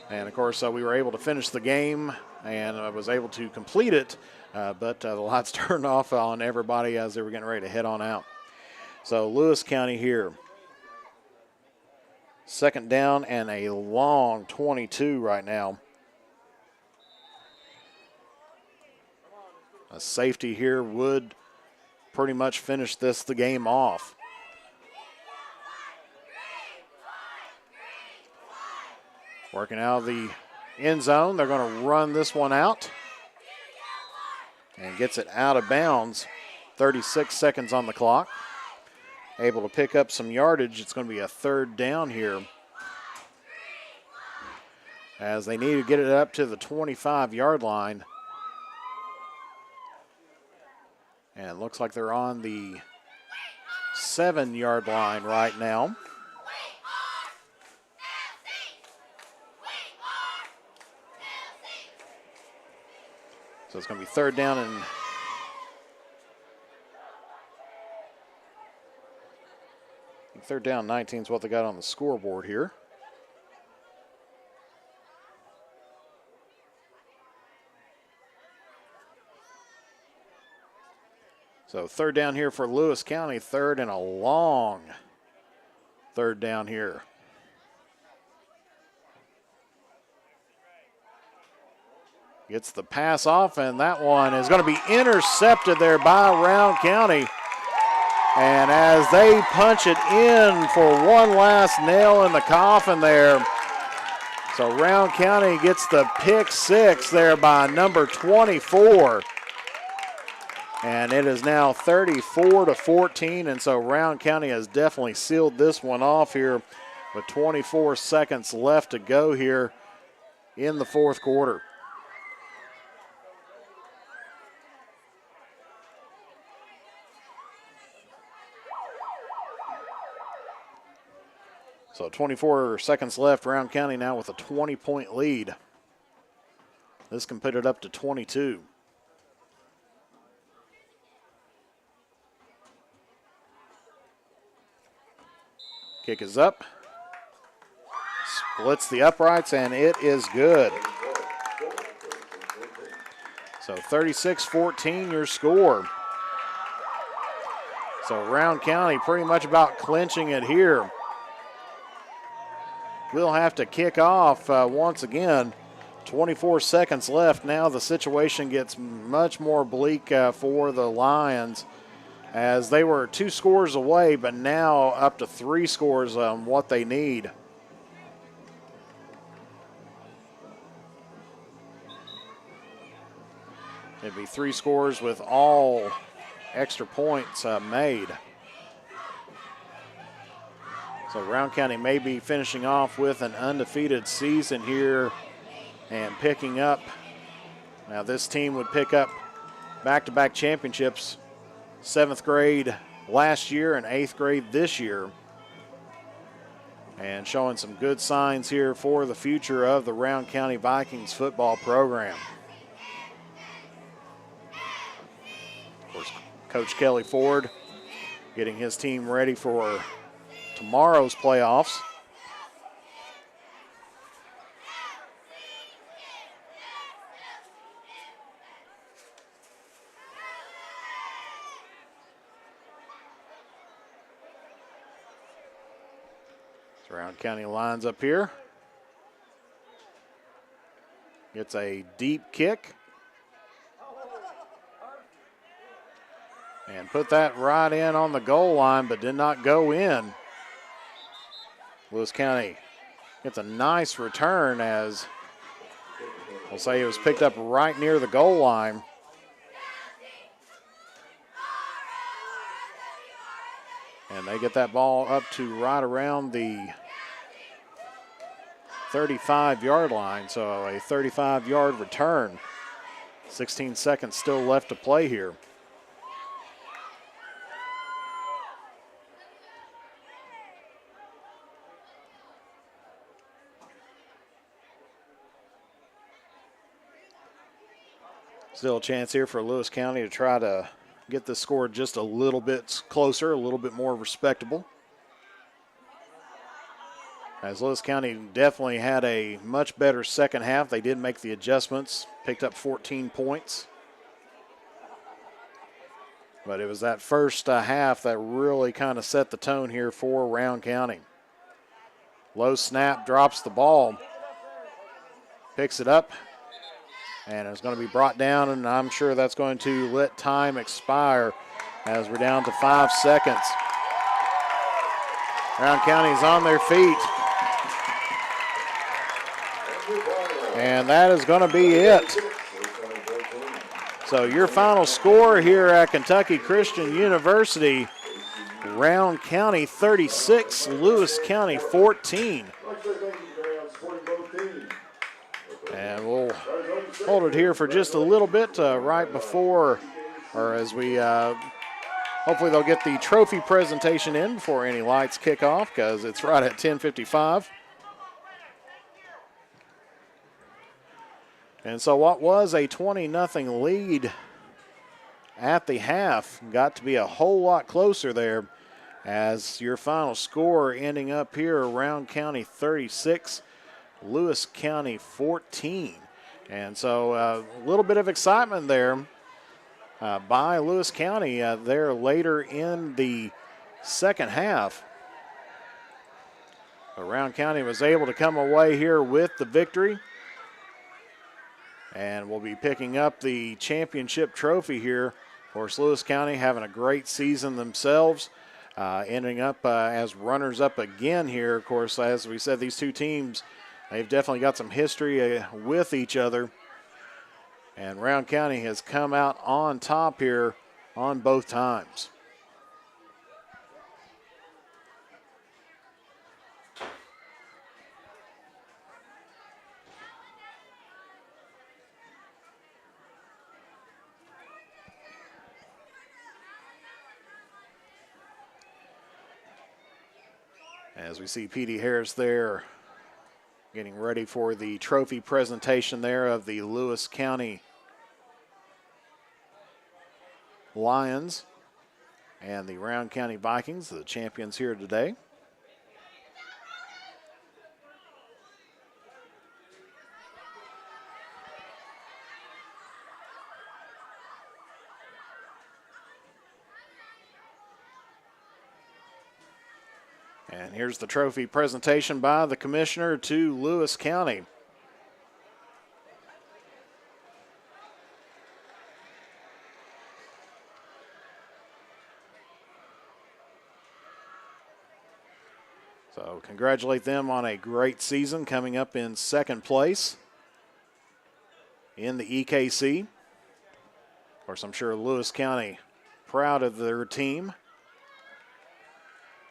And, of course, we were able to finish the game and I was able to complete it, but the lights turned off on everybody as they were getting ready to head on out. So Lewis County here. Second down and a long 22 right now. A safety here would pretty much finish the game off. Working out of the end zone. They're going to run this one out and gets it out of bounds. 36 seconds on the clock. Able to pick up some yardage. It's going to be a third down here as they need to get it up to the 25-yard line. And it looks like they're on the 7-yard line right now. So it's going to be third down and third down 19 is what they got on the scoreboard here. So third down here for Lewis County, third and a long third down here. Gets the pass off, and that one is going to be intercepted there by Rowan County. And as they punch it in for one last nail in the coffin there. So Rowan County gets the pick six there by number 24. And it is now 34-14, and so Rowan County has definitely sealed this one off here with 24 seconds left to go here in the fourth quarter. So 24 seconds left, Rowan County now with a 20-point lead. This can put it up to 22. Kick is up. Splits the uprights, and it is good. So 36-14 your score. So Rowan County pretty much about clinching it here. We'll have to kick off once again. 24 seconds left. Now the situation gets much more bleak for the Lions, as they were 2 scores away, but now up to 3 scores on what they need. It'd be 3 scores with all extra points made. So Rowan County may be finishing off with an undefeated season here and picking up. Now this team would pick up back-to-back championships, 7th grade last year and 8th grade this year. And showing some good signs here for the future of the Rowan County Vikings football program. Of course, Coach Kelly Ford getting his team ready for tomorrow's playoffs. Rowan County lines up here. Gets a deep kick. And put that right in on the goal line, but did not go in. Lewis County gets a nice return, as we'll say it was picked up right near the goal line. And they get that ball up to right around the 35-yard line, so a 35-yard return. 16 seconds still left to play here. Still a chance here for Lewis County to try to get the score just a little bit closer, a little bit more respectable. As Lewis County definitely had a much better second half. They did make the adjustments, picked up 14 points. But it was that first half that really kind of set the tone here for Rowan County. Low snap, drops the ball, picks it up, and it's going to be brought down, and I'm sure that's going to let time expire as we're down to 5 seconds. Rowan County's on their feet. And that is going to be it. So your final score here at Kentucky Christian University, Rowan County 36, Lewis County 14. And we'll hold it here for just a little bit right before, or as we, hopefully they'll get the trophy presentation in before any lights kick off, because it's right at 10:55. And so what was a 20-0 lead at the half got to be a whole lot closer there, as your final score ending up here, Rowan County 36, Lewis County 14. And so a little bit of excitement there by Lewis County there later in the second half. But Rowan County was able to come away here with the victory. And we'll be picking up the championship trophy here. Of course, Lewis County having a great season themselves, ending up as runners-up again here. Of course, as we said, these two teams, they've definitely got some history with each other. And Rowan County has come out on top here on both times. As we see P.D. Harris there getting ready for the trophy presentation there of the Lewis County Lions and the Rowan County Vikings, the champions here today. And here's the trophy presentation by the commissioner to Lewis County. So congratulate them on a great season, coming up in second place in the EKC. Of course, I'm sure Lewis County proud of their team.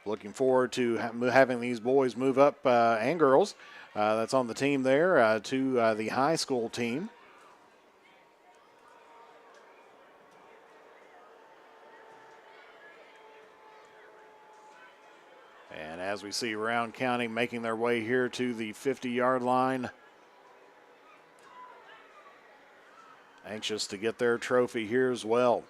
Looking forward to having these boys move up, and girls, that's on the team there, to the high school team. And as we see Rowan County making their way here to the 50-yard line, anxious to get their trophy here as well.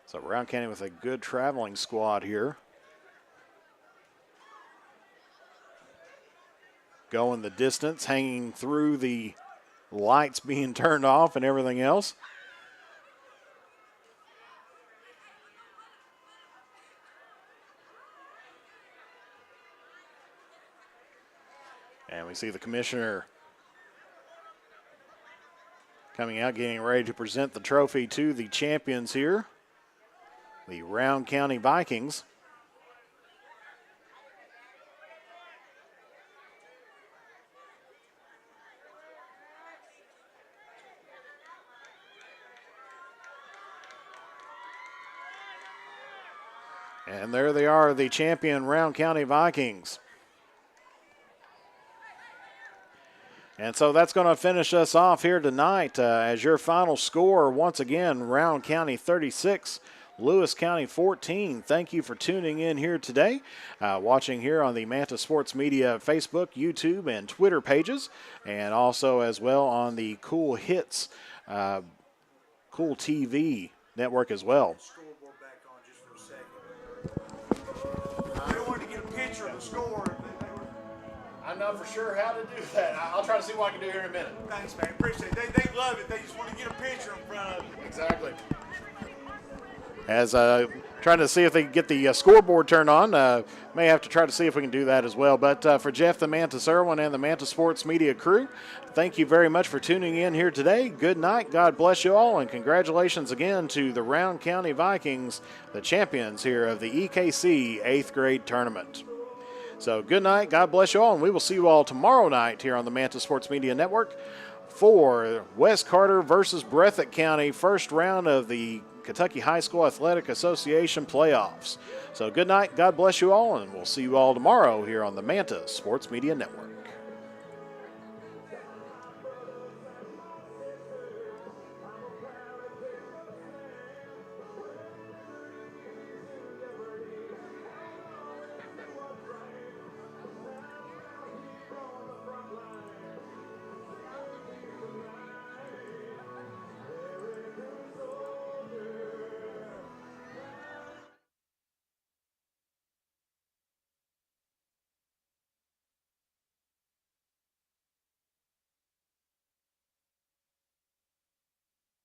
So Rowan County with a good traveling squad here. Going the distance, hanging through the lights being turned off and everything else. And we see the commissioner coming out, getting ready to present the trophy to the champions here, the Rowan County Vikings. And there they are, the champion Rowan County Vikings. And so that's going to finish us off here tonight as your final score. Once again, Rowan County 36, Lewis County 14. Thank you for tuning in here today, watching here on the Manta Sports Media Facebook, YouTube, and Twitter pages, and also as well on the Cool Hits, Cool TV network as well. I wanted to get a picture of the score. I know for sure how to do that. I'll try to see what I can do here in a minute. Thanks, man. Appreciate it. They love it. They just want to get a picture in front of you. Exactly. As trying to see if they can get the scoreboard turned on. May have to try to see if we can do that as well. But for Jeff, the Mantis Irwin, and the Manta Sports Media crew, thank you very much for tuning in here today. Good night. God bless you all. And congratulations again to the Rowan County Vikings, the champions here of the EKC 8th grade tournament. So good night. God bless you all. And we will see you all tomorrow night here on the Manta Sports Media Network for West Carter versus Breathitt County, first round of the Kentucky High School Athletic Association playoffs. So good night, God bless you all, and we'll see you all tomorrow here on the Manta Sports Media Network.